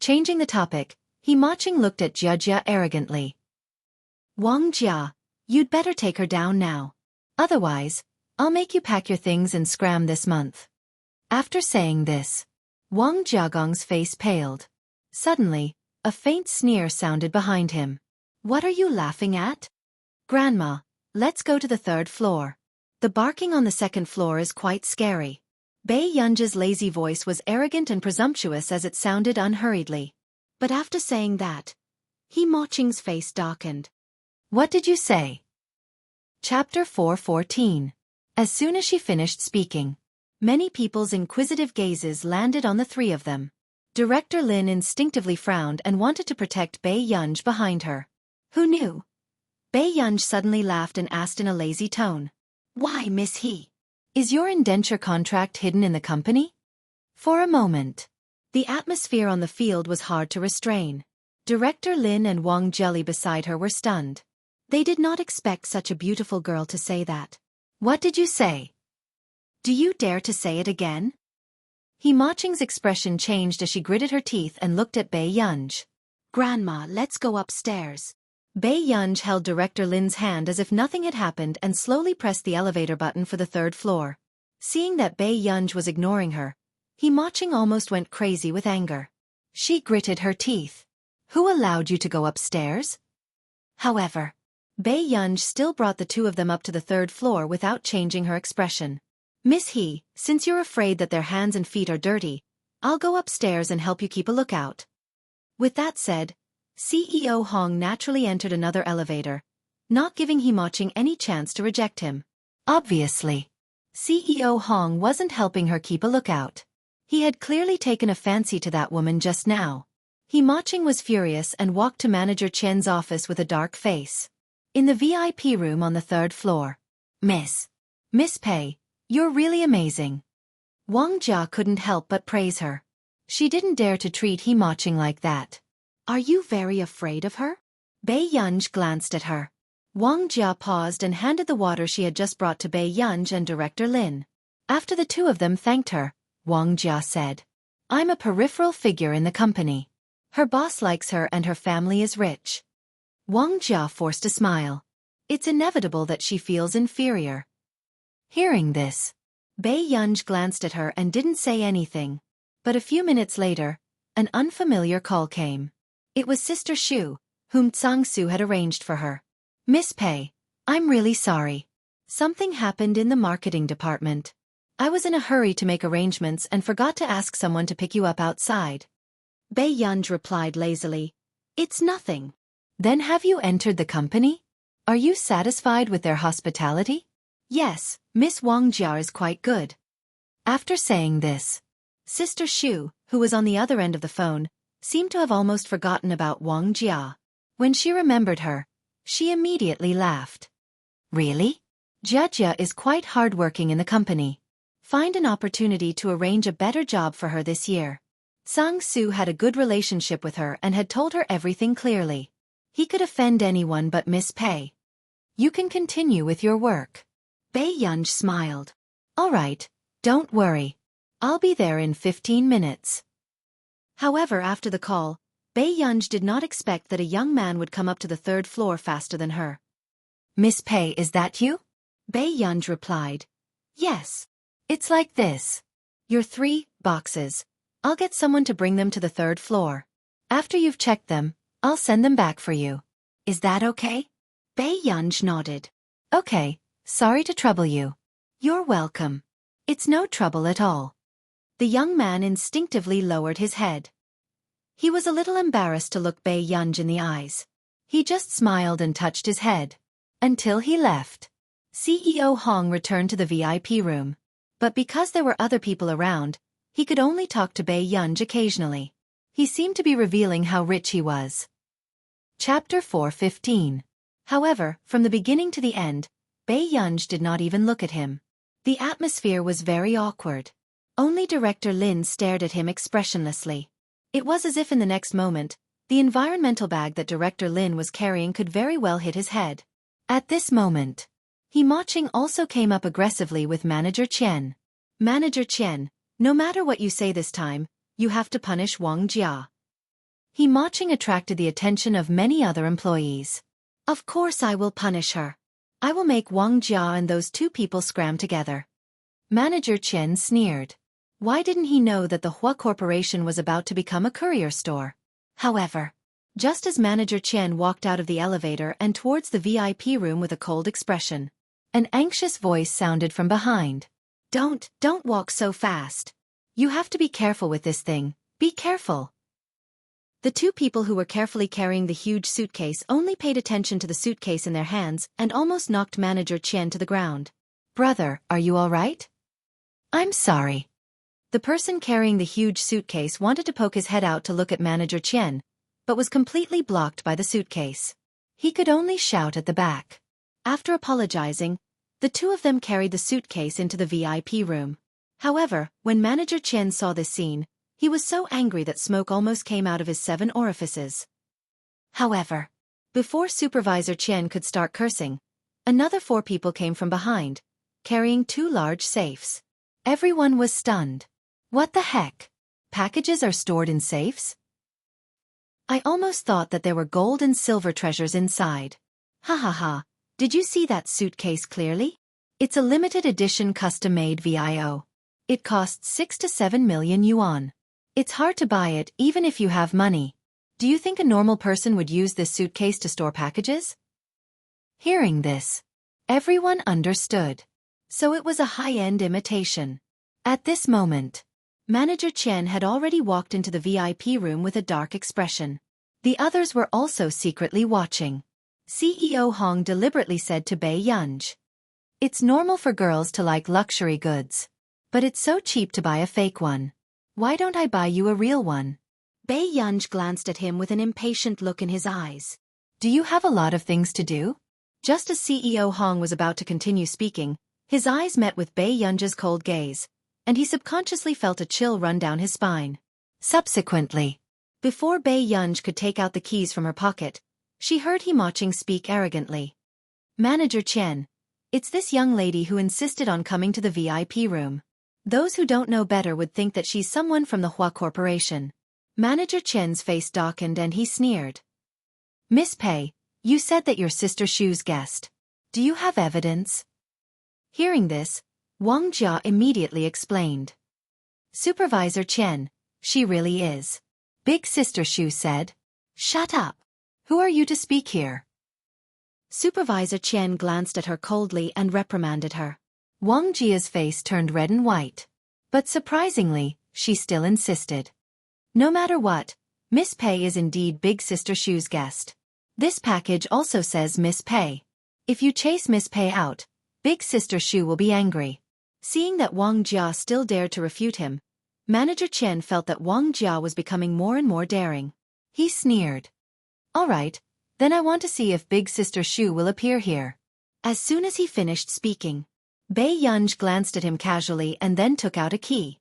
Changing the topic, Ma Qing looked at Jia arrogantly. Wang Jia, you'd better take her down now. Otherwise, I'll make you pack your things and scram this month. After saying this, Wang Jiagong's face paled. Suddenly, a faint sneer sounded behind him. What are you laughing at? Grandma, let's go to the third floor. The barking on the second floor is quite scary. Bei Yunj's lazy voice was arrogant and presumptuous as it sounded unhurriedly. But after saying that, Ma Qing's face darkened. What did you say? Chapter 4:14. As soon as she finished speaking, many people's inquisitive gazes landed on the three of them. Director Lin instinctively frowned and wanted to protect Bei Yunj behind her. Who knew? Bei Yunj suddenly laughed and asked in a lazy tone. Why, Miss He? Is your indenture contract hidden in the company? For a moment, the atmosphere on the field was hard to restrain. Director Lin and Wang Jelly beside her were stunned. They did not expect such a beautiful girl to say that. What did you say? Do you dare to say it again? He Maching's expression changed as she gritted her teeth and looked at Bei Yunj. Grandma, let's go upstairs. Bei Yunj held Director Lin's hand as if nothing had happened and slowly pressed the elevator button for the third floor. Seeing that Bei Yunj was ignoring her, He Maching almost went crazy with anger. She gritted her teeth. Who allowed you to go upstairs? However, Bei Yunj still brought the two of them up to the third floor without changing her expression. Miss He, since you're afraid that their hands and feet are dirty, I'll go upstairs and help you keep a lookout. With that said, CEO Hong naturally entered another elevator, not giving He Maching any chance to reject him. Obviously, CEO Hong wasn't helping her keep a lookout. He had clearly taken a fancy to that woman just now. He Maching was furious and walked to Manager Chen's office with a dark face. In the VIP room on the third floor. Miss Pei, you're really amazing. Wang Jia couldn't help but praise her. She didn't dare to treat He Maching like that. Are you very afraid of her? Bei Yunj glanced at her. Wang Jia paused and handed the water she had just brought to Bei Yunj and Director Lin. After the two of them thanked her, Wang Jia said, I'm a peripheral figure in the company. Her boss likes her and her family is rich. Wang Jia forced a smile. It's inevitable that she feels inferior. Hearing this, Bei Yunj glanced at her and didn't say anything. But a few minutes later, an unfamiliar call came. It was Sister Shu, whom Tsang Su had arranged for her. Miss Pei, I'm really sorry. Something happened in the marketing department. I was in a hurry to make arrangements and forgot to ask someone to pick you up outside. Bei Yunj replied lazily, It's nothing. Then have you entered the company? Are you satisfied with their hospitality? Yes, Miss Wang Jia is quite good. After saying this, Sister Shu, who was on the other end of the phone, seemed to have almost forgotten about Wang Jia. When she remembered her, she immediately laughed. Really? Jia is quite hardworking in the company. Find an opportunity to arrange a better job for her this year. Tsang Su had a good relationship with her and had told her everything clearly. He could offend anyone but Miss Pei. You can continue with your work. Bei Yunj smiled. All right, don't worry. I'll be there in 15 minutes. However, after the call, Bei Yunj did not expect that a young man would come up to the third floor faster than her. Miss Pei, is that you? Bei Yunj replied. Yes. It's like this. Your 3 boxes. I'll get someone to bring them to the third floor. After you've checked them, I'll send them back for you. Is that okay? Bei Yunj nodded. Okay, sorry to trouble you. You're welcome. It's no trouble at all. The young man instinctively lowered his head. He was a little embarrassed to look Bei Yunj in the eyes. He just smiled and touched his head. Until he left. CEO Hong returned to the VIP room. But because there were other people around, he could only talk to Bei Yunj occasionally. He seemed to be revealing how rich he was. Chapter 4:15. However, from the beginning to the end, Bei Yunj did not even look at him. The atmosphere was very awkward. Only Director Lin stared at him expressionlessly. It was as if in the next moment, the environmental bag that Director Lin was carrying could very well hit his head. At this moment, He Maching also came up aggressively with Manager Chen. Manager Chen, no matter what you say this time, you have to punish Wang Jia. He Maching attracted the attention of many other employees. Of course I will punish her. I will make Wang Jia and those 2 people scram together. Manager Chen sneered. Why didn't he know that the Hua Corporation was about to become a courier store? However, just as Manager Chen walked out of the elevator and towards the VIP room with a cold expression, an anxious voice sounded from behind. Don't walk so fast. You have to be careful with this thing, be careful. The 2 people who were carefully carrying the huge suitcase only paid attention to the suitcase in their hands and almost knocked Manager Chen to the ground. Brother, are you all right? I'm sorry. The person carrying the huge suitcase wanted to poke his head out to look at Manager Chen, but was completely blocked by the suitcase. He could only shout at the back. After apologizing, the 2 of them carried the suitcase into the VIP room. However, when Manager Chen saw this scene, he was so angry that smoke almost came out of his 7 orifices. However, before Supervisor Chen could start cursing, another 4 people came from behind, carrying 2 large safes. Everyone was stunned. What the heck? Packages are stored in safes? I almost thought that there were gold and silver treasures inside. Ha ha ha, did you see that suitcase clearly? It's a limited edition custom-made VIO. It costs 6 to 7 million yuan. It's hard to buy it even if you have money. Do you think a normal person would use this suitcase to store packages? Hearing this, everyone understood. So it was a high-end imitation. At this moment, Manager Chen had already walked into the VIP room with a dark expression. The others were also secretly watching. CEO Hong deliberately said to Bei Yunj, "It's normal for girls to like luxury goods. But it's so cheap to buy a fake one. Why don't I buy you a real one?" Bei Yunj glanced at him with an impatient look in his eyes. "Do you have a lot of things to do?" Just as CEO Hong was about to continue speaking, his eyes met with Bei Yunj's cold gaze, and he subconsciously felt a chill run down his spine. Subsequently, before Bei Yunj could take out the keys from her pocket, she heard He Maching speak arrogantly. "Manager Chen, it's this young lady who insisted on coming to the VIP room. Those who don't know better would think that she's someone from the Hua Corporation." Manager Chen's face darkened and he sneered. "Miss Pei, you said that your sister Shu's guest. Do you have evidence?" Hearing this, Wang Jia immediately explained. "Supervisor Chen, she really is." Big Sister Shu said. "Shut up. Who are you to speak here?" Supervisor Chen glanced at her coldly and reprimanded her. Wang Jia's face turned red and white. But surprisingly, she still insisted. "No matter what, Miss Pei is indeed Big Sister Shu's guest. This package also says Miss Pei. If you chase Miss Pei out, Big Sister Shu will be angry." Seeing that Wang Jia still dared to refute him, Manager Chen felt that Wang Jia was becoming more and more daring. He sneered. "All right, then I want to see if Big Sister Shu will appear here." As soon as he finished speaking, Bei Yunj glanced at him casually and then took out a key.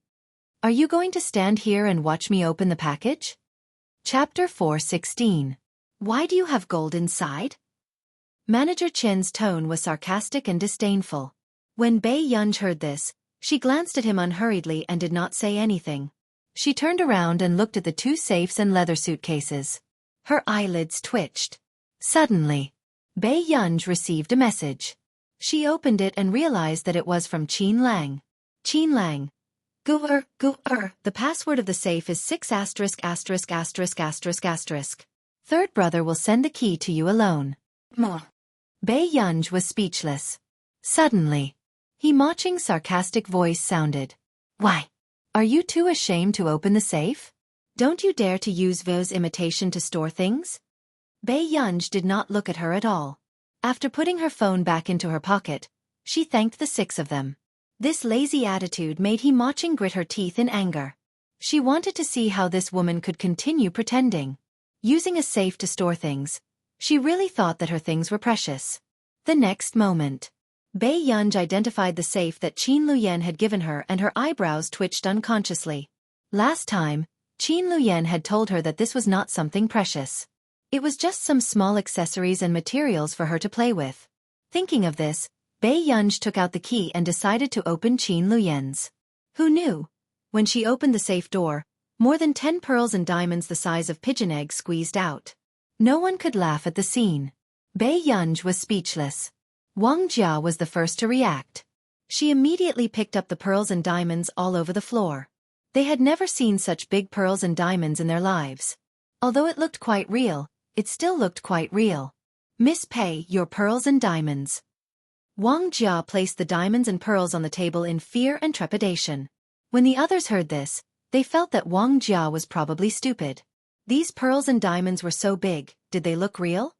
"Are you going to stand here and watch me open the package?" Chapter 4:16. Why do you have gold inside? Manager Chen's tone was sarcastic and disdainful. When Bei Yunj heard this, she glanced at him unhurriedly and did not say anything. She turned around and looked at the 2 safes and leather suitcases. Her eyelids twitched. Suddenly, Bei Yunj received a message. She opened it and realized that it was from Qin Lang. "Qin Lang. Gu-er. The password of the safe is 6 *********. Third brother will send the key to you alone." Bei Yunj was speechless. Suddenly, He Maching's sarcastic voice sounded. "Why? Are you too ashamed to open the safe? Don't you dare to use Vo's imitation to store things?" Bei Yunj did not look at her at all. After putting her phone back into her pocket, she thanked the 6 of them. This lazy attitude made He Maching grit her teeth in anger. She wanted to see how this woman could continue pretending. Using a safe to store things, she really thought that her things were precious. The next moment, Bei Yunj identified the safe that Qin Luyen had given her and her eyebrows twitched unconsciously. Last time, Qin Luyen had told her that this was not something precious. It was just some small accessories and materials for her to play with. Thinking of this, Bei Yunj took out the key and decided to open Qin Luyen's. Who knew? When she opened the safe door, more than 10 pearls and diamonds the size of pigeon eggs squeezed out. No one could laugh at the scene. Bei Yunj was speechless. Wang Jia was the first to react. She immediately picked up the pearls and diamonds all over the floor. They had never seen such big pearls and diamonds in their lives. Although it looked quite real, it still looked quite real. "Miss Pei, your pearls and diamonds." Wang Jia placed the diamonds and pearls on the table in fear and trepidation. When the others heard this, they felt that Wang Jia was probably stupid. These pearls and diamonds were so big, did they look real?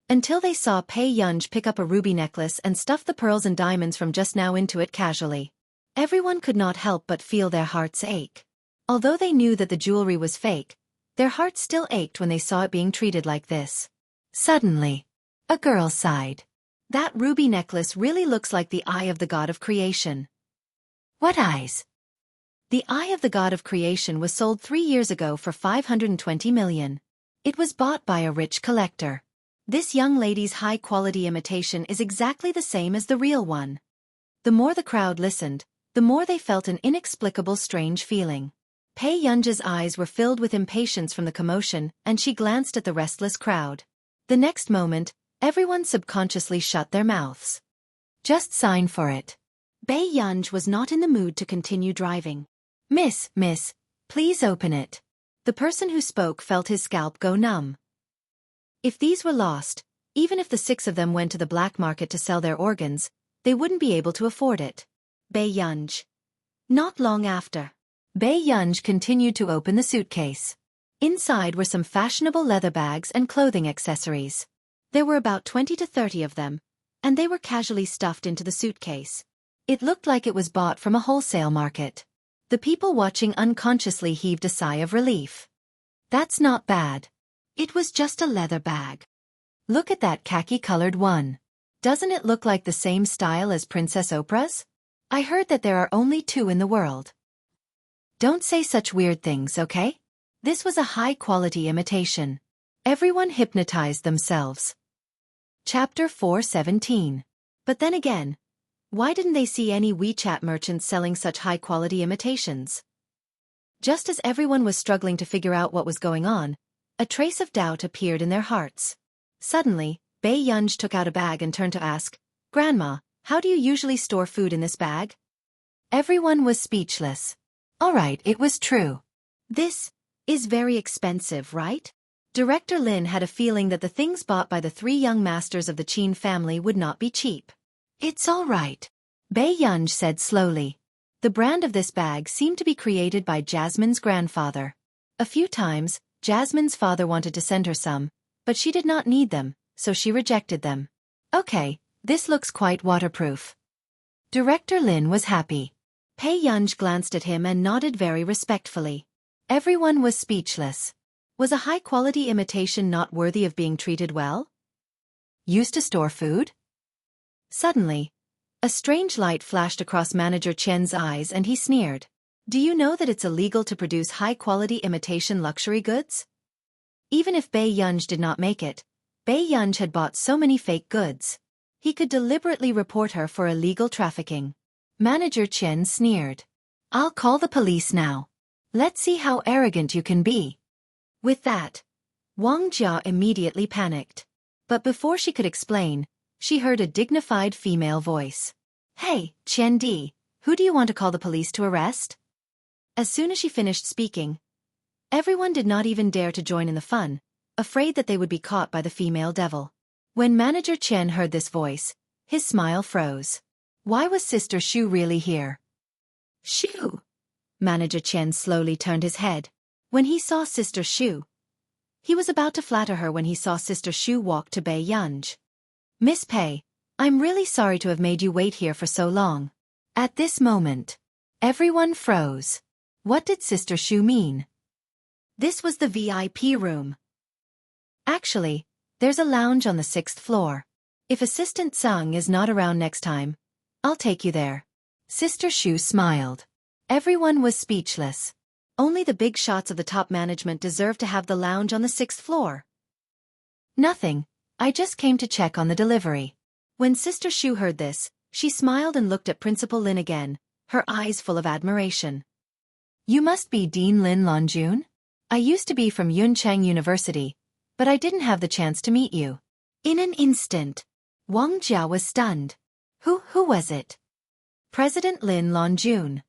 Until they saw Bei Yunj pick up a ruby necklace and stuff the pearls and diamonds from just now into it casually. Everyone could not help but feel their hearts ache. Although they knew that the jewelry was fake, their hearts still ached when they saw it being treated like this. Suddenly, a girl sighed. "That ruby necklace really looks like the eye of the god of creation." "What eyes?" The eye of the god of creation was sold 3 years ago for 520 million. It was bought by a rich collector. This young lady's high-quality imitation is exactly the same as the real one. The more the crowd listened, the more they felt an inexplicable strange feeling. Pei Yunji's eyes were filled with impatience from the commotion, and she glanced at the restless crowd. The next moment, everyone subconsciously shut their mouths. Just sign for it. Bei Yunji was not in the mood to continue driving. Miss, please open it. The person who spoke felt his scalp go numb. If these were lost, even if the 6 of them went to the black market to sell their organs, they wouldn't be able to afford it. Bei Yunji. Not long after, Bei Yunji continued to open the suitcase. Inside were some fashionable leather bags and clothing accessories. There were about 20 to 30 of them, and they were casually stuffed into the suitcase. It looked like it was bought from a wholesale market. The people watching unconsciously heaved a sigh of relief. That's not bad. It was just a leather bag. Look at that khaki-colored one. Doesn't it look like the same style as Princess Oprah's? I heard that there are only 2 in the world. Don't say such weird things, okay? This was a high-quality imitation. Everyone hypnotized themselves. Chapter 4:17. But then again, why didn't they see any WeChat merchants selling such high-quality imitations? Just as everyone was struggling to figure out what was going on, a trace of doubt appeared in their hearts. Suddenly, Bei Yunji took out a bag and turned to ask, "Grandma, how do you usually store food in this bag?" Everyone was speechless. All right, it was true. This is very expensive, right? Director Lin had a feeling that the things bought by the 3 young masters of the Qin family would not be cheap. It's all right, Bei Yunji said slowly. The brand of this bag seemed to be created by Jasmine's grandfather. A few times, Jasmine's father wanted to send her some, but she did not need them, so she rejected them. Okay, this looks quite waterproof. Director Lin was happy. Pei Yunji glanced at him and nodded very respectfully. Everyone was speechless. Was a high-quality imitation not worthy of being treated well? Used to store food? Suddenly, a strange light flashed across Manager Qian's eyes and he sneered. Do you know that it's illegal to produce high-quality imitation luxury goods? Even if Bei Yunji did not make it, Bei Yunji had bought so many fake goods. He could deliberately report her for illegal trafficking. Manager Qian sneered. I'll call the police now. Let's see how arrogant you can be. With that, Wang Jia immediately panicked. But before she could explain, she heard a dignified female voice. Hey, Qian Di, who do you want to call the police to arrest? As soon as she finished speaking, everyone did not even dare to join in the fun, afraid that they would be caught by the female devil. When Manager Qian heard this voice, his smile froze. Why was Sister Shu really here? Shu! Manager Qian slowly turned his head. When he saw Sister Shu, he was about to flatter her when he saw Sister Shu walk to Bei Yunji. Miss Pei, I'm really sorry to have made you wait here for so long. At this moment, everyone froze. What did Sister Shu mean? This was the VIP room. Actually, there's a lounge on the 6th floor. If Assistant Tsang is not around next time, I'll take you there. Sister Shu smiled. Everyone was speechless. Only the big shots of the top management deserve to have the lounge on the 6th floor. Nothing, I just came to check on the delivery. When Sister Shu heard this, she smiled and looked at Principal Lin again, her eyes full of admiration. You must be Dean Lin Longjun? I used to be from Yuncheng University, but I didn't have the chance to meet you. In an instant, Wang Jia was stunned. Who was it? President Lin Longjun.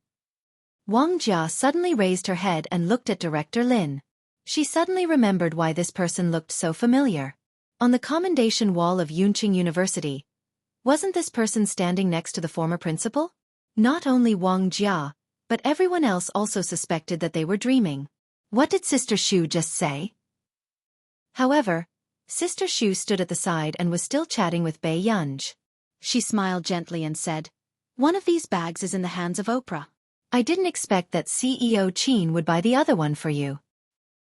Wang Jia suddenly raised her head and looked at Director Lin. She suddenly remembered why this person looked so familiar. On the commendation wall of Yuncheng University, wasn't this person standing next to the former principal? Not only Wang Jia, but everyone else also suspected that they were dreaming. What did Sister Shu just say? However, Sister Shu stood at the side and was still chatting with Bei Yunji. She smiled gently and said, One of these bags is in the hands of Oprah. I didn't expect that CEO Qin would buy the other one for you.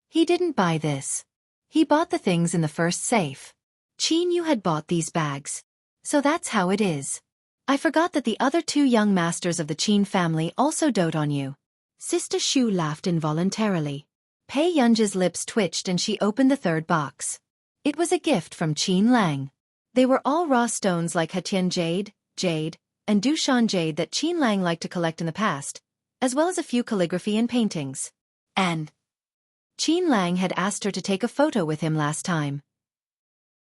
He didn't buy this. He bought the things in the first safe. Qin, you had bought these bags. So that's how it is. I forgot that the other 2 young masters of the Qin family also dote on you. Sister Shu laughed involuntarily. Pei Yun's lips twitched and she opened the third box. It was a gift from Qin Lang. They were all raw stones like Hetian jade, and Dushan jade that Qin Lang liked to collect in the past, as well as a few calligraphy and paintings. And Qin Lang had asked her to take a photo with him last time.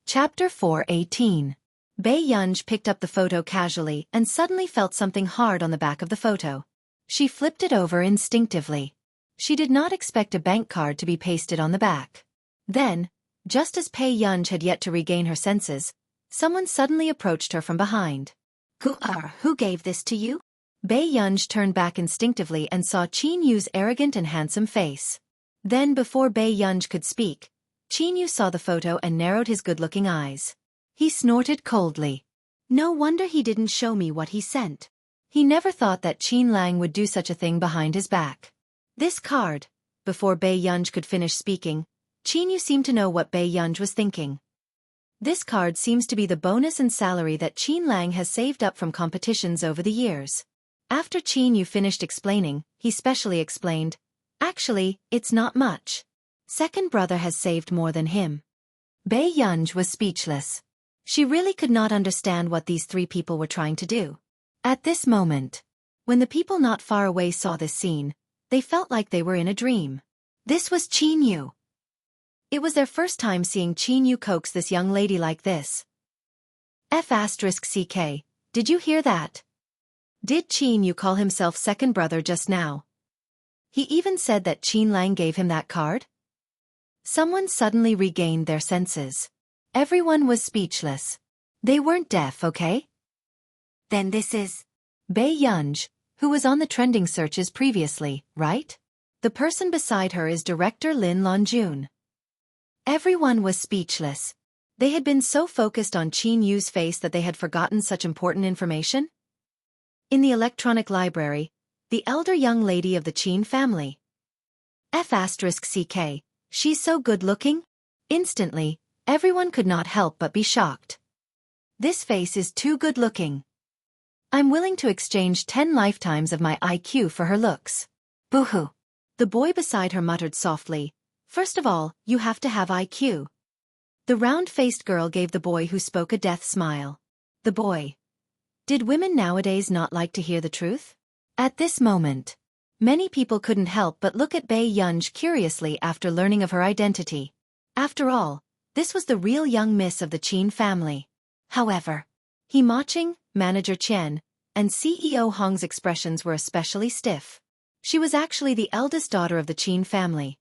Chapter 4:18. Bei Yun picked up the photo casually and suddenly felt something hard on the back of the photo. She flipped it over instinctively. She did not expect a bank card to be pasted on the back. Then, just as Pei Yun had yet to regain her senses, someone suddenly approached her from behind. Who gave this to you? Bei Yun turned back instinctively and saw Qin Yu's arrogant and handsome face. Then before Bei Yun could speak, Qin Yu saw the photo and narrowed his good-looking eyes. He snorted coldly. No wonder he didn't show me what he sent. He never thought that Qin Lang would do such a thing behind his back. This card. Before Bei Yun could finish speaking, Qin Yu seemed to know what Bei Yun was thinking. This card seems to be the bonus and salary that Qin Lang has saved up from competitions over the years. After Qin Yu finished explaining, he specially explained, actually, it's not much. Second brother has saved more than him. Bei Yun was speechless. She really could not understand what these three people were trying to do. At this moment, when the people not far away saw this scene, they felt like they were in a dream. This was Qin Yu. It was their first time seeing Qin Yu coax this young lady like this. F***ck, did you hear that? Did Qin Yu call himself second brother just now? He even said that Qin Lang gave him that card? Someone suddenly regained their senses. Everyone was speechless. They weren't deaf, okay? Then this is Bei Yun, who was on the trending searches previously, right? The person beside her is director Lin Longjun. Everyone was speechless. They had been so focused on Qin Yu's face that they had forgotten such important information. In the electronic library, the elder young lady of the Qin family. F***ck, she's so good-looking? Instantly, everyone could not help but be shocked. This face is too good-looking. I'm willing to exchange 10 lifetimes of my IQ for her looks. Boo-hoo. The boy beside her muttered softly, first of all, you have to have IQ. The round-faced girl gave the boy who spoke a death smile. The boy. Did women nowadays not like to hear the truth? At this moment, many people couldn't help but look at Bei Yun curiously after learning of her identity. After all, this was the real young miss of the Qin family. However, He Ma-ching, Manager Chen, and CEO Hong's expressions were especially stiff. She was actually the eldest daughter of the Qin family.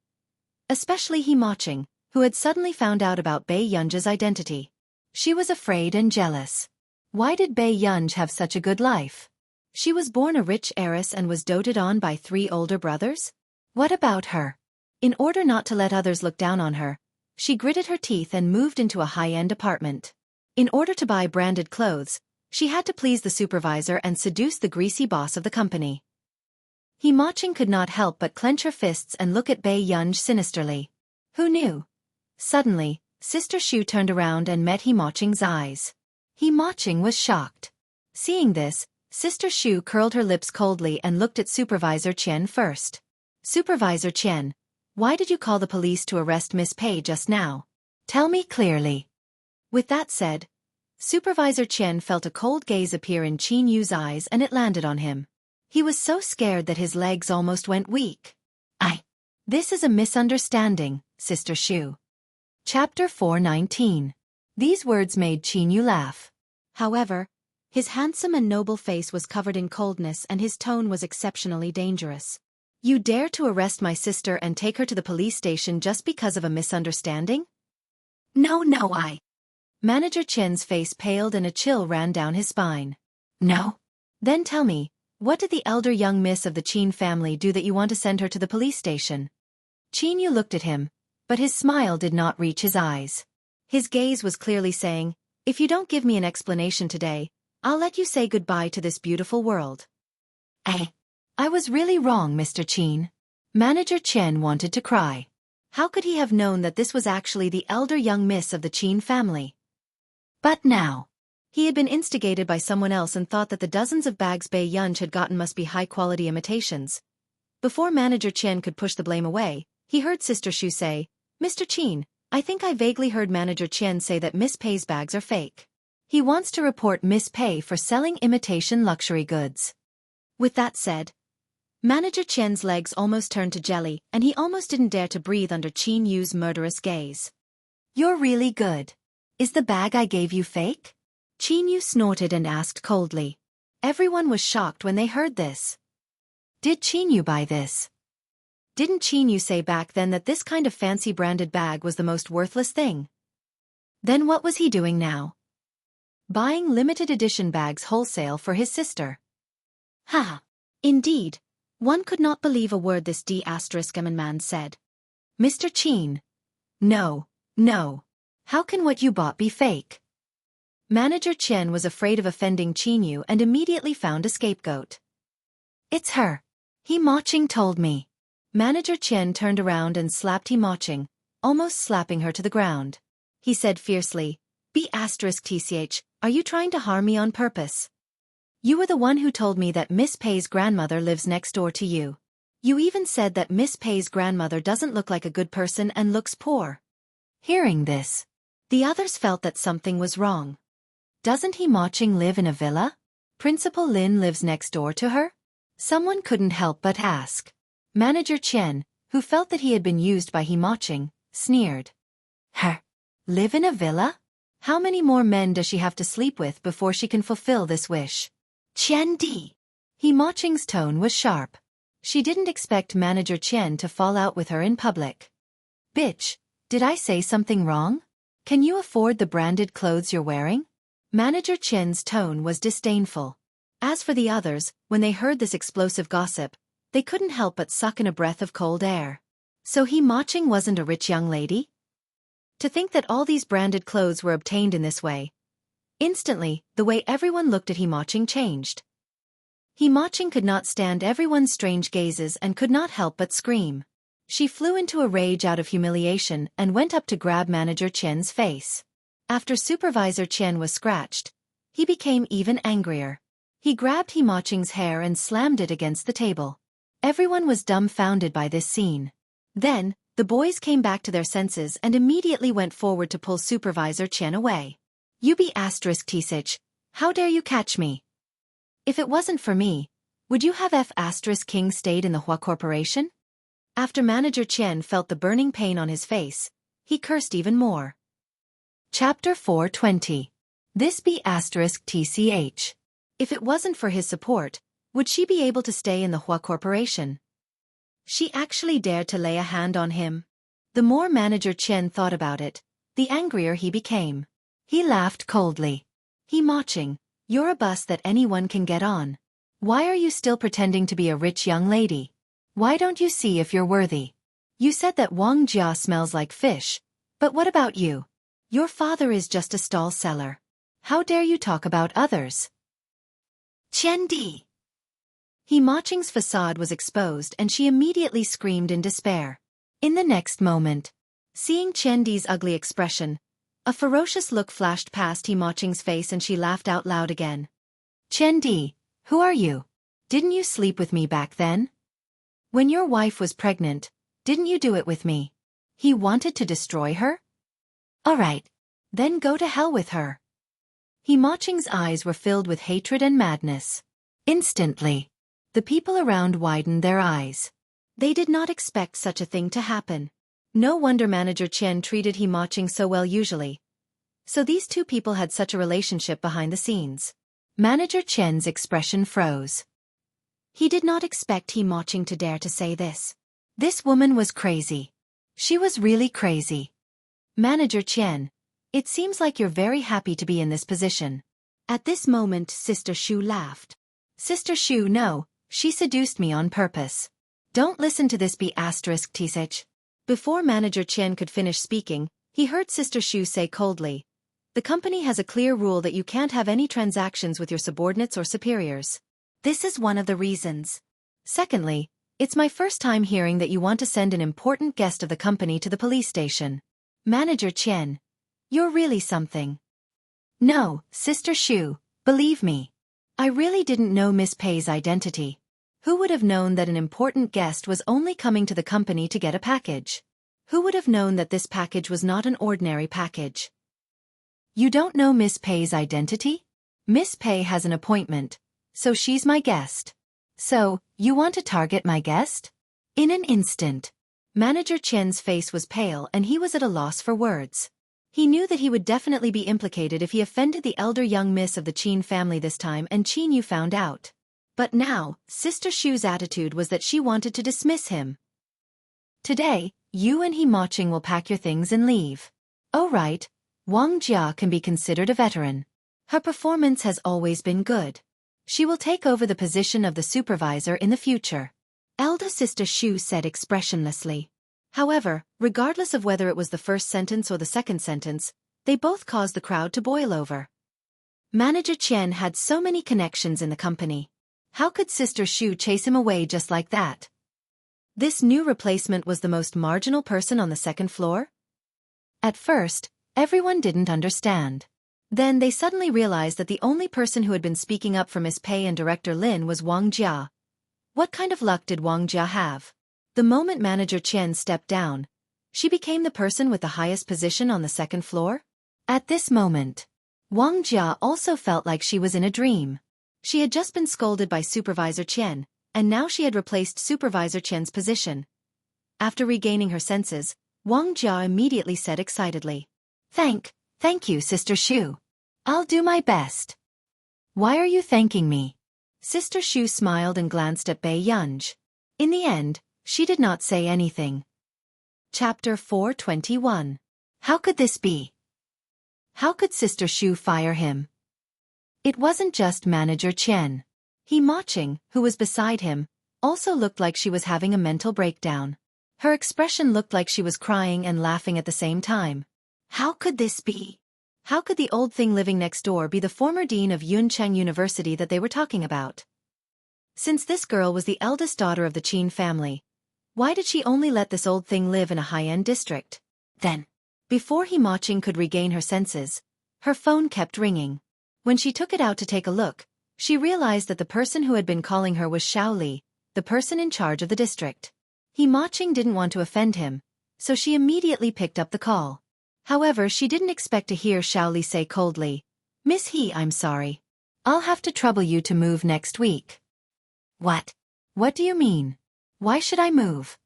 Especially He Ma-ching, who had suddenly found out about Bei Yun's identity. She was afraid and jealous. Why did Bei Yun have such a good life? She was born a rich heiress and was doted on by 3 older brothers? What about her? In order not to let others look down on her, she gritted her teeth and moved into a high-end apartment. In order to buy branded clothes, she had to please the supervisor and seduce the greasy boss of the company. He Ma-ching could not help but clench her fists and look at Bei Yun sinisterly. Who knew? Suddenly, Sister Shu turned around and met He Ma-ching's eyes. He Ma-ching was shocked. Seeing this, Sister Shu curled her lips coldly and looked at Supervisor Chen first. Supervisor Chen, why did you call the police to arrest Miss Pei just now? Tell me clearly. With that said, Supervisor Chen felt a cold gaze appear in Qin Yu's eyes and it landed on him. He was so scared that his legs almost went weak. This is a misunderstanding, Sister Shu. Chapter 4:19. These words made Qin Yu laugh. However, his handsome and noble face was covered in coldness and his tone was exceptionally dangerous. You dare to arrest my sister and take her to the police station just because of a misunderstanding? No, Manager Chen's face paled and a chill ran down his spine. No? Then tell me, what did the elder young miss of the Qin family do that you want to send her to the police station? Qin Yu looked at him, but his smile did not reach his eyes. His gaze was clearly saying, if you don't give me an explanation today, I'll let you say goodbye to this beautiful world. I was really wrong, Mr. Qin. Manager Chen wanted to cry. How could he have known that this was actually the elder young miss of the Qin family? But now, he had been instigated by someone else and thought that the dozens of bags Bei Yun had gotten must be high-quality imitations. Before Manager Chen could push the blame away, He heard Sister Shu say, "Mr. Qin, I think I vaguely heard Manager Chen say that Miss Pei's bags are fake. He wants to report Miss Pei for selling imitation luxury goods." With that said, Manager Qian's legs almost turned to jelly and he almost didn't dare to breathe under Qin Yu's murderous gaze. "You're really good. Is the bag I gave you fake?" Qin Yu snorted and asked coldly. Everyone was shocked when they heard this. Did Qin Yu buy this? Didn't Qin Yu say back then that this kind of fancy branded bag was the most worthless thing? Then what was he doing now? Buying limited edition bags wholesale for his sister. Ha! Indeed. One could not believe a word this D***gammon man said. "Mr. Qin. No, no. How can what you bought be fake?" Manager Chen was afraid of offending Qin Yu and immediately found a scapegoat. "It's her. He Maching told me." Manager Chen turned around and slapped He Maching, almost slapping her to the ground. He said fiercely, "B***tch, are you trying to harm me on purpose? You were the one who told me that Miss Pei's grandmother lives next door to you. You even said that Miss Pei's grandmother doesn't look like a good person and looks poor." Hearing this, the others felt that something was wrong. Doesn't He Maching live in a villa? Principal Lin lives next door to her? Someone couldn't help but ask. Manager Chen, who felt that he had been used by He Maching, sneered. "Her? Live in a villa? How many more men does she have to sleep with before she can fulfill this wish?" "Chen Di." He Maching's tone was sharp. She didn't expect Manager Chen to fall out with her in public. "Bitch, did I say something wrong? Can you afford the branded clothes you're wearing?" Manager Chen's tone was disdainful. As for the others, when they heard this explosive gossip, they couldn't help but suck in a breath of cold air. So He Maching wasn't a rich young lady? To think that all these branded clothes were obtained in this way. Instantly, the way everyone looked at He Maching changed. He Maching could not stand everyone's strange gazes and could not help but scream. She flew into a rage out of humiliation and went up to grab Manager Chen's face. After Supervisor Chen was scratched, he became even angrier. He grabbed He Maching's hair and slammed it against the table. Everyone was dumbfounded by this scene. Then, the boys came back to their senses and immediately went forward to pull Supervisor Chen away. "You B***tch, how dare you catch me? If it wasn't for me, would you have F***king stayed in the Hua Corporation?" After Manager Chen felt the burning pain on his face, he cursed even more. Chapter 420. This B***tch. If it wasn't for his support, would she be able to stay in the Hua Corporation? She actually dared to lay a hand on him. The more Manager Chen thought about it, the angrier he became. He laughed coldly. "He Maching, you're a bus that anyone can get on. Why are you still pretending to be a rich young lady? Why don't you see if you're worthy? You said that Wang Jia smells like fish, but what about you? Your father is just a stall seller. How dare you talk about others?" "Chen Di." He Maching's facade was exposed and she immediately screamed in despair. In the next moment, seeing Chen Di's ugly expression, a ferocious look flashed past He Maching's face and she laughed out loud again. "Chen Di, who are you? Didn't you sleep with me back then? When your wife was pregnant, didn't you do it with me? He wanted to destroy her? Alright, then go to hell with her." He Maching's eyes were filled with hatred and madness. Instantly, the people around widened their eyes. They did not expect such a thing to happen. No wonder Manager Chen treated He Maching so well usually. So these two people had such a relationship behind the scenes. Manager Chen's expression froze. He did not expect He Maching to dare to say this. This woman was crazy. She was really crazy. "Manager Chen, it seems like you're very happy to be in this position." At this moment Sister Shu laughed. "Sister Shu, no, she seduced me on purpose. Don't listen to this B***tch. Before Manager Chen could finish speaking, he heard Sister Shu say coldly, "The company has a clear rule that you can't have any transactions with your subordinates or superiors. This is one of the reasons. Secondly, it's my first time hearing that you want to send an important guest of the company to the police station. Manager Chen, you're really something." "No, Sister Shu, believe me. I really didn't know Miss Pei's identity. Who would have known that an important guest was only coming to the company to get a package? Who would have known that this package was not an ordinary package? You don't know Miss Pei's identity? Miss Pei has an appointment, so she's my guest. So, you want to target my guest? In an instant, Manager Qian's face was pale and he was at a loss for words. He knew that he would definitely be implicated if he offended the elder young miss of the Qin family this time and Qin Yu found out. But now, Sister Shu's attitude was that she wanted to dismiss him. Today, you and he Maching will pack your things and leave. Oh right, Wang Jia can be considered a veteran. Her performance has always been good. She will take over the position of the supervisor in the future. Elder Sister Shu said expressionlessly. However, regardless of whether it was the first sentence or the second sentence, they both caused the crowd to boil over. Manager Qian had so many connections in the company. How could Sister Shu chase him away just like that? This new replacement was the most marginal person on the second floor? At first, everyone didn't understand. Then they suddenly realized that the only person who had been speaking up for Miss Pei and Director Lin was Wang Jia. What kind of luck did Wang Jia have? The moment Manager Qian stepped down, she became the person with the highest position on the second floor? At this moment, Wang Jia also felt like she was in a dream. She had just been scolded by Supervisor Qian, and now she had replaced Supervisor Qian's position. After regaining her senses, Wang Jia immediately said excitedly, Thank you, Sister Shu. I'll do my best. Why are you thanking me? Sister Shu smiled and glanced at Bei Yunj. In the end, she did not say anything. Chapter 421. How could this be? How could Sister Shu fire him? It wasn't just Manager Qian. He Maching, who was beside him, also looked like she was having a mental breakdown. Her expression looked like she was crying and laughing at the same time. How could this be? How could the old thing living next door be the former dean of Yuncheng University that they were talking about? Since this girl was the eldest daughter of the Qin family, why did she only let this old thing live in a high-end district? Then, before he Maching could regain her senses, her phone kept ringing. When she took it out to take a look, she realized that the person who had been calling her was Xiao Li, the person in charge of the district. He Maching didn't want to offend him, so she immediately picked up the call. However, she didn't expect to hear Xiao Li say coldly, Miss He, I'm sorry. I'll have to trouble you to move next week. What? What do you mean? Why should I move?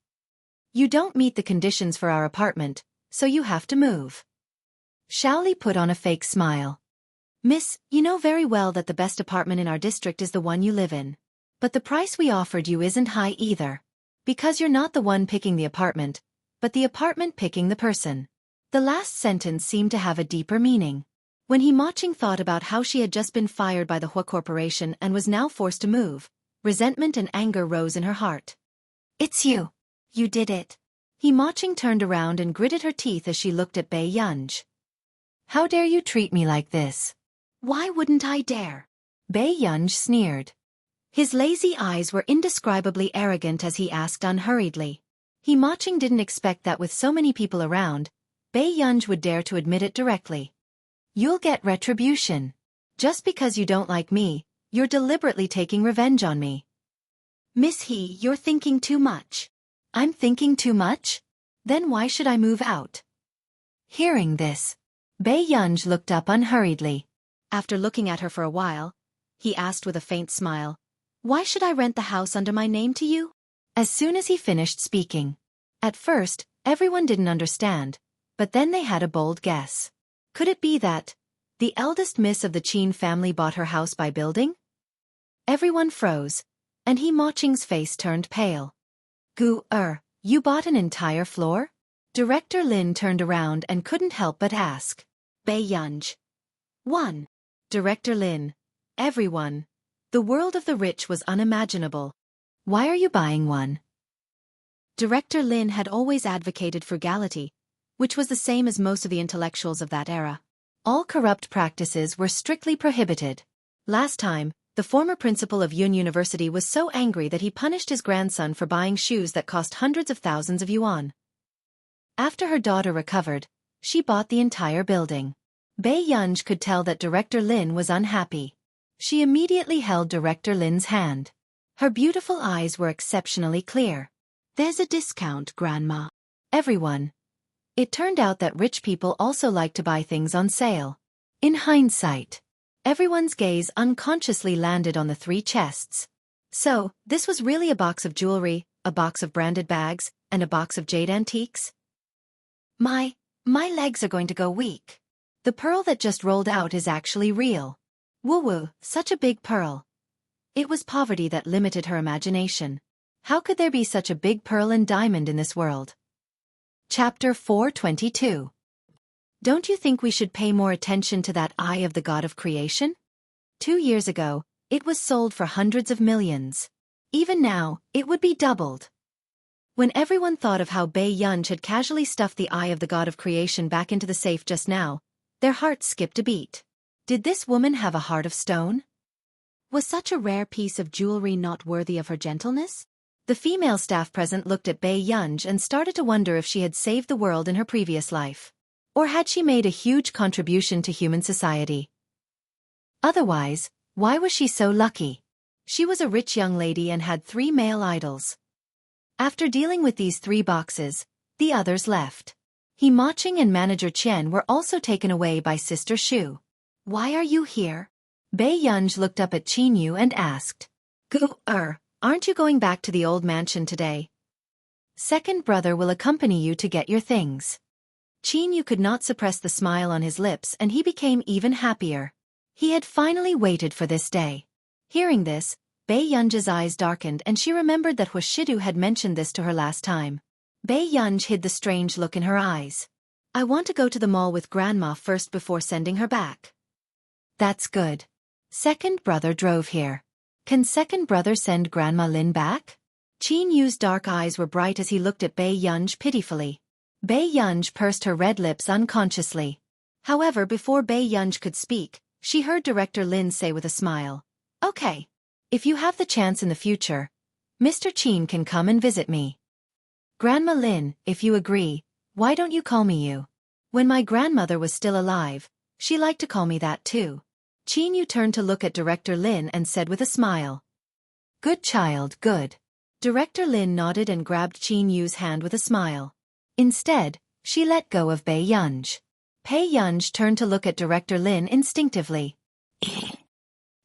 You don't meet the conditions for our apartment, so you have to move. Xiao Li put on a fake smile. Miss, you know very well that the best apartment in our district is the one you live in. But the price we offered you isn't high either. Because you're not the one picking the apartment, but the apartment picking the person. The last sentence seemed to have a deeper meaning. When he Maching thought about how she had just been fired by the Hua Corporation and was now forced to move, resentment and anger rose in her heart. It's you. You did it. He Maching turned around and gritted her teeth as she looked at Bei Yunj. How dare you treat me like this? Why wouldn't I dare? Bei Yunj sneered. His lazy eyes were indescribably arrogant as he asked unhurriedly. He Maching didn't expect that with so many people around, Bei Yunj would dare to admit it directly. You'll get retribution. Just because you don't like me, you're deliberately taking revenge on me. Miss He, you're thinking too much. I'm thinking too much? Then why should I move out? Hearing this, Bei Yunj looked up unhurriedly. After looking at her for a while, he asked with a faint smile, Why should I rent the house under my name to you? As soon as he finished speaking. At first, everyone didn't understand, but then they had a bold guess. Could it be that the eldest miss of the Qin family bought her house by building? Everyone froze, and he Maching's face turned pale. You bought an entire floor? Director Lin turned around and couldn't help but ask. Bei Yunj. 1. Director Lin. Everyone. The world of the rich was unimaginable. Why are you buying one? Director Lin had always advocated frugality, which was the same as most of the intellectuals of that era. All corrupt practices were strictly prohibited. Last time, the former principal of Yun University was so angry that he punished his grandson for buying shoes that cost hundreds of thousands of yuan. After her daughter recovered, she bought the entire building. Bei Yunj could tell that Director Lin was unhappy. She immediately held Director Lin's hand. Her beautiful eyes were exceptionally clear. "There's a discount, Grandma." Everyone. It turned out that rich people also like to buy things on sale. In hindsight, everyone's gaze unconsciously landed on the 3 chests. So, this was really a box of jewelry, a box of branded bags, and a box of jade antiques? My legs are going to go weak. The pearl that just rolled out is actually real. Woo-woo, such a big pearl. It was poverty that limited her imagination. How could there be such a big pearl and diamond in this world? Chapter 422. Don't you think we should pay more attention to that eye of the god of creation? 2 years ago, it was sold for hundreds of millions. Even now, it would be doubled. When everyone thought of how Bai Yunj had casually stuffed the eye of the god of creation back into the safe just now, their hearts skipped a beat. Did this woman have a heart of stone? Was such a rare piece of jewelry not worthy of her gentleness? The female staff present looked at Bai Yunj and started to wonder if she had saved the world in her previous life. Or had she made a huge contribution to human society? Otherwise, why was she so lucky? She was a rich young lady and had 3 male idols. After dealing with these 3 boxes, the others left. He Maching and manager Qian were also taken away by Sister Shu. "Why are you here?" Bai Yunj looked up at Qin Yu and asked. Aren't you going back to the old mansion today? Second brother will accompany you to get your things." Qin Yu could not suppress the smile on his lips and he became even happier. He had finally waited for this day. Hearing this, Bai Yunj's eyes darkened and she remembered that Huashidu had mentioned this to her last time. Bai Yunj hid the strange look in her eyes. "I want to go to the mall with Grandma first before sending her back." "That's good. Second brother drove here. Can second brother send Grandma Lin back?" Qin Yu's dark eyes were bright as he looked at Bai Yunj pitifully. Bai Yunj pursed her red lips unconsciously. However, before Bai Yunj could speak, she heard Director Lin say with a smile, "Okay. If you have the chance in the future, Mr. Qin can come and visit me." "Grandma Lin, if you agree, why don't you call me you? When my grandmother was still alive, she liked to call me that too." Qin Yu turned to look at Director Lin and said with a smile, "Good child, good." Director Lin nodded and grabbed Qin Yu's hand with a smile. Instead, she let go of Bai Yunj. Bai Yunj turned to look at Director Lin instinctively.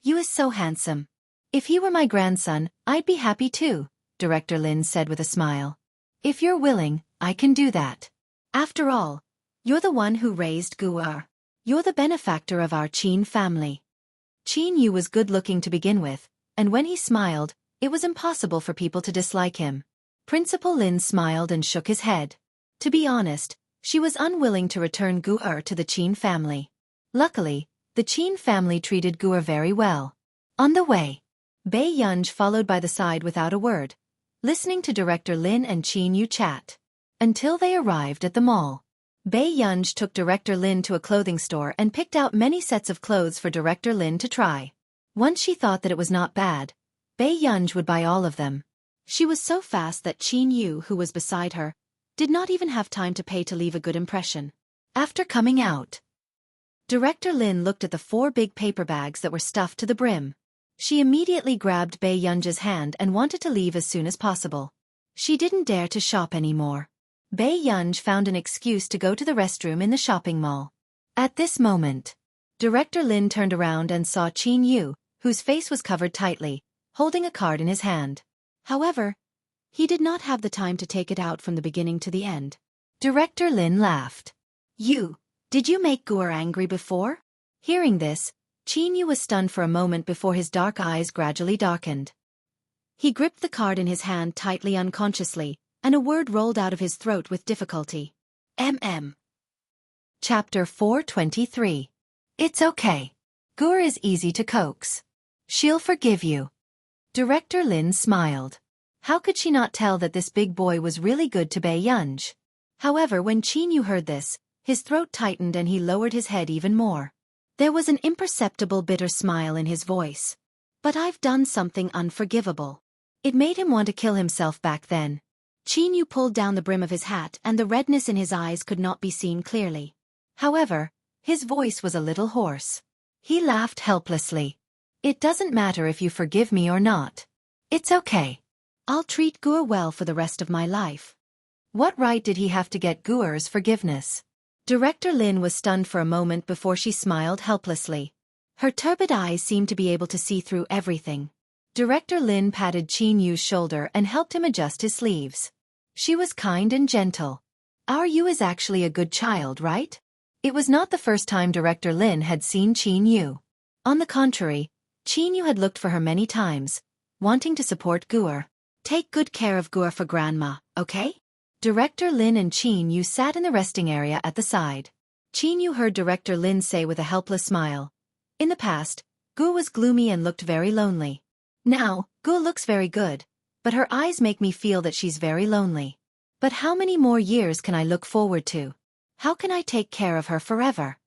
"You is so handsome. If he were my grandson, I'd be happy too," Director Lin said with a smile. "If you're willing, I can do that. After all, you're the one who raised Gu'er. You're the benefactor of our Qin family." Qin Yu was good-looking to begin with, and when he smiled, it was impossible for people to dislike him. Principal Lin smiled and shook his head. To be honest, she was unwilling to return Gu'er to the Qin family. Luckily, the Qin family treated Gu'er very well. On the way, Bai Yunj followed by the side without a word, listening to Director Lin and Qin Yu chat. Until they arrived at the mall. Bai Yunj took Director Lin to a clothing store and picked out many sets of clothes for Director Lin to try. Once she thought that it was not bad, Bai Yunj would buy all of them. She was so fast that Qin Yu, who was beside her, did not even have time to pay to leave a good impression. After coming out, Director Lin looked at the 4 big paper bags that were stuffed to the brim. She immediately grabbed Bai Yunj's hand and wanted to leave as soon as possible. She didn't dare to shop anymore. Bai Yunj found an excuse to go to the restroom in the shopping mall. At this moment, Director Lin turned around and saw Qin Yu, whose face was covered tightly, holding a card in his hand. However, he did not have the time to take it out from the beginning to the end. Director Lin laughed. Did you make Gu'er angry before?" Hearing this, Qin Yu was stunned for a moment before his dark eyes gradually darkened. He gripped the card in his hand tightly unconsciously, and a word rolled out of his throat with difficulty. Chapter 423. It's okay. Gu'er is easy to coax. She'll forgive you. Director Lin smiled. How could she not tell that this big boy was really good to Bai Yunj? However, when Qin Yu heard this, his throat tightened and he lowered his head even more. There was an imperceptible bitter smile in his voice. "But I've done something unforgivable." It made him want to kill himself back then. Qin Yu pulled down the brim of his hat and the redness in his eyes could not be seen clearly. However, his voice was a little hoarse. He laughed helplessly. "It doesn't matter if you forgive me or not. It's okay. I'll treat Guer well for the rest of my life. What right did he have to get Guer's forgiveness? Director Lin was stunned for a moment before she smiled helplessly. Her turbid eyes seemed to be able to see through everything. Director Lin patted Qin Yu's shoulder and helped him adjust his sleeves. She was kind and gentle. Our Yu is actually a good child, right? It was not the first time Director Lin had seen Qin Yu. On the contrary, Qin Yu had looked for her many times, wanting to support Guer. Take good care of Guer for Grandma, okay? Director Lin and Qin Yu sat in the resting area at the side. Qin Yu heard Director Lin say with a helpless smile, "In the past, Guer was gloomy and looked very lonely. Now, Guer looks very good, but her eyes make me feel that she's very lonely. But how many more years can I look forward to? How can I take care of her forever?"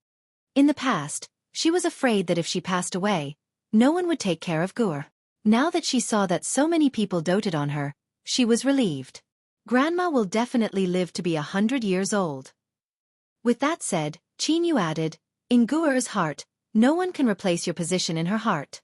In the past, she was afraid that if she passed away, no one would take care of Guer. Now that she saw that so many people doted on her, she was relieved. Grandma will definitely live to be 100 years old. With that said, Qin Yu added, "In Guer's heart, no one can replace your position in her heart."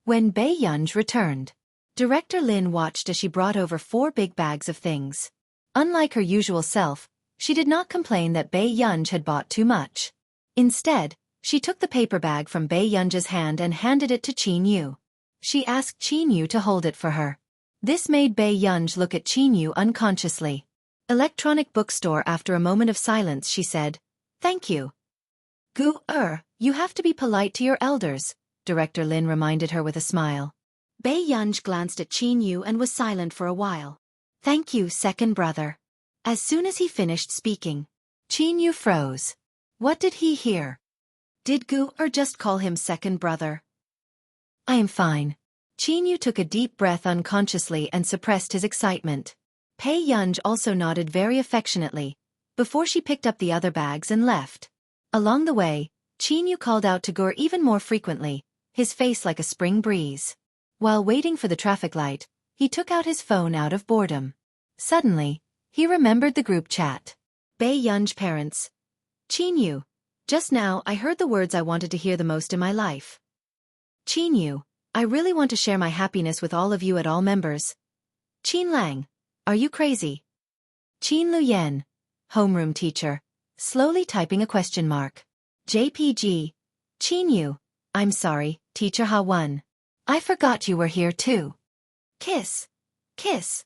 When Bei Yunj returned, Director Lin watched as she brought over 4 big bags of things. Unlike her usual self, she did not complain that Bei Yunj had bought too much. Instead, she took the paper bag from Bei Yunj's hand and handed it to Qin Yu. She asked Qin Yu to hold it for her. This made Bei Yunj look at Qin Yu unconsciously. Electronic bookstore. After a moment of silence, she said, "Thank you." Guer, you have to be polite to your elders, Director Lin reminded her with a smile. Bei Yunj glanced at Qin Yu and was silent for a while. "Thank you, second brother." As soon as he finished speaking, Qin Yu froze. What did he hear? Did Guer just call him second brother? "I am fine." Qin Yu took a deep breath unconsciously and suppressed his excitement. Bei Yunj also nodded very affectionately, before she picked up the other bags and left. Along the way, Qin Yu called out to Guer even more frequently, his face like a spring breeze. While waiting for the traffic light, he took out his phone out of boredom. Suddenly, he remembered the group chat. Bei Yunj parents. Qin Yu. Just now I heard the words I wanted to hear the most in my life. Qin Yu. I really want to share my happiness with all of you at all members. Qin Lang. Are you crazy? Qin Luyan. Homeroom teacher. Slowly typing a question mark. JPG. Qin Yu. I'm sorry, Teacher Ha Won. I forgot you were here too. Kiss. Kiss.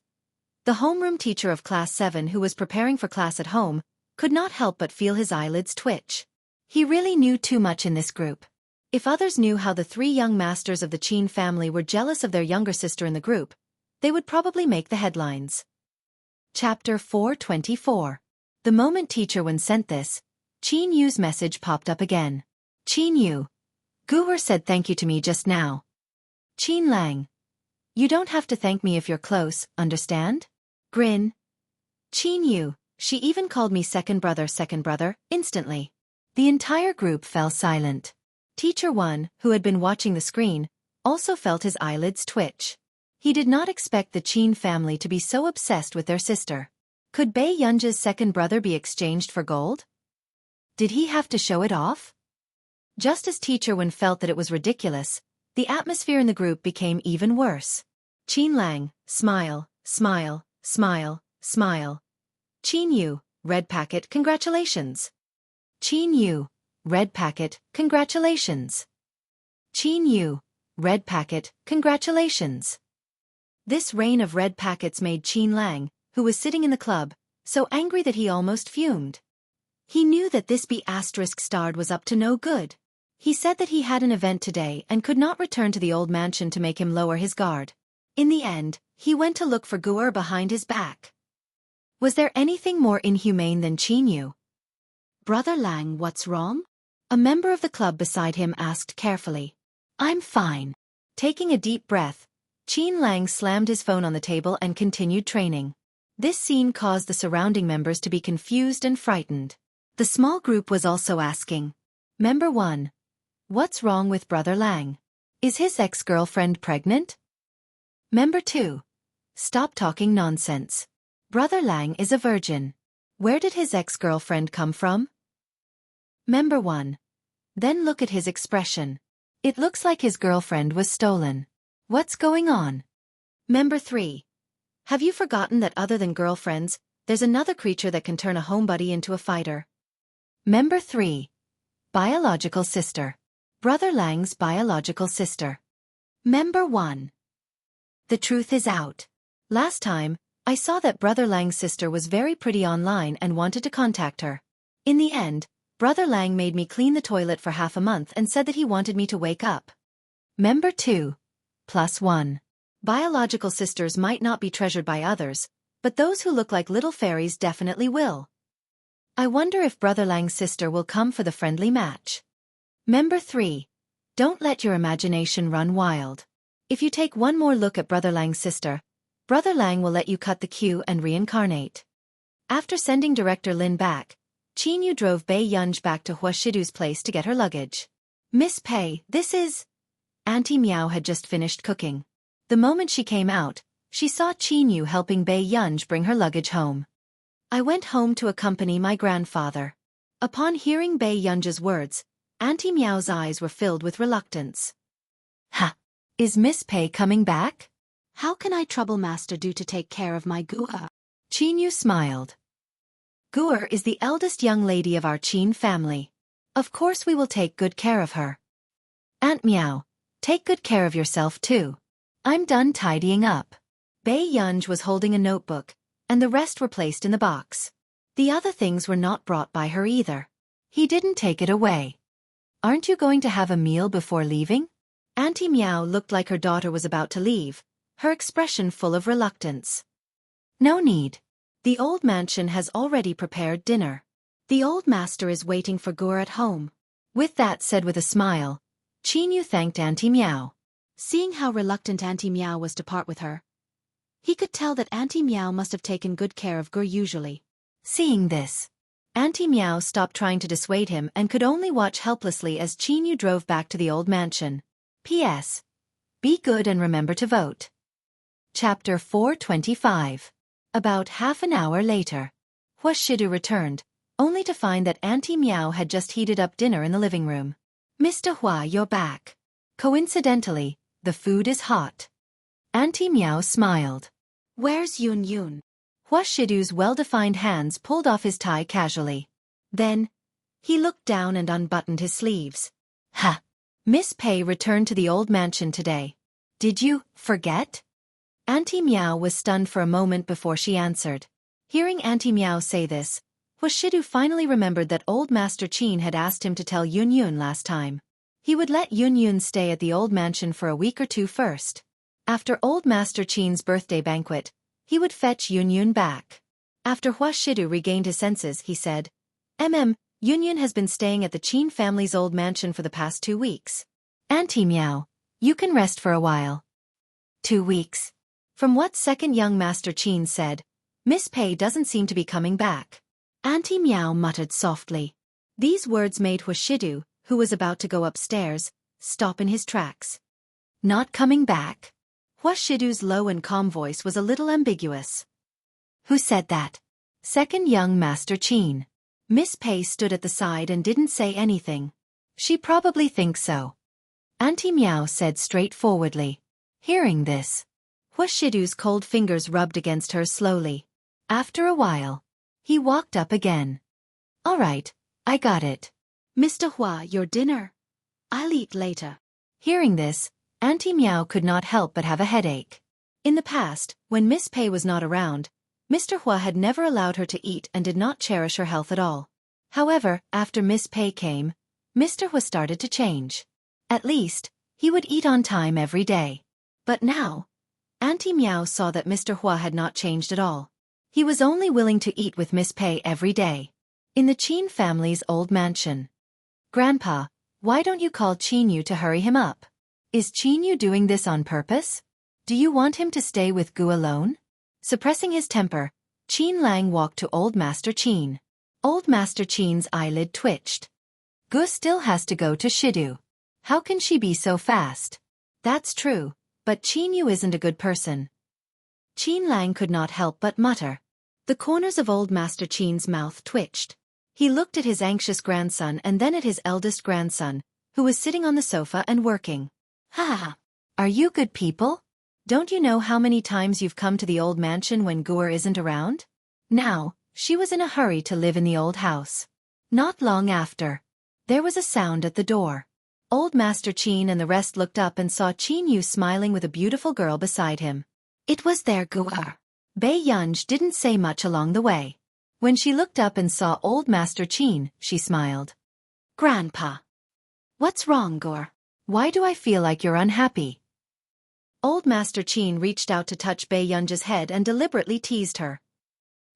The homeroom teacher of Class 7 who was preparing for class at home, could not help but feel his eyelids twitch. He really knew too much in this group. If others knew how the 3 young masters of the Qin family were jealous of their younger sister in the group, they would probably make the headlines. Chapter 424. The moment Teacher Wen sent this, Qin Yu's message popped up again. Qin Yu. Guer said thank you to me just now. Qin Lang. You don't have to thank me if you're close, understand? Grin. Qin Yu. She even called me second brother, instantly. The entire group fell silent. Teacher Wen, who had been watching the screen, also felt his eyelids twitch. He did not expect the Qin family to be so obsessed with their sister. Could Bei Yunj's second brother be exchanged for gold? Did he have to show it off? Just as Teacher Wen felt that it was ridiculous, the atmosphere in the group became even worse. Qin Lang, smile, smile, smile, smile. Qin Yu, red packet, congratulations. Qin Yu, red packet, congratulations. Qin Yu, red packet, congratulations. This rain of red packets made Qin Lang, who was sitting in the club, so angry that he almost fumed. He knew that this B***starred was up to no good. He said that he had an event today and could not return to the old mansion to make him lower his guard. In the end, he went to look for Guer behind his back. Was there anything more inhumane than Qin Yu? Brother Lang, what's wrong? A member of the club beside him asked carefully. I'm fine. Taking a deep breath, Qin Lang slammed his phone on the table and continued training. This scene caused the surrounding members to be confused and frightened. The small group was also asking. Member 1. What's wrong with Brother Lang? Is his ex-girlfriend pregnant? Member 2. Stop talking nonsense. Brother Lang is a virgin. Where did his ex-girlfriend come from? Member 1. Then look at his expression. It looks like his girlfriend was stolen. What's going on? Member 3. Have you forgotten that other than girlfriends, there's another creature that can turn a homebody into a fighter? Member 3. Biological sister. Brother Lang's biological sister. Member 1. The truth is out. Last time, I saw that Brother Lang's sister was very pretty online and wanted to contact her. In the end, Brother Lang made me clean the toilet for half a month and said that he wanted me to wake up. Member 2. +1. Biological sisters might not be treasured by others, but those who look like little fairies definitely will. I wonder if Brother Lang's sister will come for the friendly match. Member 3. Don't let your imagination run wild. If you take one more look at Brother Lang's sister, Brother Lang will let you cut the queue and reincarnate. After sending Director Lin back, Qin Yu drove Bei Yunj back to Hua Shidu's place to get her luggage. Miss Pei, this is... Auntie Meow had just finished cooking. The moment she came out, she saw Qin Yu helping Bei Yunj bring her luggage home. I went home to accompany my grandfather. Upon hearing Bei Yunj's words, Auntie Meow's eyes were filled with reluctance. Ha! Is Miss Pei coming back? How can I trouble Master Do to take care of my Gua? Qin Yu smiled. Guer is the eldest young lady of our Qin family. Of course we will take good care of her. Aunt Meow, take good care of yourself too. I'm done tidying up. Bei Yunj was holding a notebook, and the rest were placed in the box. The other things were not brought by her either. He didn't take it away. Aren't you going to have a meal before leaving? Auntie Meow looked like her daughter was about to leave, her expression full of reluctance. No need. The old mansion has already prepared dinner. The old master is waiting for Guer at home. With that said with a smile, Qin Yu thanked Auntie Meow. Seeing how reluctant Auntie Meow was to part with her, he could tell that Auntie Meow must have taken good care of Guer usually. Seeing this, Auntie Meow stopped trying to dissuade him and could only watch helplessly as Qin Yu drove back to the old mansion. P.S. Be good and remember to vote. Chapter 425. About half an hour later, Hua Shidu returned, only to find that Auntie Meow had just heated up dinner in the living room. Mr. Hua, you're back. Coincidentally, the food is hot. Auntie Meow smiled. Where's Yun Yun? Hua Shidu's well-defined hands pulled off his tie casually. Then, he looked down and unbuttoned his sleeves. Ha! Miss Pei returned to the old mansion today. Did you forget? Auntie Meow was stunned for a moment before she answered. Hearing Auntie Meow say this, Hua Shidu finally remembered that old Master Qin had asked him to tell Yun Yun last time. He would let Yun Yun stay at the old mansion for a week or two first. After old Master Qin's birthday banquet, he would fetch Yun Yun back. After Hua Shidu regained his senses, he said, Yun Yun has been staying at the Qin family's old mansion for the past 2 weeks. Auntie Meow, you can rest for a while. 2 weeks. From what second young Master Qin said, Miss Pei doesn't seem to be coming back. Auntie Meow muttered softly. These words made Hua Shidu, who was about to go upstairs, stop in his tracks. Not coming back? Hua Shidu's low and calm voice was a little ambiguous. Who said that? Second young Master Qin. Miss Pei stood at the side and didn't say anything. She probably thinks so. Auntie Meow said straightforwardly. Hearing this, Hua Shidu's cold fingers rubbed against hers slowly. After a while, he walked up again. All right, I got it. Mr. Hua, your dinner. I'll eat later. Hearing this, Auntie Meow could not help but have a headache. In the past, when Miss Pei was not around, Mr. Hua had never allowed her to eat and did not cherish her health at all. However, after Miss Pei came, Mr. Hua started to change. At least, he would eat on time every day. But now, Auntie Meow saw that Mr. Hua had not changed at all. He was only willing to eat with Miss Pei every day. In the Qin family's old mansion. Grandpa, why don't you call Qin Yu to hurry him up? Is Qin Yu doing this on purpose? Do you want him to stay with Gu alone? Suppressing his temper, Qin Lang walked to Old Master Qin. Old Master Qin's eyelid twitched. Gu still has to go to Shidu. How can she be so fast? That's true, but Qin Yu isn't a good person. Qin Lang could not help but mutter. The corners of Old Master Qin's mouth twitched. He looked at his anxious grandson and then at his eldest grandson, who was sitting on the sofa and working. Ha! Are you good people? Don't you know how many times you've come to the old mansion when Guer isn't around? Now, she was in a hurry to live in the old house. Not long after, there was a sound at the door. Old Master Qin and the rest looked up and saw Qin Yu smiling with a beautiful girl beside him. It was their Guer. Bei Yunj didn't say much along the way. When she looked up and saw Old Master Qin, she smiled. Grandpa. What's wrong, Guer? Why do I feel like you're unhappy? Old Master Qin reached out to touch Bei Yunj's head and deliberately teased her.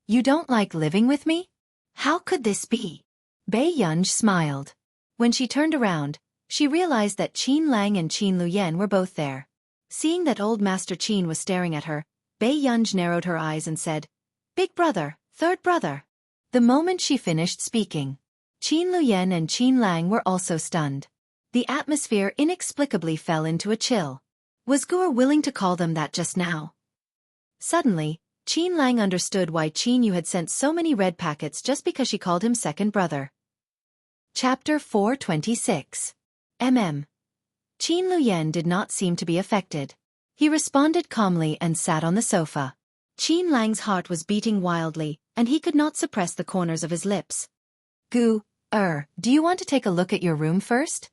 You don't like living with me? How could this be? Bei Yunj smiled. When she turned around, she realized that Qin Lang and Qin Luyan were both there. Seeing that Old Master Qin was staring at her, Bei Yunj narrowed her eyes and said, Big brother, third brother. The moment she finished speaking, Qin Luyan and Qin Lang were also stunned. The atmosphere inexplicably fell into a chill. Was Guer willing to call them that just now? Suddenly, Qin Lang understood why Qin Yu had sent so many red packets just because she called him second brother. Chapter 426. Qin Luyan did not seem to be affected. He responded calmly and sat on the sofa. Qin Lang's heart was beating wildly, and he could not suppress the corners of his lips. Do you want to take a look at your room first?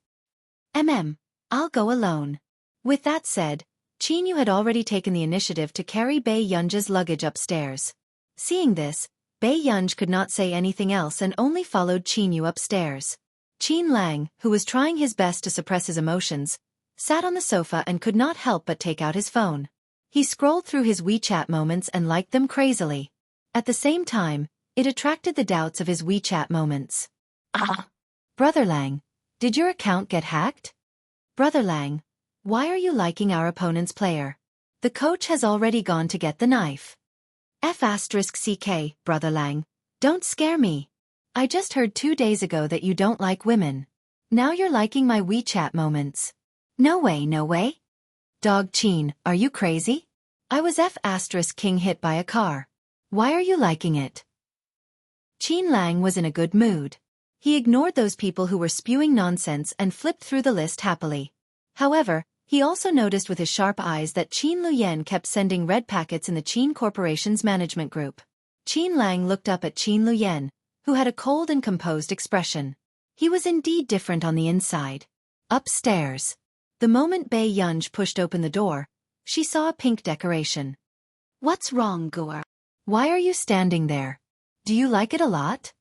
I'll go alone. With that said, Qin Yu had already taken the initiative to carry Bei Yunj's luggage upstairs. Seeing this, Bei Yunj could not say anything else and only followed Qin Yu upstairs. Qin Lang, who was trying his best to suppress his emotions, sat on the sofa and could not help but take out his phone. He scrolled through his WeChat moments and liked them crazily. At the same time, it attracted the doubts of his WeChat moments. Brother Lang, did your account get hacked? Brother Lang, why are you liking our opponent's player? The coach has already gone to get the knife. F***ck, Brother Lang, don't scare me. I just heard 2 days ago that you don't like women. Now you're liking my WeChat moments. No way, no way. Dog Qin, are you crazy? I was F***king hit by a car. Why are you liking it? Qin Lang was in a good mood. He ignored those people who were spewing nonsense and flipped through the list happily. However, he also noticed with his sharp eyes that Qin Luyan kept sending red packets in the Qin Corporation's management group. Qin Lang looked up at Qin Luyan, who had a cold and composed expression. He was indeed different on the inside. Upstairs. The moment Bei Yunj pushed open the door, she saw a pink decoration. What's wrong, Guer? Why are you standing there? Do you like it a lot?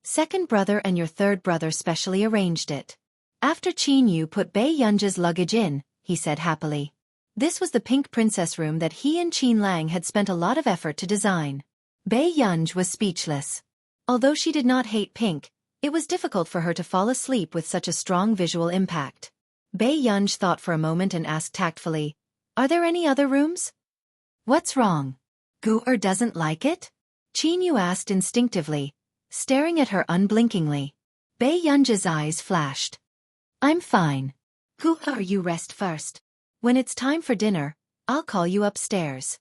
Second brother and your third brother specially arranged it. After Qin Yu put Bei Yunj's luggage in, he said happily. This was the pink princess room that he and Qin Lang had spent a lot of effort to design. Bei Yunj was speechless. Although she did not hate pink, it was difficult for her to fall asleep with such a strong visual impact. Bei Yunj thought for a moment and asked tactfully, Are there any other rooms? What's wrong? Guer doesn't like it? Qin Yu asked instinctively, staring at her unblinkingly. Bei Yunj's eyes flashed. I'm fine. Guer, you rest first. When it's time for dinner, I'll call you upstairs.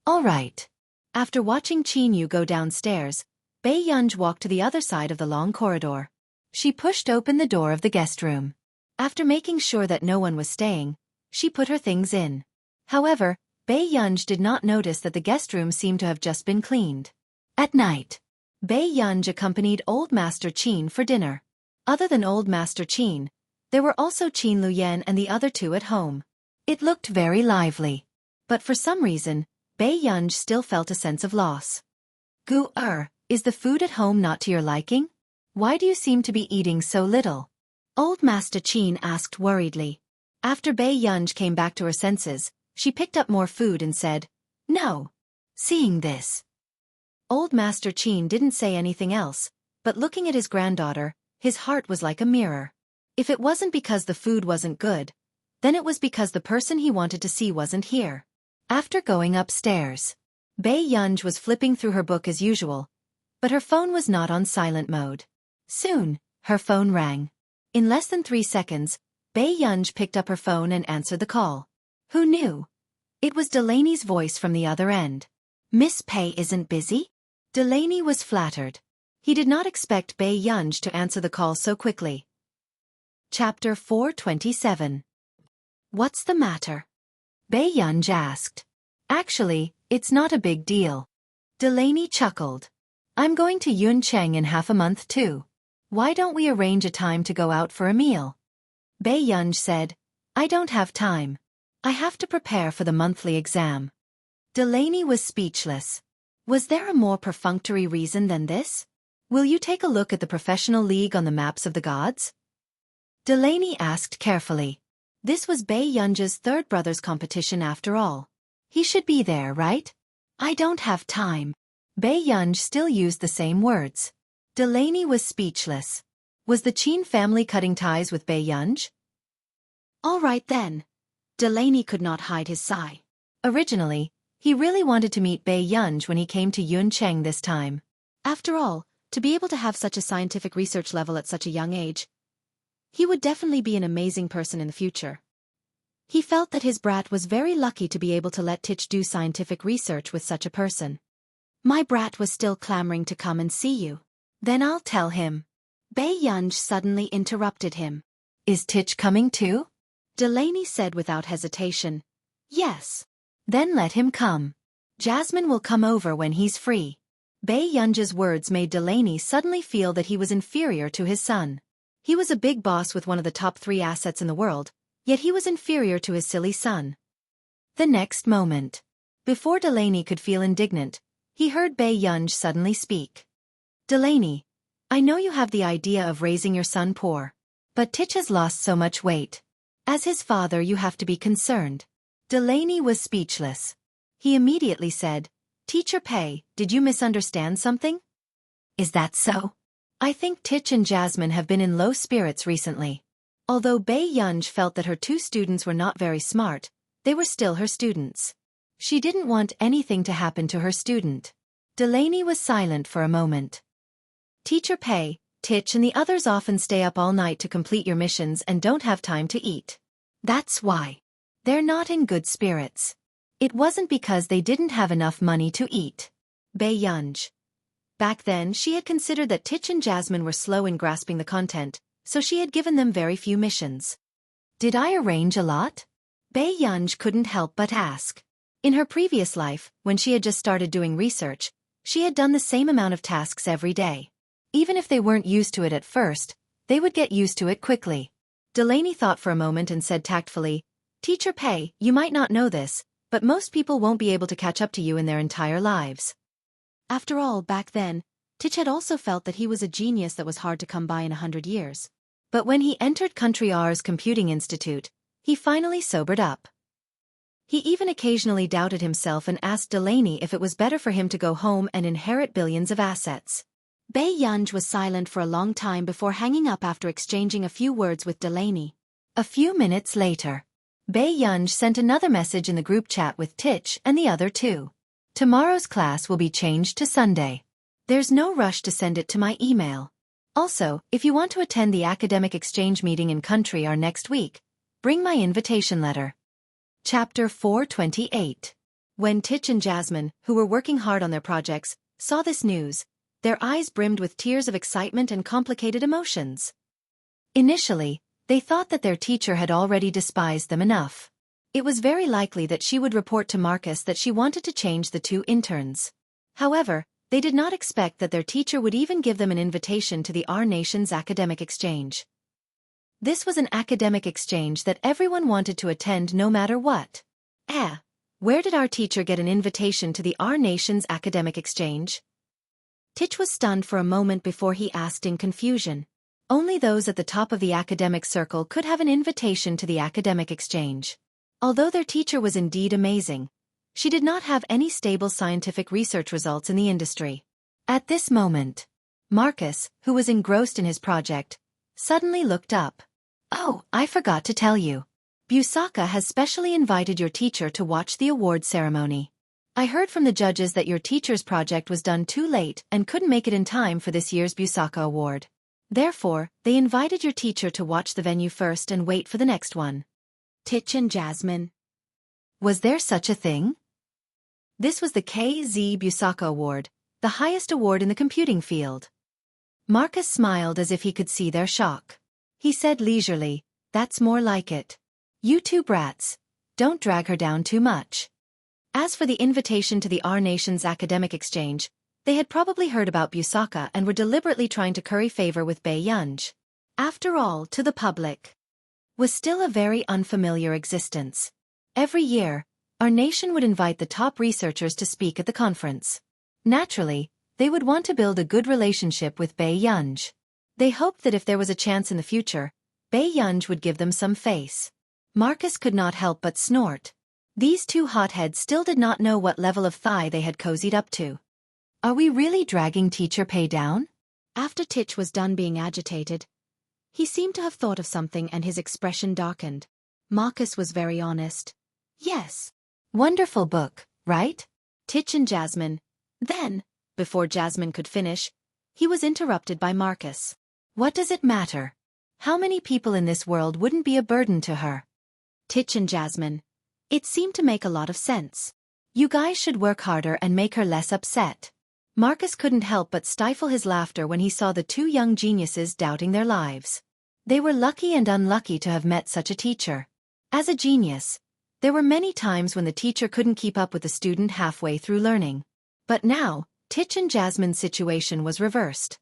All right. After watching Qin Yu go downstairs, Bei Yunj walked to the other side of the long corridor. She pushed open the door of the guest room. After making sure that no one was staying, she put her things in. However, Bei Yunj did not notice that the guest room seemed to have just been cleaned. At night, Bei Yunj accompanied Old Master Qin for dinner. Other than Old Master Qin, there were also Qin Luyan and the other two at home. It looked very lively. But for some reason, Bei Yunj still felt a sense of loss. Guer, is the food at home not to your liking? Why do you seem to be eating so little? Old Master Qin asked worriedly. After Bei Yunj came back to her senses, she picked up more food and said, No. Seeing this, Old Master Qin didn't say anything else, but looking at his granddaughter, his heart was like a mirror. If it wasn't because the food wasn't good, then it was because the person he wanted to see wasn't here. After going upstairs, Bei Yunj was flipping through her book as usual, but her phone was not on silent mode. Soon, her phone rang. In less than 3 seconds, Bei Yunj picked up her phone and answered the call. Who knew? It was Delaney's voice from the other end. Miss Pei isn't busy? Delaney was flattered. He did not expect Bei Yunj to answer the call so quickly. Chapter 427. What's the matter? Yunj asked. Actually, it's not a big deal. Delaney chuckled. I'm going to Yuncheng in half a month too. Why don't we arrange a time to go out for a meal? Yunj said, I don't have time. I have to prepare for the monthly exam. Delaney was speechless. Was there a more perfunctory reason than this? Will you take a look at the professional league on the maps of the gods? Delaney asked carefully. This was Yunj's third brother's competition after all. He should be there, right? I don't have time. Yunj still used the same words. Delaney was speechless. Was the Qin family cutting ties with Yunj? All right then. Delaney could not hide his sigh. Originally, he really wanted to meet Yunj when he came to Yuncheng this time. After all, to be able to have such a scientific research level at such a young age, he would definitely be an amazing person in the future. He felt that his brat was very lucky to be able to let Tich do scientific research with such a person. My brat was still clamoring to come and see you. Then I'll tell him. Yunj suddenly interrupted him. Is Tich coming too? Delaney said without hesitation. Yes. Then let him come. Jasmine will come over when he's free. Yunj's words made Delaney suddenly feel that he was inferior to his son. He was a big boss with one of the top 3 assets in the world, yet he was inferior to his silly son. The next moment, before Delaney could feel indignant, he heard Yunj suddenly speak. Delaney, I know you have the idea of raising your son poor. But Tich has lost so much weight. As his father you have to be concerned. Delaney was speechless. He immediately said, Teacher Pei, did you misunderstand something? Is that so? I think Tich and Jasmine have been in low spirits recently. Although Yunj felt that her 2 students were not very smart, they were still her students. She didn't want anything to happen to her student. Delaney was silent for a moment. Teacher Pei, Tich and the others often stay up all night to complete your missions and don't have time to eat. That's why. They're not in good spirits. It wasn't because they didn't have enough money to eat. Yunj. Back then she had considered that Tich and Jasmine were slow in grasping the content, so she had given them very few missions. Did I arrange a lot? Yunj couldn't help but ask. In her previous life, when she had just started doing research, she had done the same amount of tasks every day. Even if they weren't used to it at first, they would get used to it quickly. Delaney thought for a moment and said tactfully, Teacher Pei, you might not know this, but most people won't be able to catch up to you in their entire lives. After all, back then, Tich had also felt that he was a genius that was hard to come by in 100 years. But when he entered Country R's Computing Institute, he finally sobered up. He even occasionally doubted himself and asked Delaney if it was better for him to go home and inherit billions of assets. Yunj was silent for a long time before hanging up after exchanging a few words with Delaney. A few minutes later, Yunj sent another message in the group chat with Tich and the other 2. Tomorrow's class will be changed to Sunday. There's no rush to send it to my email. Also, if you want to attend the academic exchange meeting in Country R next week, bring my invitation letter. Chapter 428. When Tich and Jasmine, who were working hard on their projects, saw this news, their eyes brimmed with tears of excitement and complicated emotions. Initially, they thought that their teacher had already despised them enough. It was very likely that she would report to Marcus that she wanted to change the 2 interns. However, they did not expect that their teacher would even give them an invitation to the R Nation's academic exchange. This was an academic exchange that everyone wanted to attend no matter what. Where did our teacher get an invitation to the R Nation's academic exchange? Tich was stunned for a moment before he asked in confusion. Only those at the top of the academic circle could have an invitation to the academic exchange. Although their teacher was indeed amazing, she did not have any stable scientific research results in the industry. At this moment, Marcus, who was engrossed in his project, suddenly looked up. Oh, I forgot to tell you. Busaka has specially invited your teacher to watch the award ceremony. I heard from the judges that your teacher's project was done too late and couldn't make it in time for this year's Busaka Award. Therefore, they invited your teacher to watch the venue first and wait for the next one. Tich and Jasmine. Was there such a thing? This was the KZ Busaka Award, the highest award in the computing field. Marcus smiled as if he could see their shock. He said leisurely, That's more like it. You 2 brats. don't drag her down too much. As for the invitation to the Our Nation's academic exchange, they had probably heard about Busaka and were deliberately trying to curry favor with Bei Yunj. After all, to the public, was still a very unfamiliar existence. Every year, Our Nation would invite the top researchers to speak at the conference. Naturally, they would want to build a good relationship with Bei Yunj. They hoped that if there was a chance in the future, Bei Yunj would give them some face. Marcus could not help but snort. These two hotheads still did not know what level of thigh they had cozied up to. Are we really dragging Teacher Pei down? After Titch was done being agitated, he seemed to have thought of something and his expression darkened. Marcus was very honest. Yes. Wonderful book, right? Titch and Jasmine. Then, before Jasmine could finish, he was interrupted by Marcus. What does it matter? How many people in this world wouldn't be a burden to her? Titch and Jasmine. It seemed to make a lot of sense. You guys should work harder and make her less upset. Marcus couldn't help but stifle his laughter when he saw the two young geniuses doubting their lives. They were lucky and unlucky to have met such a teacher. As a genius, there were many times when the teacher couldn't keep up with the student halfway through learning. But now, Titch and Jasmine's situation was reversed.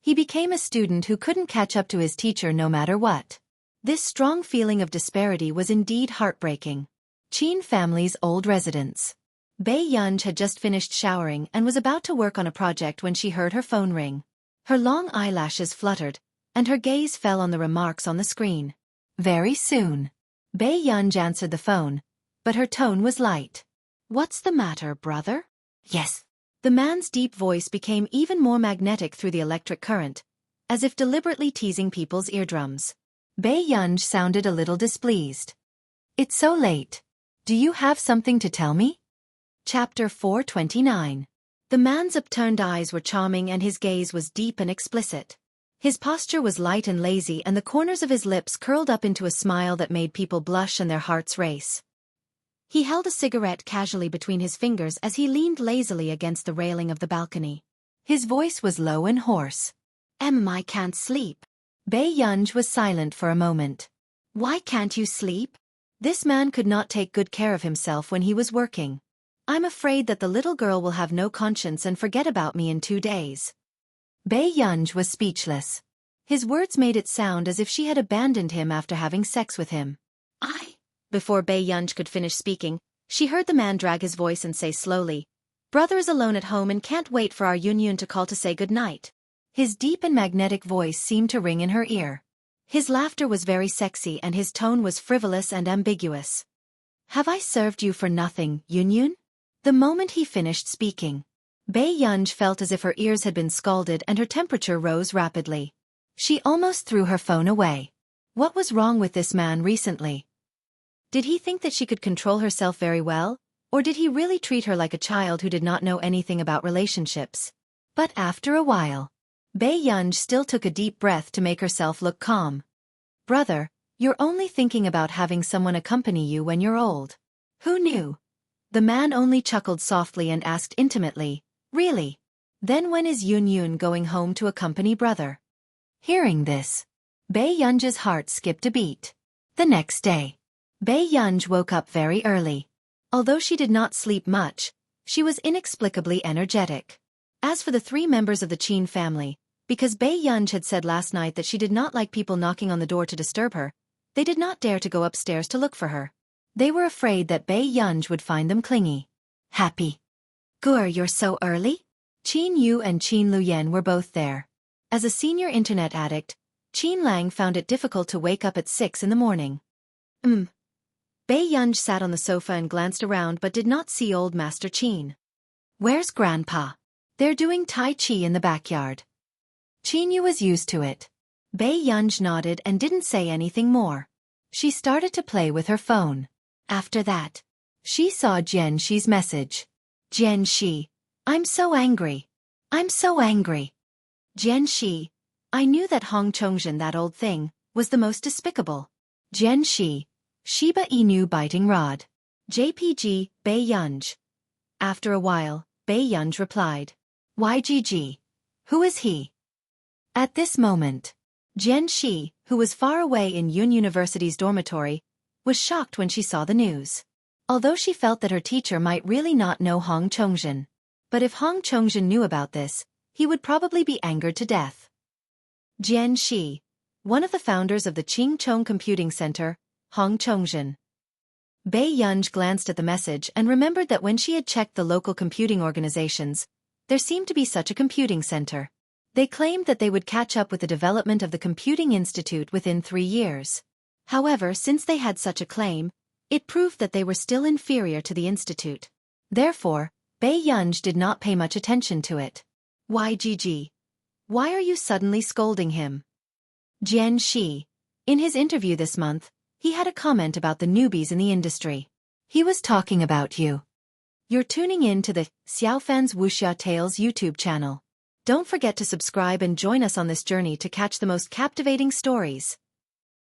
He became a student who couldn't catch up to his teacher no matter what. This strong feeling of disparity was indeed heartbreaking. Qin family's old residence. Bei Yunj had just finished showering and was about to work on a project when she heard her phone ring. Her long eyelashes fluttered, and her gaze fell on the remarks on the screen. Very soon. Bei Yunj answered the phone, but her tone was light. What's the matter, brother? Yes. The man's deep voice became even more magnetic through the electric current, as if deliberately teasing people's eardrums. Bei Yunj sounded a little displeased. It's so late. Do you have something to tell me? Chapter 429. The man's upturned eyes were charming and his gaze was deep and explicit. His posture was light and lazy and the corners of his lips curled up into a smile that made people blush and their hearts race. He held a cigarette casually between his fingers as he leaned lazily against the railing of the balcony. His voice was low and hoarse. I can't sleep. Bei Yunj was silent for a moment. Why can't you sleep? This man could not take good care of himself when he was working. I'm afraid that the little girl will have no conscience and forget about me in 2 days. Bei Yunj was speechless. His words made it sound as if she had abandoned him after having sex with him. Before Bei Yunj could finish speaking, she heard the man drag his voice and say slowly, Brother is alone at home and can't wait for our Yunyun to call to say good night. His deep and magnetic voice seemed to ring in her ear. His laughter was very sexy and his tone was frivolous and ambiguous. Have I served you for nothing, Yunyun? The moment he finished speaking, Bei Yunj felt as if her ears had been scalded and her temperature rose rapidly. She almost threw her phone away. What was wrong with this man recently? Did he think that she could control herself very well, or did he really treat her like a child who did not know anything about relationships? But after a while, Bei Yunj still took a deep breath to make herself look calm. Brother, you're only thinking about having someone accompany you when you're old. Who knew? The man only chuckled softly and asked intimately, Really? Then when is Yunyun going home to accompany brother? Hearing this, Bei Yunj's heart skipped a beat. The next day, Bei Yunj woke up very early. Although she did not sleep much, she was inexplicably energetic. As for the 3 members of the Qin family, because Bei Yunj had said last night that she did not like people knocking on the door to disturb her, they did not dare to go upstairs to look for her. They were afraid that Bei Yunj would find them clingy. Happy. Gur, you're so early? Qin Yu and Qin Luyen were both there. As a senior internet addict, Qin Lang found it difficult to wake up at 6 in the morning. Bei Yunj sat on the sofa and glanced around but did not see old Master Qin. Where's Grandpa? They're doing Tai Chi in the backyard. Qin Yu was used to it. Bei Yunj nodded and didn't say anything more. She started to play with her phone. After that, she saw Jian Shi's message. Jian Shi, I'm so angry. I'm so angry. Jian Shi, I knew that Hong Chongjin, that old thing, was the most despicable. Jian Shi, Shiba Inu biting rod. JPG, Bei Yunj. After a while, Bei Yunj replied. YGG. Who is he? At this moment, Jian Shi, who was far away in Yun University's dormitory, was shocked when she saw the news. Although she felt that her teacher might really not know Hong Chongjin. But if Hong Chongjin knew about this, he would probably be angered to death. Jian Shi, one of the founders of the Qingchong Computing Center, Hong Chongjin. Bei Yunj glanced at the message and remembered that when she had checked the local computing organizations, there seemed to be such a computing center. They claimed that they would catch up with the development of the Computing Institute within 3 years. However, since they had such a claim, it proved that they were still inferior to the institute. Therefore, Bei Yunj did not pay much attention to it. YGG. Why are you suddenly scolding him? Jian Shi. In his interview this month, he had a comment about the newbies in the industry. He was talking about you. You're tuning in to the Xiaofan's Wuxia Tales YouTube channel. Don't forget to subscribe and join us on this journey to catch the most captivating stories.